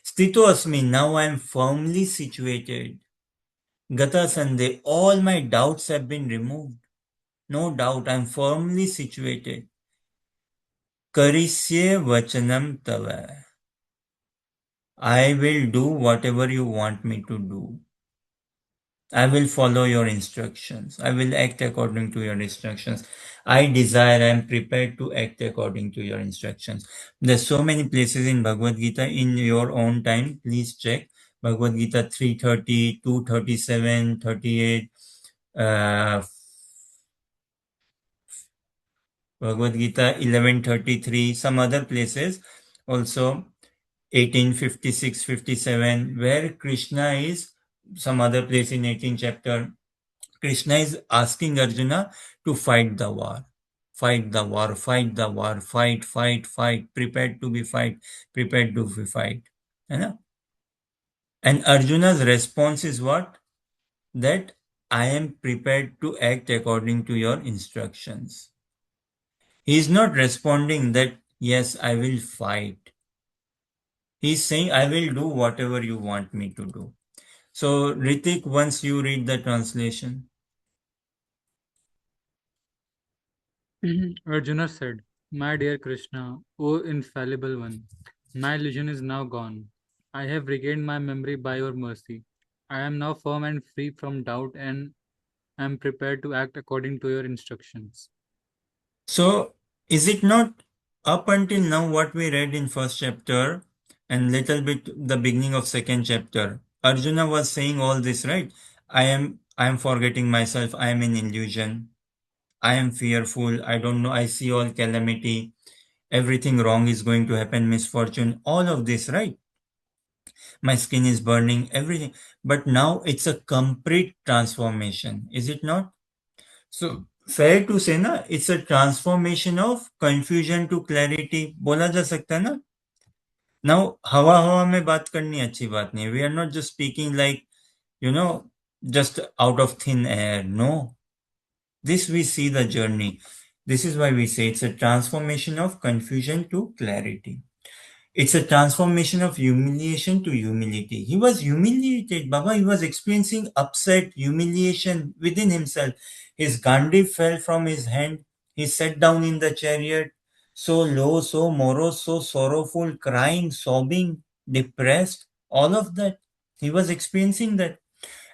Sthito asmi, now I am firmly situated. Gata sande, all my doubts have been removed. No doubt, I am firmly situated. Karisye vachanam tava. I will do whatever you want me to do. I will follow your instructions. I will act according to your instructions. I desire, I am prepared to act according to your instructions. There's so many places in Bhagavad Gita in your own time. Please check Bhagavad Gita 330, 237, 38, Bhagavad Gita 1133, some other places also 1856, 57, where Krishna is, some other place in 18th chapter, Krishna is asking Arjuna to fight the war. Fight the war, fight the war, fight, fight, fight, prepared to be fight, prepared to be fight. है ना? And Arjuna's response is what? That I am prepared to act according to your instructions. He is not responding that, yes, I will fight. He is saying, I will do whatever you want me to do. So, Ritik, once you read the translation.
Arjuna said, "My dear Krishna, O infallible one, my illusion is now gone. I have regained my memory by your mercy. I am now firm and free from doubt and am prepared to act according to your instructions."
So, is it not up until now what we read in first chapter and little bit the beginning of second chapter? Arjuna was saying all this, right? I am forgetting myself. I am in illusion. I am fearful. I don't know. I see all calamity. Everything wrong is going to happen, misfortune, all of this, right? My skin is burning, everything. But now it's a complete transformation, is it not? So, fair to say, na, it's a transformation of confusion to clarity. बोला जा सकता है ना? Now, हवा हवा में बात करनी अच्छी बात नहीं. We are not just speaking like, you know, just out of thin air. No. This we see the journey. This is why we say it's a transformation of confusion to clarity. It's a transformation of humiliation to humility. He was humiliated, Baba. He was experiencing upset, humiliation within himself. His Gandhi fell from his hand. He sat down in the chariot, so low, so morose, so sorrowful, crying, sobbing, depressed, all of that. He was experiencing that.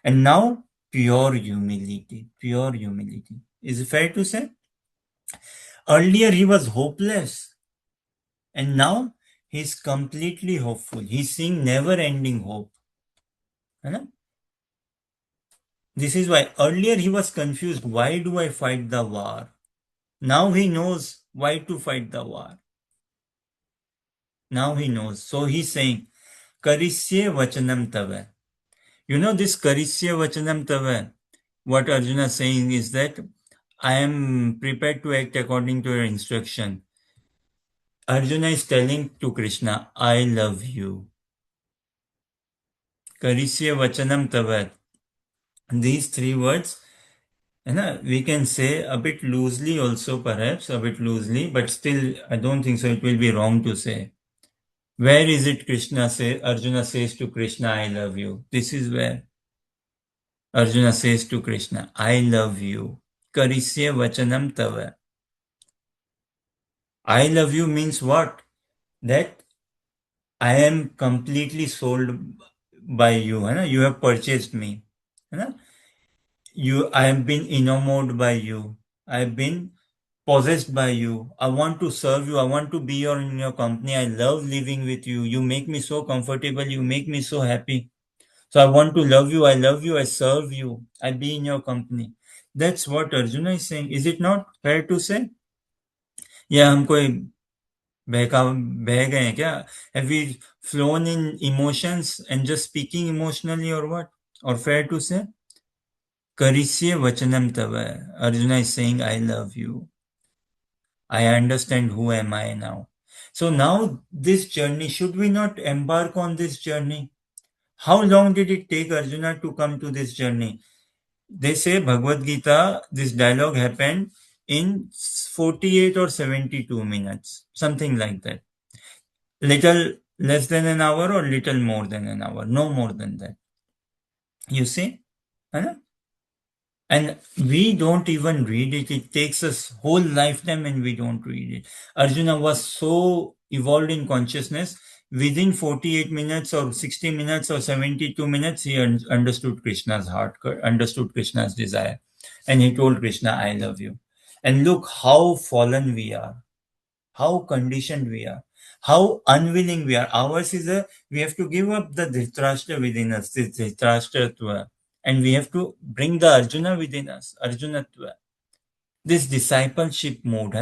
And now, pure humility, pure humility. Is it fair to say? Earlier, he was hopeless. And now he's completely hopeful. He's seeing never ending hope. है ना? This is why earlier he was confused. Why do I fight the war? Now he knows why to fight the war. Now he knows. So he's saying, Karisye vachanam tava. You know this Karisye vachanam tava? What Arjuna is saying is that I am prepared to act according to your instruction. Arjuna is telling to Krishna, I love you. Karisye vachanam tava. These three words, we can say a bit loosely also, perhaps a bit loosely, but still I don't think so it will be wrong to say. Where is it Arjuna says to Krishna, I love you? This is where Arjuna says to Krishna, I love you. Karisya vachanam tava. I love you means what? That I am completely sold by you. You have purchased me. I have been enamored by you. I have been possessed by you. I want to serve you. I want to be in your company. I love living with you. You make me so comfortable. You make me so happy. So I want to love you. I love you. I serve you. I be in your company. That's what Arjuna is saying. Is it not fair to say? Yeah, हम कोई बह गए हैं क्या? Have we flown in emotions and just speaking emotionally or what? Or fair to say? Karisye vachanam tava. Arjuna is saying, I love you. I understand who am I now. So now this journey, should we not embark on this journey? How long did it take Arjuna to come to this journey? They say Bhagavad Gita, this dialogue happened in 48 or 72 minutes, something like that. Little less than an hour or little more than an hour, no more than that. You see? Huh? And we don't even read it. It takes us whole lifetime and we don't read it. Arjuna was so evolved in consciousness. Within 48 minutes or 60 minutes or 72 minutes, he understood Krishna's heart, understood Krishna's desire. And he told Krishna, I love you. And look how fallen we are, how conditioned we are, how unwilling we are. Ours is we have to give up the Dhritarashtra within us, this Dhritarashtra, and we have to bring the Arjuna within us, Arjunatva. This discipleship mode,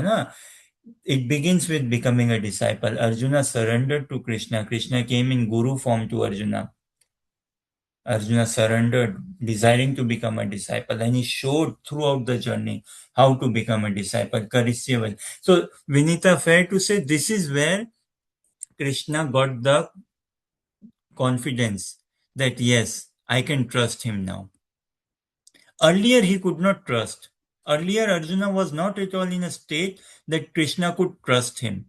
it begins with becoming a disciple. Arjuna surrendered to Krishna. Krishna came in Guru form to Arjuna. Arjuna surrendered, desiring to become a disciple, and he showed throughout the journey how to become a disciple. Karisya. So, Vinita, fair to say, this is where Krishna got the confidence that yes, I can trust him now. Earlier, he could not trust. Earlier, Arjuna was not at all in a state that Krishna could trust him.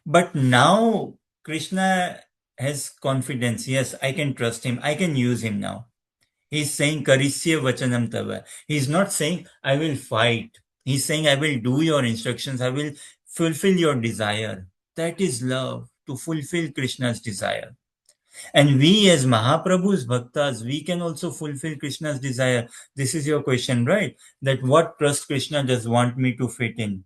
But now, Krishna has confidence. Yes, I can trust him. I can use him now. He's saying, Karisya vachanam tava. He's not saying, I will fight. He's saying, I will do your instructions, I will fulfill your desire. That is love, to fulfill Krishna's desire. And we as Mahaprabhu's bhaktas, we can also fulfill Krishna's desire. This is your question, right? That what trust Krishna does want me to fit in.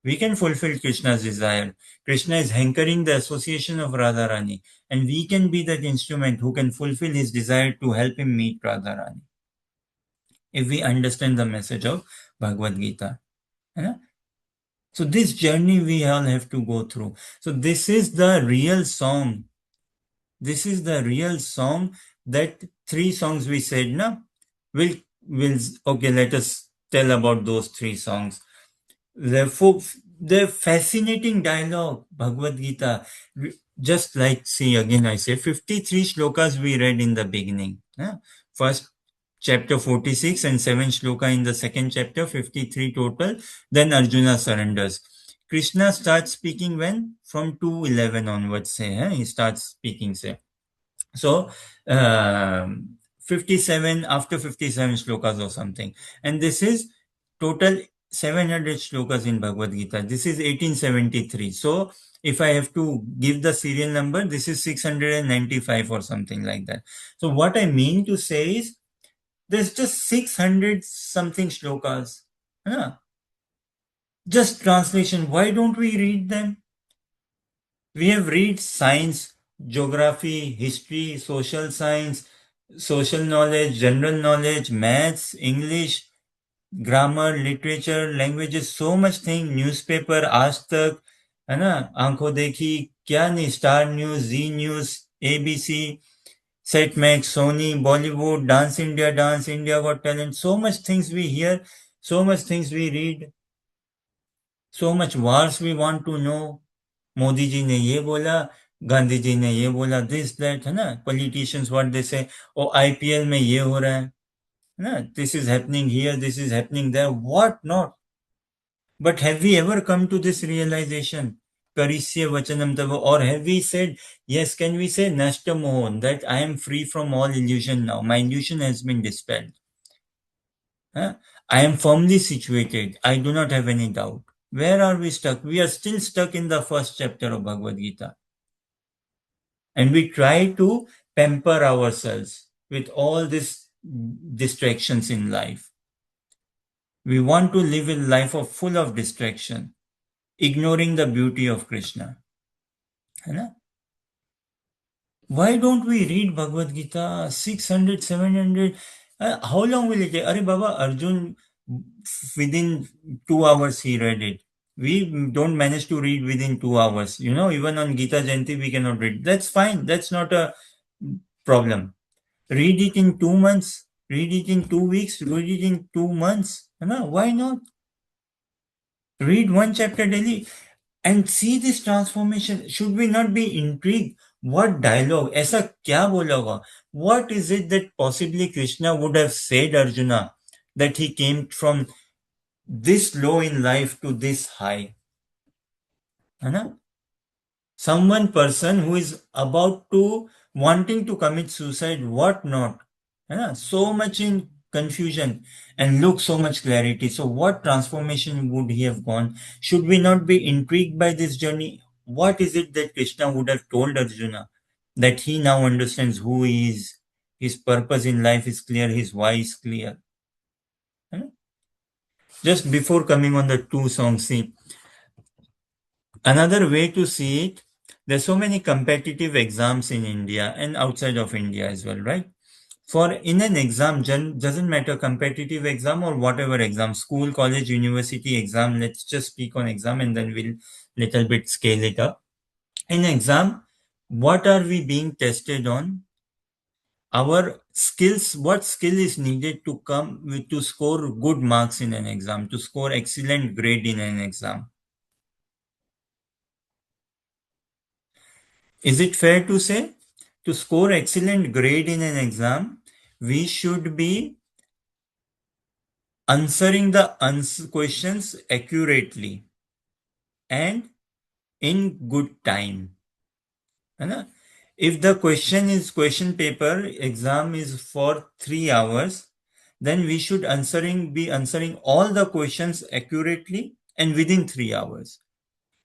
We can fulfill Krishna's desire. Krishna is hankering the association of Radharani, and we can be that instrument who can fulfill his desire to help him meet Radharani. If we understand the message of Bhagavad Gita. Yeah? So this journey we all have to go through. So this is the real song. This is the real song. That three songs we said, na? Will okay, let us tell about those three songs. The fascinating dialogue, Bhagavad Gita, just like, see, again I say, 53 shlokas we read in the beginning. First chapter 46 and 7 shloka in the second chapter, 53 total. Then Arjuna surrenders. Krishna starts speaking when? From 2:11 onwards, say, he starts speaking, say. So, 57, after 57 shlokas or something. And this is total 700 shlokas in Bhagavad Gita. This is 1873. So, if I have to give the serial number, this is 695 or something like that. So, what I mean to say is, there's just 600 something shlokas. Huh? Just translation. Why don't we read them? We have read science, geography, history, social science, social knowledge, general knowledge, maths, English, grammar, literature, languages, so much thing, newspaper, Aaj Tak, है ना, आंखों देखी, क्या नहीं, Star News, Zee News, ABC, Set Max, Sony, Bollywood, dance India got talent, so much things we hear, so much things we read, so much wars we want to know. Modi ji ने ये बोला, गांधी जी ने ये बोला, दिस दैट, है ना, politicians what they से, ओ IPL में ये हो रहा है ना, this is happening here, this is happening there, what not. But have we ever come to this realisation, करिष्य वचनम तव, और have we said, yes, can we say nashta mohan, that I am free from all illusion now, my illusion has been dispelled. I am firmly situated, I do not have any doubt. Where are we stuck? We are still stuck in the first chapter of Bhagavad Gita. And we try to pamper ourselves with all these distractions in life. We want to live a life of full of distraction, ignoring the beauty of Krishna. है ना? Why don't we read Bhagavad Gita 600, 700? How long will it take? Are Baba, Arjun, within 2 hours he read it. We don't manage to read within 2 hours. You know, even on Gita Jayanti we cannot read. That's fine. That's not a problem. Read it in 2 months. Read it in 2 weeks. Read it in 2 months. No, why not? Read one chapter daily and see this transformation. Should we not be intrigued? What dialogue? ऐसा क्या बोला होगा? What is it that possibly Krishna would have said, Arjuna, that he came from this low in life to this high? है ना? Someone person who is about to wanting to commit suicide, what not? So much in confusion and look so much clarity. So what transformation would he have gone? Should we not be intrigued by this journey? What is it that Krishna would have told Arjuna, that he now understands who he is? His purpose in life is clear, his why is clear. Just before coming on the two songs, see, another way to see it, there's so many competitive exams in India and outside of India as well, right? For in an exam, doesn't matter, competitive exam or whatever exam, school, college, university exam, let's just speak on exam and then we'll little bit scale it up. In exam, what are we being tested on? Our skills, what skill is needed to come with, to score good marks in an exam, to score excellent grade in an exam. Is it fair to say, to score excellent grade in an exam, we should be answering the questions accurately and in good time. है ना? If the question paper exam is for 3 hours, then we should be answering all the questions accurately and within 3 hours.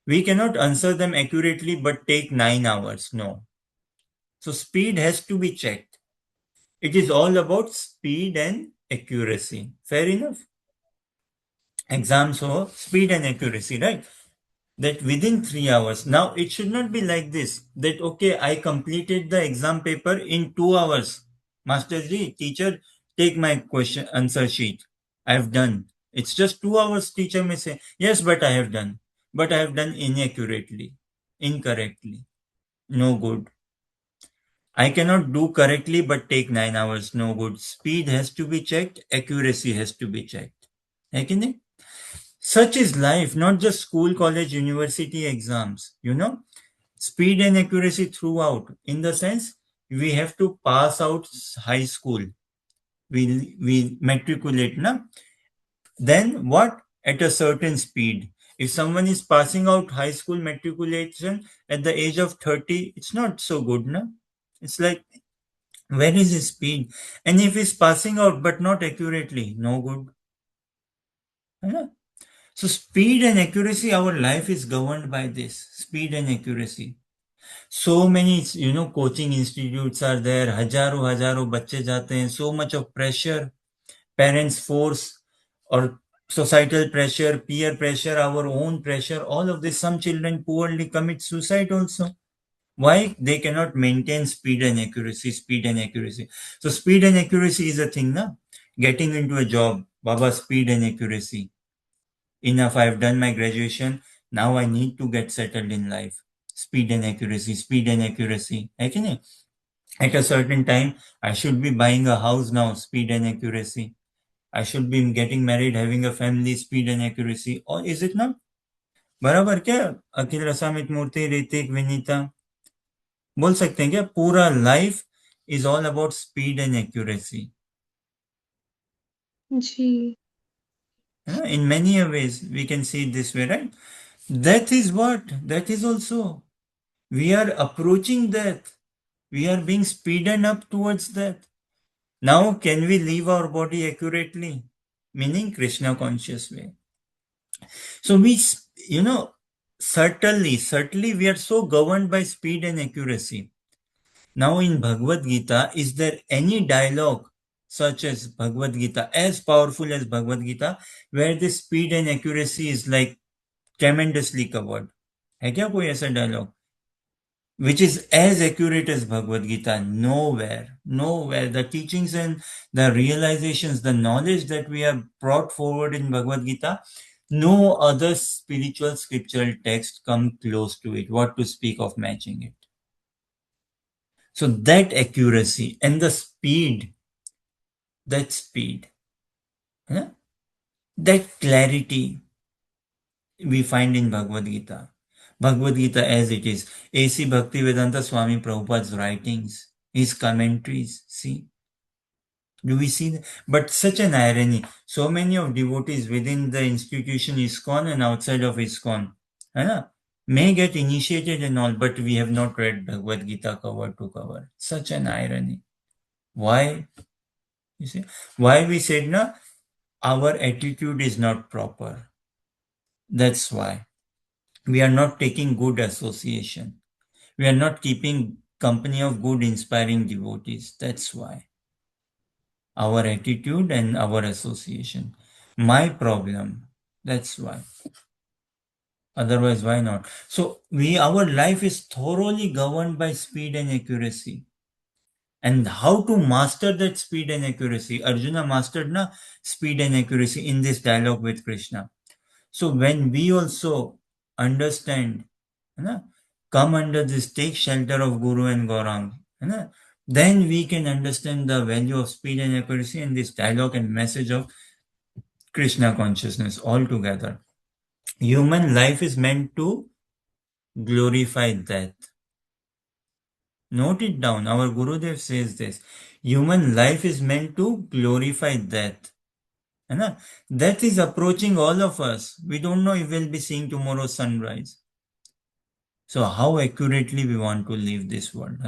We cannot answer them accurately but take 9 hours. No. So speed has to be checked. It is all about speed and accuracy. Fair enough? Exams so speed and accuracy, right? That within 3 hours. Now it should not be like this, that okay, I completed the exam paper in 2 hours. Masterji, teacher, take my question answer sheet. I have done. It's just 2 hours. Teacher may say, yes, but I have done. But I have done inaccurately, incorrectly. No good. I cannot do correctly but take 9 hours. No good. Speed has to be checked. Accuracy has to be checked. Okay? Such is life, not just school, college, university exams. Speed and accuracy throughout. In the sense, we have to pass out high school. We matriculate, na? Then what? At a certain speed. If someone is passing out high school matriculation at the age of 30, it's not so good, na? It's like, where is his speed? And if he's passing out but not accurately, no good. Huh? So speed and accuracy, our life is governed by this speed and accuracy. So many, coaching institutes are there. हजारों बच्चे जाते हैं. So much of pressure, parents force, or societal pressure, peer pressure, our own pressure. All of this. Some children poorly commit suicide also. Why? They cannot maintain speed and accuracy. Speed and accuracy. So speed and accuracy is a thing, na? Getting into a job, Baba, speed and accuracy. Enough, I've done my graduation. Now I need to get settled in life. Speed and accuracy, speed and accuracy. Okay? At a certain time, I should be buying a house now. Speed and accuracy. I should be getting married, having a family. Speed and accuracy. Or is it not? बराबर क्या? अखिल, रसामित मूर्ति, ऋतिक, विनीता बोल सकते हैं क्या? पूरा life is all about speed and accuracy.
जी
In many ways, we can see it this way, right? Death is what? That is also. We are approaching death. We are being speeded up towards death. Now, can we leave our body accurately? Meaning Krishna conscious way. So we, certainly we are so governed by speed and accuracy. Now in Bhagavad Gita, is there any dialogue such as Bhagavad Gita, as powerful as Bhagavad Gita, where the speed and accuracy is like tremendously covered? है क्या कोई ऐसा dialogue which is as accurate as Bhagavad Gita? Nowhere. Nowhere. The teachings and the realizations, the knowledge that we have brought forward in Bhagavad Gita, no other spiritual scriptural text come close to it. What to speak of matching it? So that accuracy and the speed, huh? That clarity we find in Bhagavad Gita. Bhagavad Gita as it is. A.C. Bhaktivedanta Swami Prabhupada's writings, his commentaries, see. Do we see that? But such an irony. So many of devotees within the institution ISKCON and outside of ISKCON, may get initiated and all, but we have not read Bhagavad Gita cover to cover. Such an irony. Why? You see? Why we said, na, our attitude is not proper. That's why. We are not taking good association. We are not keeping company of good, inspiring devotees. That's why. Our attitude and our association. My problem. That's why. Otherwise, why not? So our life is thoroughly governed by speed and accuracy. And how to master that speed and accuracy? Arjuna mastered speed and accuracy in this dialogue with Krishna. So when we also understand, come under this, take shelter of Guru and Gaurang, then we can understand the value of speed and accuracy in this dialogue and message of Krishna consciousness altogether. Human life is meant to glorify death. Note it down. Our Gurudev says this. Human life is meant to glorify death. Death is approaching all of us. We don't know if we'll be seeing tomorrow's sunrise. So how accurately we want to live this world.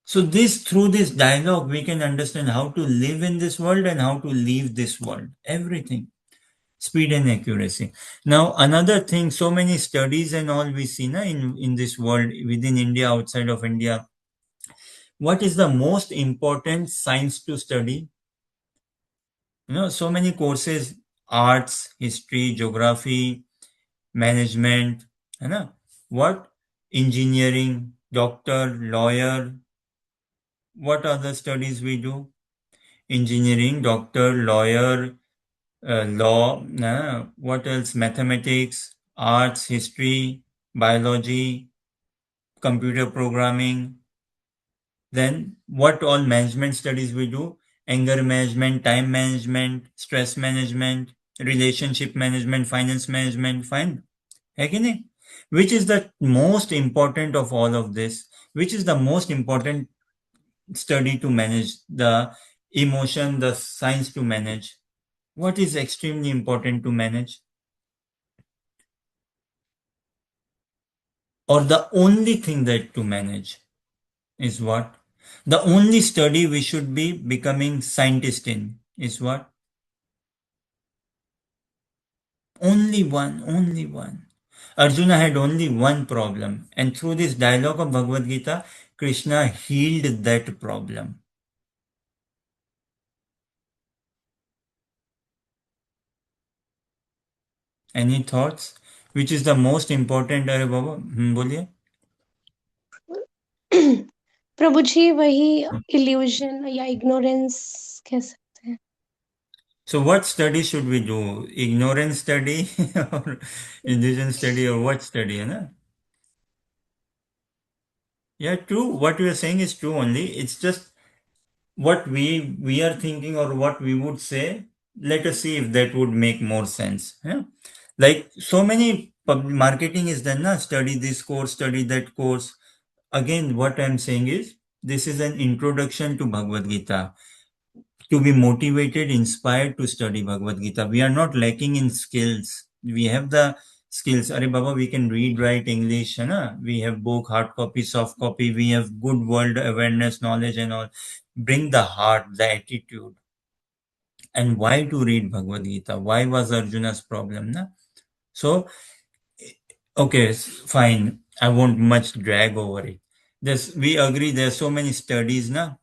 So through this dialogue, we can understand how to live in this world and how to leave this world. Everything. Speed and accuracy. Now, another thing, so many studies and all we see na, in this world, within India, outside of India. What is the most important science to study? So many courses, arts, history, geography, management, है ना? What? Engineering, doctor, lawyer. What other studies we do? Engineering, doctor, lawyer, law, what else? Mathematics, arts, history, biology, computer programming. Then what all management studies we do? Anger management, time management, stress management, relationship management, finance management, fine. है कि नहीं? Which is the most important of all of this? Which is the most important study to manage the emotion, the science to manage? What is extremely important to manage? Or the only thing that to manage is what? The only study we should be becoming scientist in is what? Only one, only one. Arjuna had only one problem, and through this dialogue of Bhagavad Gita, Krishna healed that problem. Any thoughts? Which is the most important? अरे बाबा बोलिए.
प्रभु जी वही illusion या ignorance कह सकते हैं.
So what study should we do? Ignorance study or illusion study or what study? Na? Yeah, true. What you are saying is true only. It's just what we are thinking or what we would say. Let us see if that would make more sense. Yeah? Like so many marketing is done. Na? Study this course, study that course. Again, what I'm saying is this is an introduction to Bhagavad Gita. To be motivated, inspired to study Bhagavad Gita. We are not lacking in skills. We have the skills. Are Baba, we can read, write English, hai na? We have book, hard copy, soft copy. We have good world awareness, knowledge and all. Bring the heart, the attitude. And why to read Bhagavad Gita? Why was Arjuna's problem? Na? So, okay, fine. I won't much drag over it. We agree there's so many studies, na?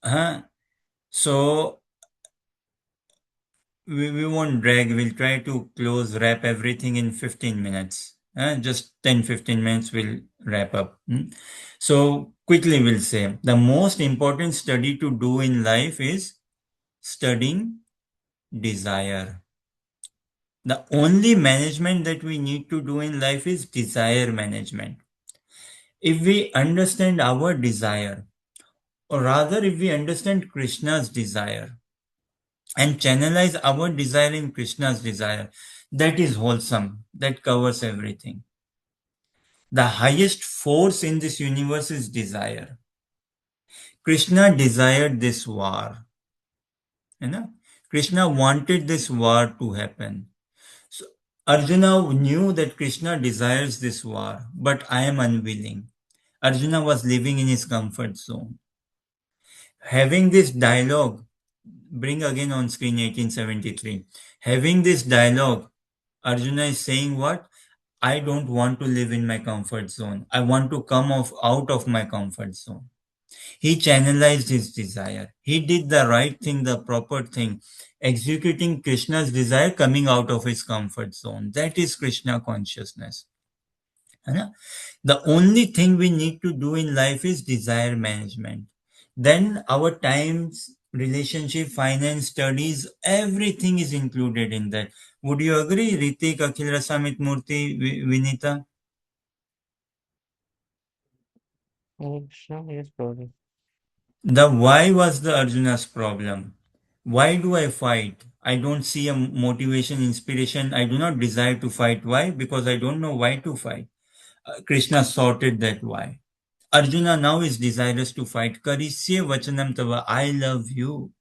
Huh? So we won't drag. We'll try to wrap everything in 15 minutes. Just 10-15 minutes we'll wrap up. So quickly we'll say the most important study to do in life is studying desire. The only management that we need to do in life is desire management. If we understand our desire, or rather if we understand Krishna's desire, and channelize our desire in Krishna's desire. That is wholesome. That covers everything. The highest force in this universe is desire. Krishna desired this war. You know? Krishna wanted this war to happen. So Arjuna knew that Krishna desires this war, but I am unwilling. Arjuna was living in his comfort zone. Having this dialogue, bring again on screen 1873. Having this dialogue, Arjuna is saying what? I don't want to live in my comfort zone. I want to come out of my comfort zone. He channelized his desire. He did the right thing, the proper thing, executing Krishna's desire coming out of his comfort zone. That is Krishna consciousness. The only thing we need to do in life is desire management. Then our times, relationship, finance, studies, everything is included in that. Would you agree, Ritik, Akhil Rasamit Murthy, Vinita?
Sure, yes, brother.
The why was the Arjuna's problem. Why do I fight? I don't see a motivation, inspiration. I do not desire to fight. Why? Because I don't know why to fight. Krishna sorted that why. Arjuna now is desirous to fight. Karisye vachanam tava. I love you.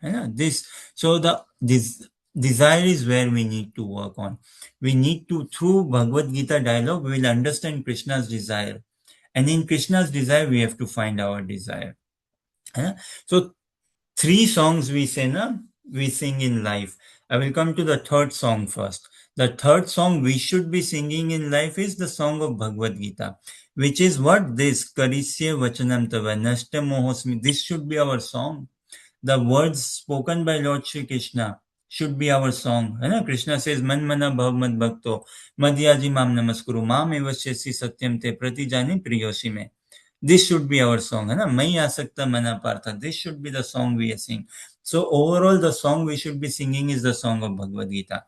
This so this desire is where we need to work on. We need to through Bhagavad Gita dialogue we will understand Krishna's desire, And in Krishna's desire, we have to find our desire. So 3 songs we sing, we sing in life. I will come to the third song first. The third song we should be singing in life is the song of Bhagavad Gita, which is what this Karisya Vachanam Tava Nashta Mohosmi. This should be our song. The words spoken by Lord Shri Krishna should be our song. Krishna says, Man mana bhav mad bhakto, madhyaji mam namaskuru, mam evashyasi satyam te pratijani priyoshi me. This should be our song. Mai asakta mana partha. This should be the song we sing. So overall, the song we should be singing is the song of Bhagavad Gita.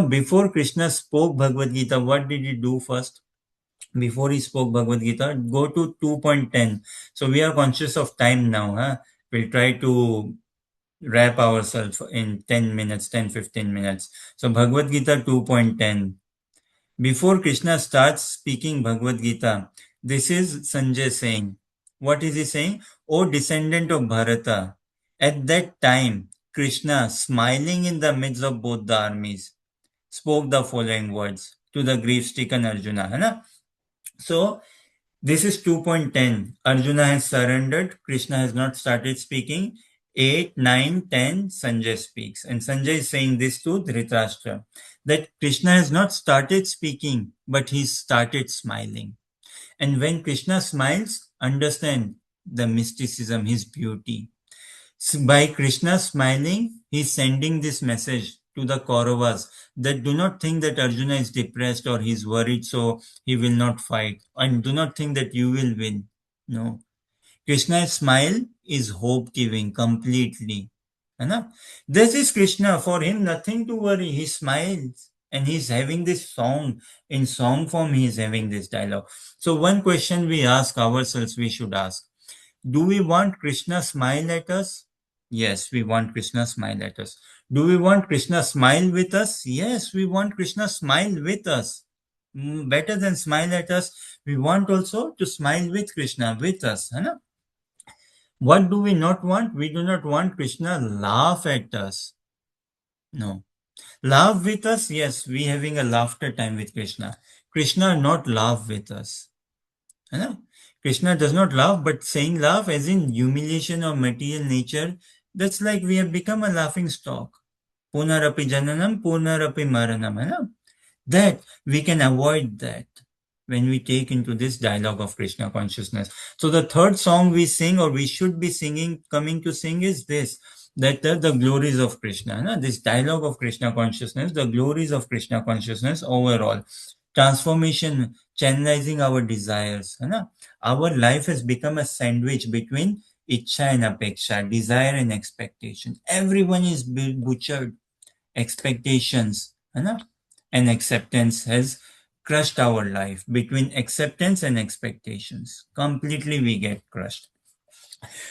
Before Krishna spoke Bhagavad Gita, what did he do first? Before he spoke Bhagavad Gita, go to 2.10. So we are conscious of time now. We'll try to wrap ourselves in 10 minutes, 10-15 minutes. So Bhagavad Gita 2.10. Before Krishna starts speaking Bhagavad Gita, this is Sanjay saying. What is he saying? O descendant of Bharata, at that time, Krishna, smiling in the midst of both the armies, spoke the following words to the grief-stricken Arjuna. So, this is 2.10. Arjuna has surrendered. Krishna has not started speaking. 8, 9, 10, Sanjay speaks. And Sanjay is saying this to Dhritarashtra, that Krishna has not started speaking, but he started smiling. And when Krishna smiles, understand the mysticism, his beauty. So by Krishna smiling, he's sending this message to the Kauravas that do not think that Arjuna is depressed or he's worried, so he will not fight. And do not think that you will win. No. Krishna's smile is hope giving completely. This is Krishna. For him, nothing to worry. He smiles and he's having this song. In song form, he's having this dialogue. So, one question we ask ourselves, we should ask, do we want Krishna smile at us? Yes, we want Krishna smile at us. Do we want Krishna smile with us? Yes, we want Krishna smile with us. Better than smile at us, we want also to smile with Krishna, with us. What do we not want? We do not want Krishna laugh at us. No. Laugh with us? Yes, we having a laughter time with Krishna. Krishna not laugh with us. Krishna does not laugh, but saying laugh as in humiliation of material nature, that's like we have become a laughing stock. Punarapi jananam, punarapi maranam. That we can avoid that when we take into this dialogue of Krishna consciousness. So the third song we sing, or we should be singing, coming to sing, is this, that the glories of Krishna, this dialogue of Krishna consciousness, the glories of Krishna consciousness overall, transformation, channelizing our desires. Our life has become a sandwich between Ichha and Apeksha, desire and expectation. Everyone is butchered. Expectations and acceptance has crushed our life. Between acceptance and expectations, completely we get crushed.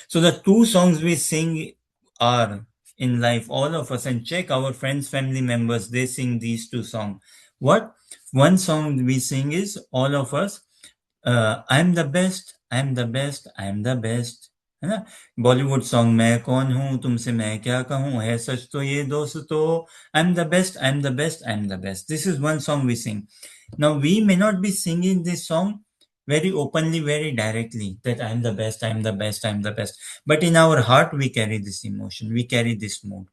So the 2 songs we sing are in life, all of us, and check our friends, family members, they sing these 2 songs. What? One song we sing is all of us, I'm the best, I'm the best, I'm the best. है ना? Bollywood song मैं कौन हूं तुमसे मैं क्या कहूं है सच तो ये दोस्तों I'm the best, I'm the best, I'm the best. This is one song we sing. Now we may not be singing this song very openly, very directly, that I'm the best, I'm the best, I'm the best. But in our heart we carry this emotion, we carry this mood.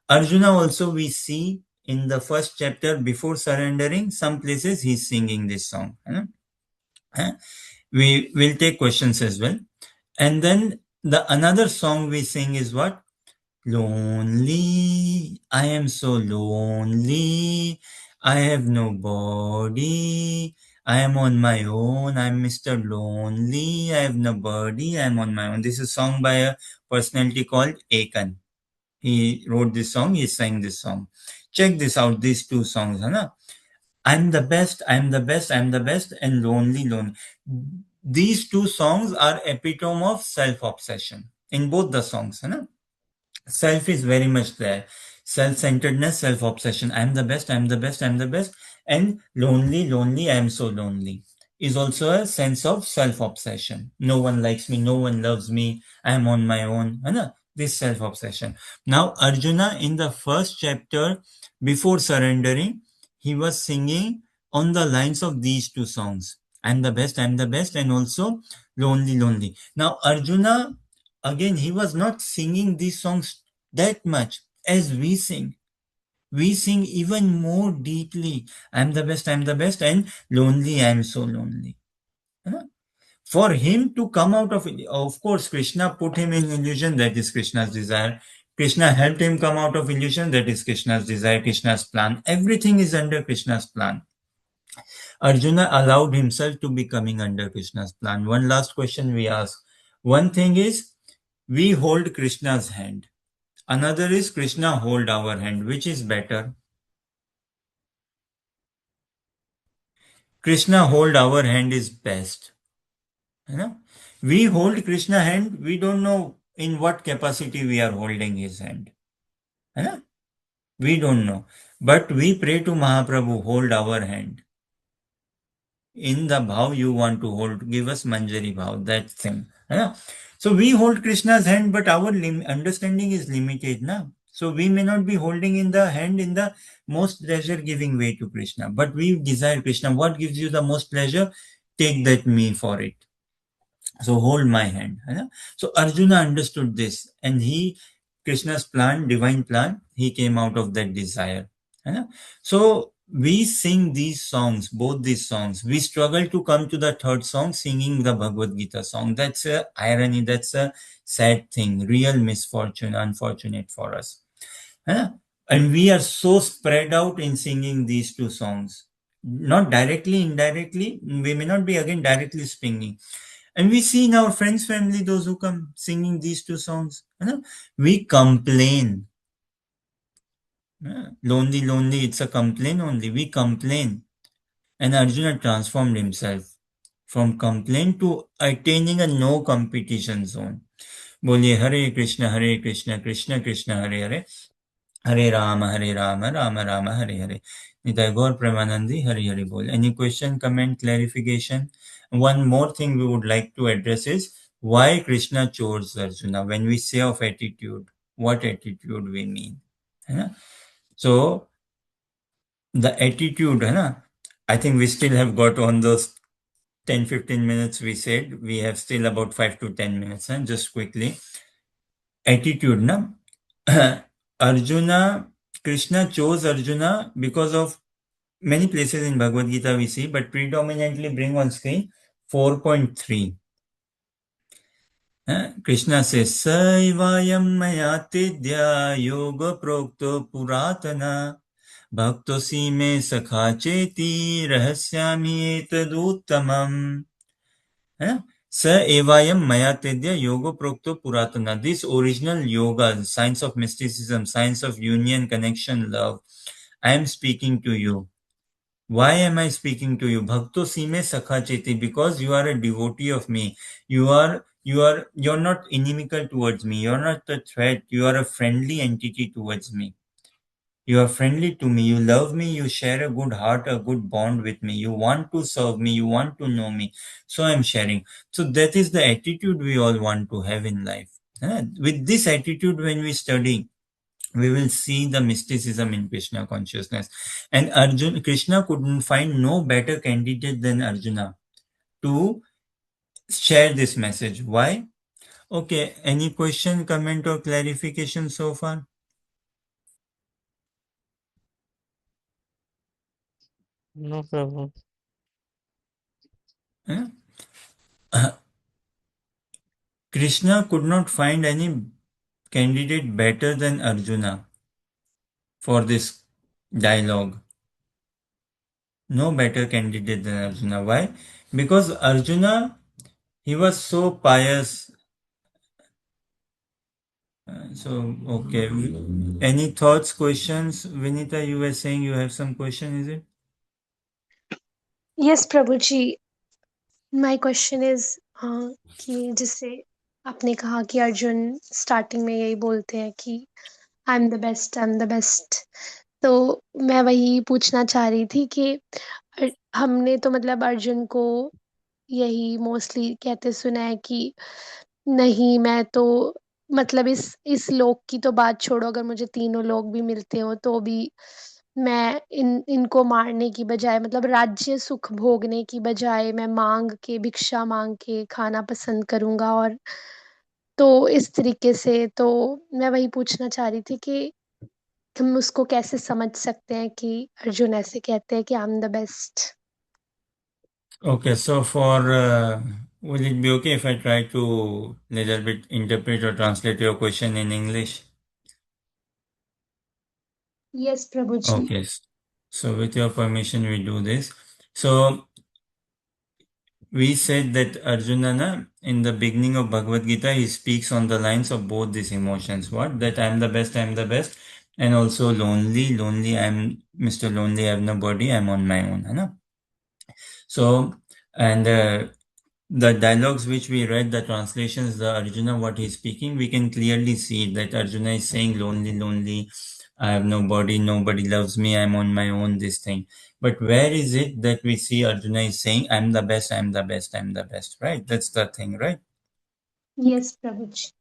Arjuna also we see in the first chapter, before surrendering, some places he's singing this song. We will take questions as well. And then the another song we sing is what? Lonely, I am so lonely. I have nobody. I am on my own. I'm Mr. Lonely. I have nobody. I'm on my own. This is a song by a personality called Akan. He wrote this song. He sang this song. Check this out. These 2 songs, I'm the best, I'm the best, I'm the best, and lonely, lonely. These 2 songs are epitome of self-obsession in both the songs. Self is very much there. Self-centeredness, self-obsession. I'm the best, I'm the best, I'm the best. And lonely, lonely, I'm so lonely is also a sense of self-obsession. No one likes me, no one loves me, I'm on my own. This self-obsession. Now, Arjuna in the first chapter, before surrendering, he was singing on the lines of these 2 songs. I'm the best, I'm the best, and also lonely, lonely. Now, Arjuna, again, he was not singing these songs that much as we sing. We sing even more deeply. I'm the best, and lonely, I'm so lonely. You know? For him to come out of course, Krishna put him in illusion, that is Krishna's desire. Krishna helped him come out of illusion, that is Krishna's desire, Krishna's plan. Everything is under Krishna's plan. Arjuna allowed himself to be coming under Krishna's plan. One last question we ask. One thing is, we hold Krishna's hand. Another is Krishna hold our hand. Which is better? Krishna hold our hand is best. You know? We hold Krishna hand, we don't know in what capacity we are holding his hand. You know? We don't know. But we pray to Mahaprabhu, hold our hand. In the bhav you want to hold, give us Manjari bhav, that thing. Yeah. So we hold Krishna's hand, but our understanding is limited. Na? So we may not be holding in the hand in the most pleasure giving way to Krishna, but we desire Krishna. What gives you the most pleasure? Take that me for it. So hold my hand. है So Arjuna understood this, and he, Krishna's plan, divine plan, he came out of that desire. है So we sing these songs, both these songs. We struggle to come to the third song, singing the Bhagavad Gita song. That's a irony. That's a sad thing. Real misfortune, unfortunate for us. And we are so spread out in singing these two songs. Not directly, indirectly. We may not be again directly singing. And we see in our friends' family those who come singing these two songs. We complain. Lonely, lonely, it's a complaint only. We complain. And Arjuna transformed himself from complaint to attaining a no competition zone. बोलिए हरे Krishna Krishna Krishna Hare Hare Hare Ram Ram Ram Hare Hare. Nitai Gaur Premanandi, Hari Hari Bol. Any question, comment, clarification? One more thing we would like to address is why Krishna chose Arjuna. When we say of attitude, what attitude we mean? So the attitude, I think we still have got on those 10-15 minutes we said. We have still about 5 to 10 minutes. Just quickly. Attitude, na? Arjuna, Krishna chose Arjuna because of many places in Bhagavad Gita we see, but predominantly bring on screen 4.3. Krishna says, Saivayam mayatidya yoga prokto puratana bhaktosi me sakha cheti rahasyami etaduttamam. Sa evayam mayatedya yoga prokto puratana. This original yoga, science of mysticism, science of union, connection, love, I am speaking to you. Why am I speaking to you? Bhakto sime sakha cheti, because you are a devotee of me. You're not inimical towards me. You're not a threat. You are a friendly entity towards me. You are friendly to me. You love me. You share a good heart, a good bond with me. You want to serve me. You want to know me. So I'm sharing. So that is the attitude we all want to have in life. With this attitude, when we study, we will see the mysticism in Krishna consciousness. And Krishna couldn't find no better candidate than Arjuna to share this message. Why? Okay, any question, comment, or clarification so far?
No problem.
Huh? Krishna could not find any candidate better than Arjuna for this dialogue. No better candidate than Arjuna. Why? Because Arjuna, he was so pious. So, okay. Any thoughts, questions? Vinita, you were saying you have some question, is it?
Yes, Prabhuji. My question is कि जिससे आपने कहा कि Arjun starting में यही बोलते हैं कि I am the best, I am the best, तो मैं वही पूछना चाह रही थी कि हमने तो मतलब अर्जुन को यही मोस्टली कहते सुना है कि नहीं, मैं तो मतलब इस लोक की तो बात छोड़ो, अगर मुझे तीनों लोक भी मिलते हो तो भी मैं इनको मारने की बजाय, मतलब राज्य सुख भोगने की बजाय मैं माँग के, भिक्षा माँग के खाना पसंद करूँगा। और तो इस तरीके से तो मैं वही पूछना चाह रही थी कि हम उसको कैसे समझ सकते हैं कि अर्जुन ऐसे कहते हैं कि I am the best?
Okay, so will it be okay if I try to little bit interpret or translate your question in English?
Yes प्रभु जी।
Okay, so with your permission, we do this. So we said that Arjuna, in the beginning of Bhagavad Gita, he speaks on the lines of both these emotions. What? That I am the best, and also lonely, lonely, I'm Mr. Lonely, I have nobody, I'm on my own. है ना? So, and the dialogues which we read, the translations, the Arjuna, what he's speaking, we can clearly see that Arjuna is saying lonely, lonely, I have nobody, nobody loves me, I'm on my own, this thing. But where is it that we see Arjuna is saying, I'm the best, I'm the best, I'm the best, right? That's the thing, right?
Yes प्रभु जी।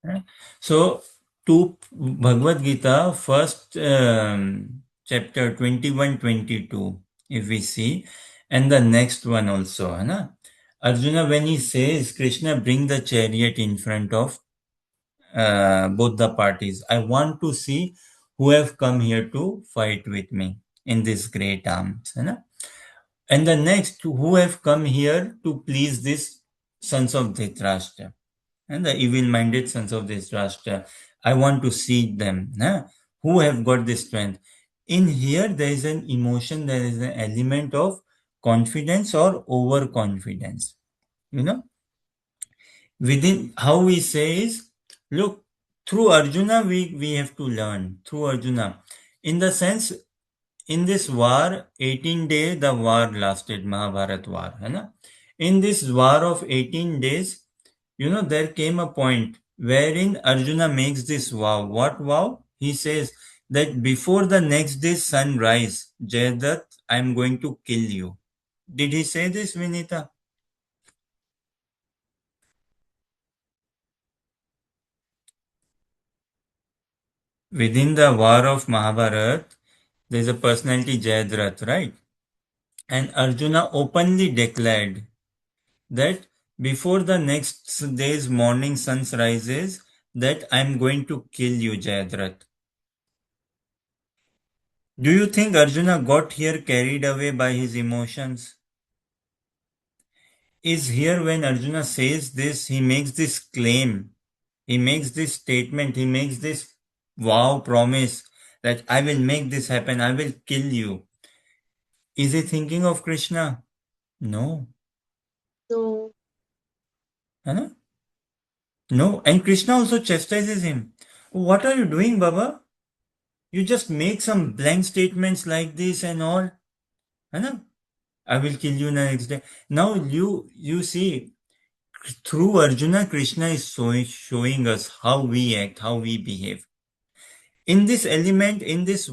Right? So, to Bhagavad Gita, first chapter 21, 22, if we see, and the next one also, है ना? Arjuna, when he says, Krishna, bring the chariot in front of both the parties. I want to see who have come here to fight with me in this great arms. है ना? And the next, who have come here to please these sons of Dhritarashtra and the evil-minded sons of Dhritarashtra. I want to see them. Who have got this strength? In here, there is an emotion, there is an element of confidence or overconfidence. You know, within how we say is, look, through Arjuna, we have to learn. Through Arjuna. In the sense, in this war, 18 days, the war lasted, Mahabharat war. है ना? In this war of 18 days, there came a point wherein Arjuna makes this vow. What vow? He says that before the next day's sunrise, Jayadatt, I'm going to kill you. Did he say this, Vinita? Within the war of Mahabharat, there's a personality Jayadrat, right? And Arjuna openly declared that before the next day's morning sun rises, that I'm going to kill you, Jayadrat. Do you think Arjuna got here carried away by his emotions? Is here when Arjuna says this, he makes this claim, he makes this statement, he makes this vow promise that I will make this happen, I will kill you. Is he thinking of Krishna? No.
No।
है ना? No. And Krishna also chastises him. What are you doing, Baba? You just make some blank statements like this and all. है ना? I will kill you next day. Now you see, through Arjuna, Krishna is showing us how we act, how we behave. In this element, in this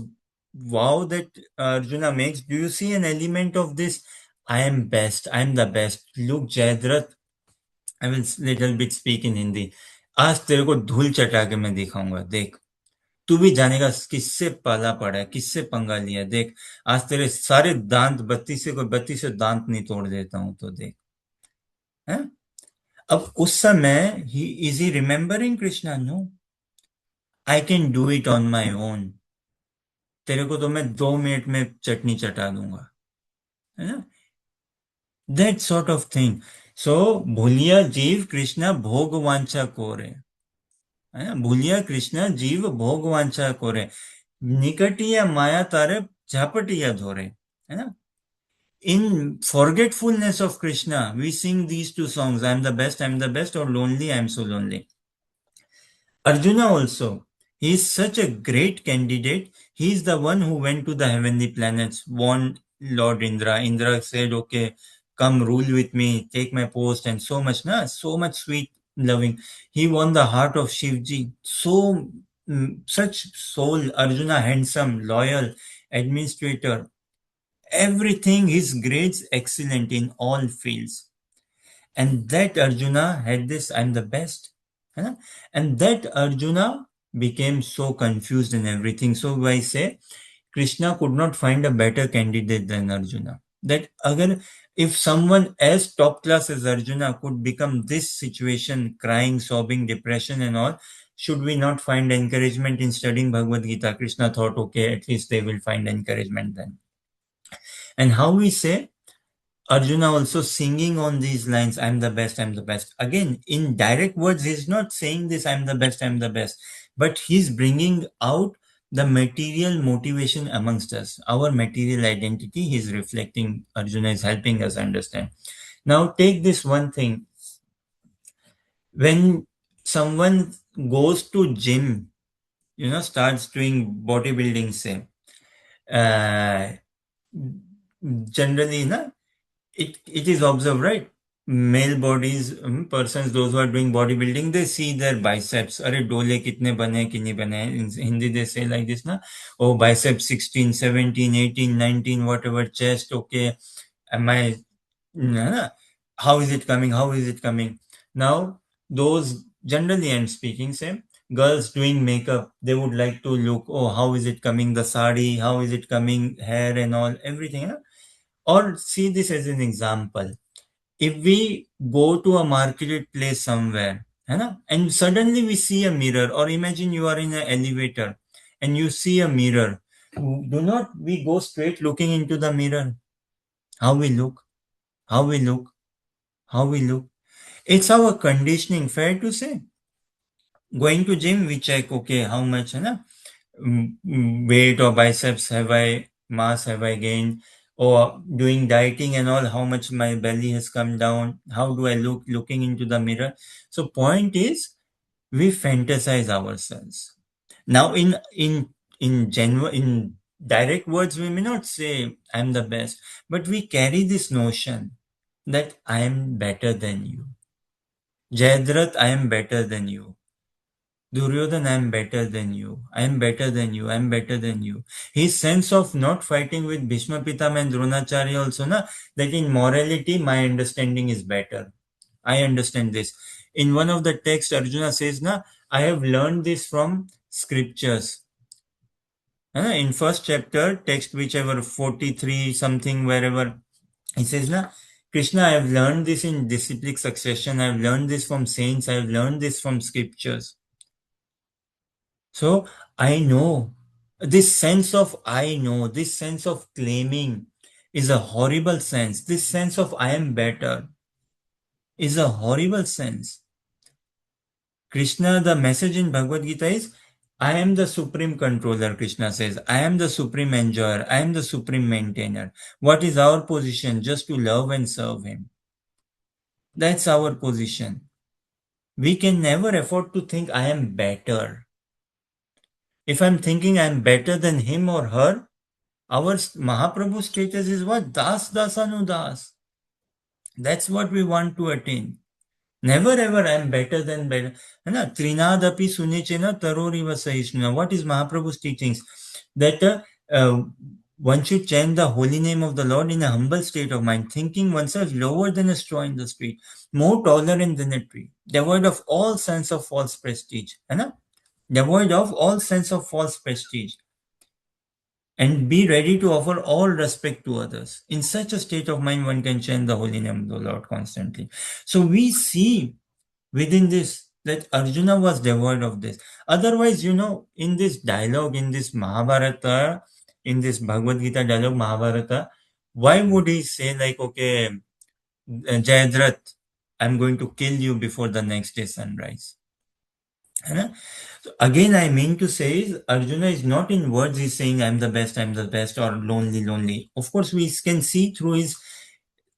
vow that Arjuna makes, do you see an element of this? I am best, I am the best. Look, Jayadrat, I will little bit speak in Hindi. आज तेरे को धूल चटा के मैं दिखाऊंगा, देख तू भी जानेगा किससे पाला पड़ा है, किससे पंगा लिया, देख आज तेरे सारे दांत बत्ती से दांत नहीं तोड़ देता हूं, तो देख है। अब उस समय he is he remembering Krishna? No, I can do it on my own. तेरे को तो मैं 2 मिनट में चटनी चटा दूंगा, है ना? That sort of thing. So भूलिया जीव कृष्णा भोग वांछा कोरे, है ना? भूलिया कृष्ण जीव भोग वांछा कोरे, निकटिया माया तारे झापटिया धोरे, है ना? In forgetfulness of Krishna, we sing these two songs, I am the best, or lonely, I am so lonely. Arjuna also, he is such a great candidate. He is the one who went to the heavenly planets, warned Lord Indra. Indra said, okay, come rule with me, take my post, and so much, so much sweet loving. He won the heart of Shivji. So, such soul, Arjuna, handsome, loyal, administrator, everything, his grades excellent in all fields. And that Arjuna had this, I'm the best. And that Arjuna became so confused in everything. So I say, Krishna could not find a better candidate than Arjuna. That agar if someone as top class as Arjuna could become this situation, crying, sobbing, depression and all, should we not find encouragement in studying Bhagavad Gita? Krishna thought, okay, at least they will find encouragement then. And how we say, Arjuna also singing on these lines, I'm the best, I'm the best. Again, in direct words, he's not saying this, I'm the best, I'm the best. But he's bringing out the material motivation amongst us. Our material identity, he's reflecting, Arjuna is helping us understand. Now, take this one thing. When someone goes to gym, starts doing bodybuilding, say, uh, generally, it is observed, right? Male bodies, persons, those who are doing bodybuilding, they see their biceps. Are dole kitne bane ki nahi bane. In Hindi they say like this, na? Oh, biceps 16, 17, 18, 19, whatever, chest, okay. Am I, na? How is it coming? How is it coming? Now, those generally I'm speaking, say, girls doing makeup, they would like to look, oh, how is it coming? The sari, how is it coming? Hair and all, everything, na? Or see this as an example. If we go to a marketplace somewhere, है ना, and suddenly we see a mirror, or imagine you are in an elevator and you see a mirror, do not we go straight looking into the mirror? How we look, how we look, how we look. It's our conditioning, fair to say. Going to gym, we check, okay, how much, है ना, weight or biceps have I, mass have I gained, or doing dieting and all, how much my belly has come down, how do I look looking into the mirror. So point is, we fantasize ourselves. Now in direct words, we may not say I'm the best, but we carry this notion that I am better than you. Jayadrat, I am better than you. Duryodhan, I am better than you. I am better than you. I am better than you. His sense of not fighting with Bhishma Pitama and Dronacharya also, that in morality, my understanding is better. I understand this. In one of the texts, Arjuna says, I have learned this from scriptures. In first chapter, text whichever, 43 something, wherever, he says, Krishna, I have learned this in disciplic succession. I have learned this from saints. I have learned this from scriptures. So I know, this sense of I know, this sense of claiming is a horrible sense. This sense of I am better is a horrible sense. Krishna, the message in Bhagavad Gita is, I am the supreme controller, Krishna says. I am the supreme enjoyer. I am the supreme maintainer. What is our position? Just to love and serve him. That's our position. We can never afford to think I am better. If I'm thinking I'm better than him or her, our Mahaprabhu status is what? Das Dasanudas. That's what we want to attain. Never ever I'm better than better. Trinadapi Sunichena Taroriva Sahishnuna. What is Mahaprabhu's teachings? That one should chant the holy name of the Lord in a humble state of mind, thinking oneself lower than a straw in the street, more tolerant than a tree, devoid of all sense of false prestige. Devoid of all sense of false prestige, and be ready to offer all respect to others. In such a state of mind, one can chant the holy name of the Lord constantly. So we see within this that Arjuna was devoid of this. Otherwise, in this dialogue, in this Mahabharata, in this Bhagavad Gita dialogue, Mahabharata, why would he say like, okay, Jayadrat, I'm going to kill you before the next day sunrise? So again, I mean to say is Arjuna is not in words, he's saying I'm the best, or lonely, lonely. Of course, we can see through his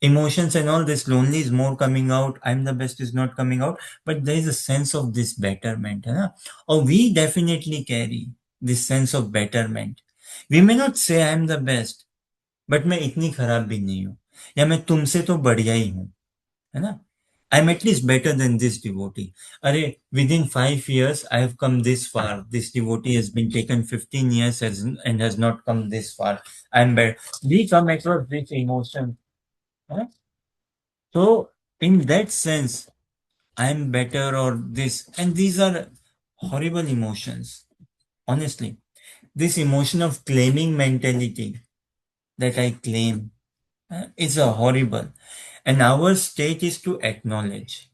emotions and all this, lonely is more coming out, I'm the best is not coming out, but there is a sense of this betterment. Or we definitely carry this sense of betterment. We may not say I'm the best, but मैं इतनी खराब भी नहीं हूँ, या मैं तुमसे तो बढ़िया ही हूँ, है ना? I'm at least better than this devotee. Within 5 years, I have come this far. This devotee has been taken 15 years and has not come this far. I'm better. We come across this emotion. So, in that sense, I'm better or this. And these are horrible emotions, honestly. This emotion of claiming mentality, that I claim, is a horrible. And our state is to acknowledge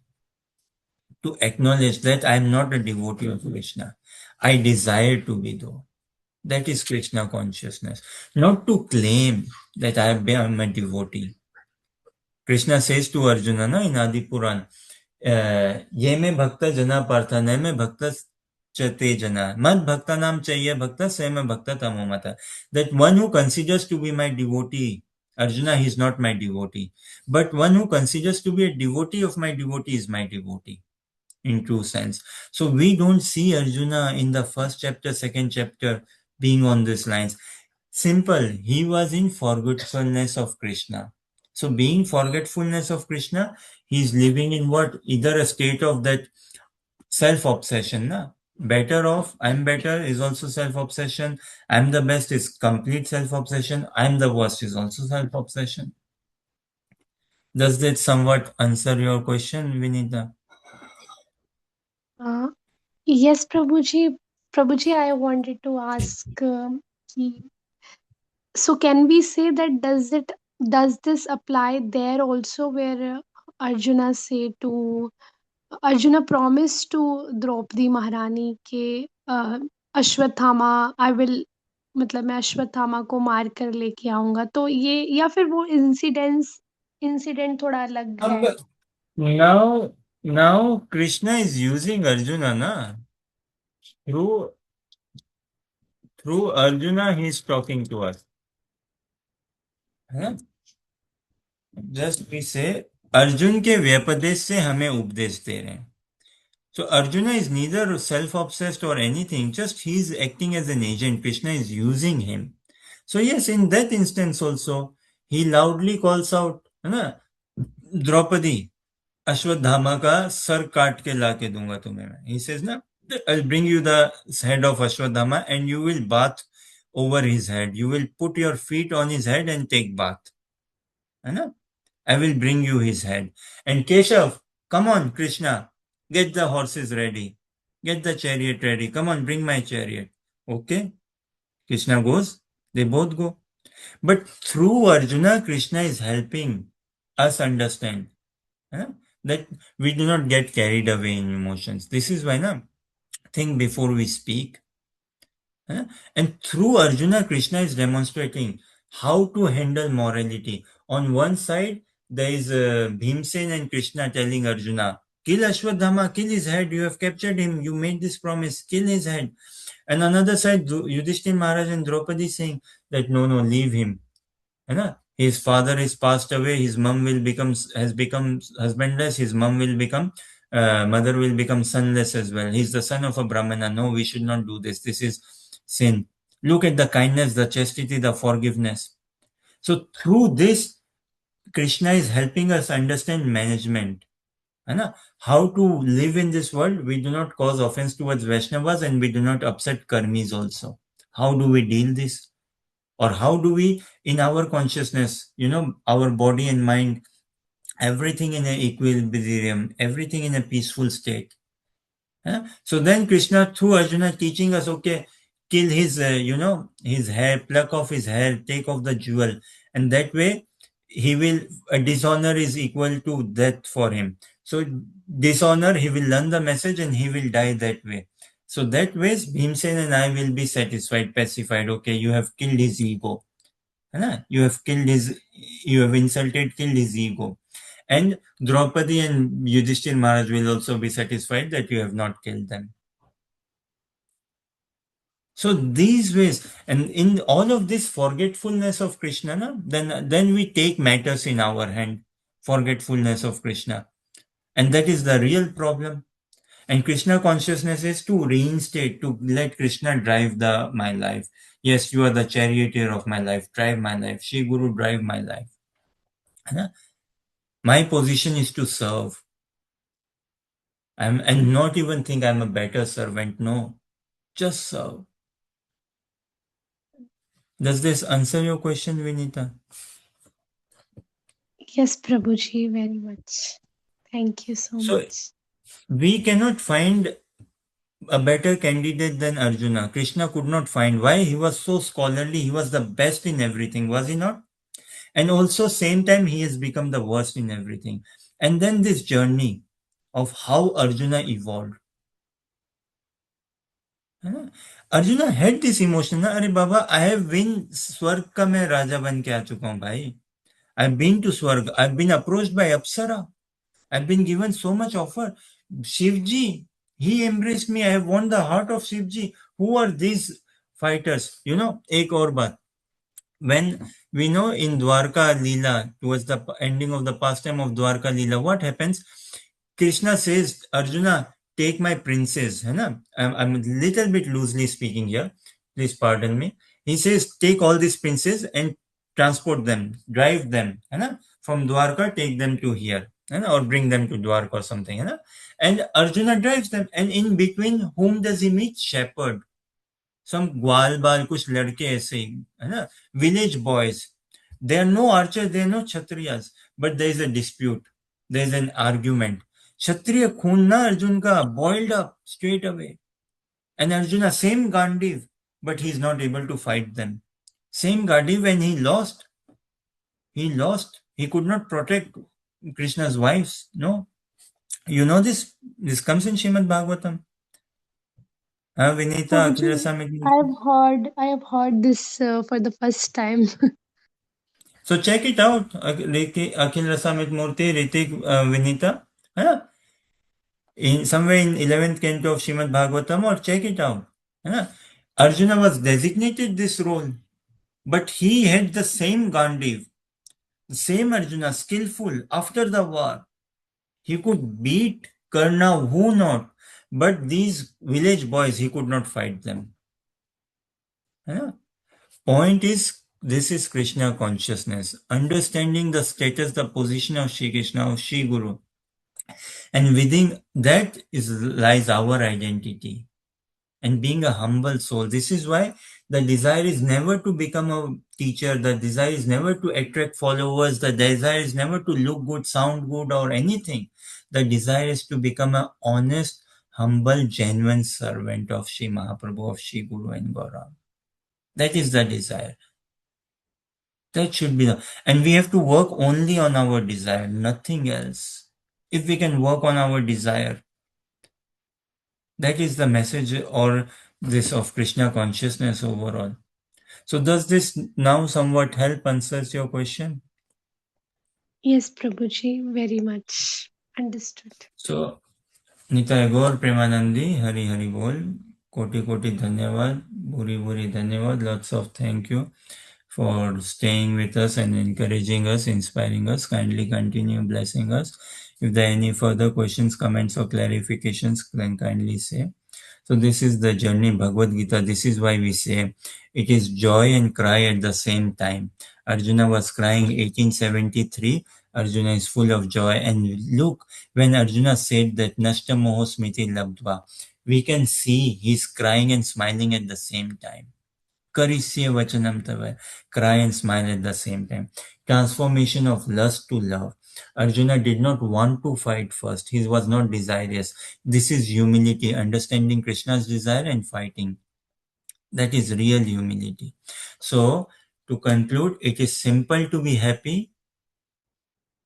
that I am not a devotee of Krishna. I desire to be though. That is Krishna consciousness. Not to claim that I am a devotee. Krishna says to Arjuna na, in Adi Puran, ये में भक्त जना पार्थ न में भक्त चते जना मद भक्ता नाम चाहिए भक्त से में भक्त तमो mata. That one who considers to be my devotee, Arjuna, he is not my devotee, but one who considers to be a devotee of my devotee is my devotee in true sense. So we don't see Arjuna in the first chapter, second chapter being on these lines. Simple, he was in forgetfulness of Krishna. So being forgetfulness of Krishna, he is living in what? Either a state of that self-obsession. Na? Better off, I'm better is also self-obsession. I'm the best is complete self-obsession. I'm the worst is also self-obsession. Does that somewhat answer your question, Vinita?
Uh, yes, Prabhuji. Prabhuji, I wanted to ask. So can we say that does this apply there also where Arjuna say to Arjuna promised to Draupadi Maharani के Ashwatthama I will मतलब मैं अश्वत्थामा को मार कर लेके आऊंगा तो ये या फिर वो इंसिडेंट थोड़ा अलग है
Now Krishna is using Arjuna na through Arjuna he is talking to us. है? Just we say अर्जुन के व्यपदेश से हमें उपदेश दे रहे हैं. So Arjuna is neither self-obsessed or anything, just he is acting as an agent. Krishna is using him. So yes, in that instance also, he loudly calls out, है ना, द्रौपदी अश्वत्थामा का sir काट के ला के दूंगा तुम्हें मैं. He says ना, I'll bring you the head of Ashwadhama and you will bath over his head. You will put your feet on his head and take bath. है ना? I will bring you his head. And Keshav, come on, Krishna, get the horses ready. Get the chariot ready. Come on, bring my chariot. Okay? Krishna goes. They both go. But through Arjuna, Krishna is helping us understand that we do not get carried away in emotions. This is why, think before we speak. And through Arjuna, Krishna is demonstrating how to handle morality. On one side, there is Bhimsen and Krishna telling Arjuna, kill Ashwadhama, kill his head, you have captured him, you made this promise, kill his head. And another side, Yudhishthir Maharaj and Draupadi saying that no, leave him. His father is passed away, his mom has become husbandless, his mom will become mother will become sonless as well. He's the son of a Brahmana. No, we should not do this. This is sin. Look at the kindness, the chastity, the forgiveness. So through this, Krishna is helping us understand management. How to live in this world. We do not cause offense towards Vaishnavas and we do not upset karmis also. How do we deal this? Or how do we, in our consciousness, our body and mind, everything in an equilibrium, everything in a peaceful state. So then Krishna through Arjuna teaching us, okay, kill his, his hair, pluck off his hair, take off the jewel. And that way he will, dishonor is equal to death for him. So dishonor, he will learn the message and he will die that way. So that way Bhimsen and I will be satisfied, pacified. Okay, you have killed his ego. You have insulted, killed his ego. And Draupadi and Yudhishthir Maharaj will also be satisfied that you have not killed them. So these ways, and in all of this forgetfulness of Krishna, then we take matters in our hand, forgetfulness of Krishna. And that is the real problem. And Krishna consciousness is to reinstate, to let Krishna drive my life. Yes, you are the charioteer of my life, drive my life. Shri Guru, drive my life. My position is to serve. And not even think I'm a better servant. No, just serve. Does this answer your question, Vinita?
Yes, Prabhuji, very much. Thank you so
So
much.
we cannot find a better candidate than Arjuna. Krishna could not find. Why? He was so scholarly. He was the best in everything, was he not? And also, same time, he has become the worst in everything. And then this journey of how Arjuna evolved. है ना? Arjuna had this emotion ना, अरे बाबा, I have been स्वर्ग का मैं राजा बन के आ चुका हूँ भाई. I've been to स्वर्ग. I've been approached by Apsara. I've been given so much offer. Shivji, he embraced me. I have won the heart of Shivji. Who are these fighters? You know, एक और बात. When we know in Dwarka Leela, towards the ending of the pastime of Dwarka Leela, what happens? Krishna says, Arjuna, take my princes. है ना? I'm a little bit loosely speaking here. Please pardon me. He says, take all these princes and transport them, drive them. है ना? From Dwarka, take them to here. है ना? Or bring them to Dwarka or something. है ना? And Arjuna drives them. And in between, whom does he meet? Shepherd. Some ग्वाल बाल कुछ लड़के ऐसे ही है ना, village boys. There are no archers, there are no kshatriyas, but there is a dispute, there is an argument. Kshatriya खून ना अर्जुन का, boiled up straight away. And Arjuna, same Gandiv, but he is not able to fight them. Same Gandiv, when he lost. He could not protect Krishna's wives. No, you know this. This comes in Shrimad Bhagavatam. Vinita,
Prabhuji,
Akhil
I have heard this for the first time.
So check it out, Akhil Rasamit Murthy, Ritik, Vinita, है in somewhere in 11th canto of Shrimad Bhagavatam, or check it out. है Arjuna was designated this role, but he had the same Gandiv, the same Arjuna, skillful after the war. He could beat Karna, who not, but these village boys, he could not fight them. है Point is, this is Krishna consciousness, understanding the status, the position of Shri Krishna, of Shri Guru. And within that lies our identity. And being a humble soul, this is why the desire is never to become a teacher, the desire is never to attract followers, the desire is never to look good, sound good, or anything. The desire is to become an honest, humble, genuine servant of Shri Mahaprabhu, of Shri Guru and Gaurav. That is the desire. That should be the, and we have to work only on our desire, nothing else. If we can work on our desire, that is the message or this of Krishna consciousness overall. So does this now somewhat help answers your question?
Yes, Prabhuji, very much understood.
So Nitai गौर प्रेमानंदी हरि हरि बोल कोटि कोटि धन्यवाद बुरी बुरी धन्यवाद lots of thank you for staying with us and encouraging us, inspiring us. Kindly continue blessing us. If there are any further questions, comments or clarifications, then kindly say. So this is the journey Bhagavad Gita. This is why we say it is joy and cry at the same time. Arjuna was crying 1873. Arjuna is full of joy. And look, when Arjuna said that Nashta Moho Smriti Labdva, we can see he's crying and smiling at the same time. Karisya Vachanam Tava, cry and smile at the same time. Transformation of lust to love. Arjuna did not want to fight first. He was not desirous. This is humility, understanding Krishna's desire and fighting. That is real humility. So, to conclude, it is simple to be happy,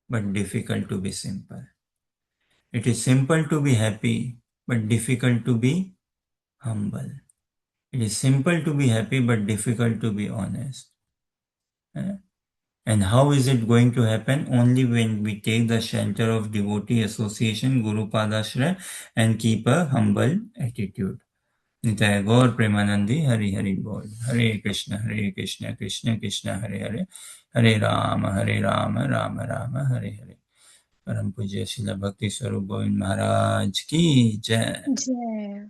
but difficult to be simple. It is simple to be happy, but difficult to be humble. It is simple to be happy, but difficult to be honest. And how is it going to happen? Only when we take the shelter of devotee association, Guru Padashra, and keep a humble attitude. Nitaya Gaur Premanandi, Hari Hari Bol. Hare Krishna, Krishna Krishna, Hare Hare. Hare Rama, Rama Rama, Hare Hare. परम पूज्य श्रील भक्ति स्वरूप गोविंद महाराज की जय.
Jai.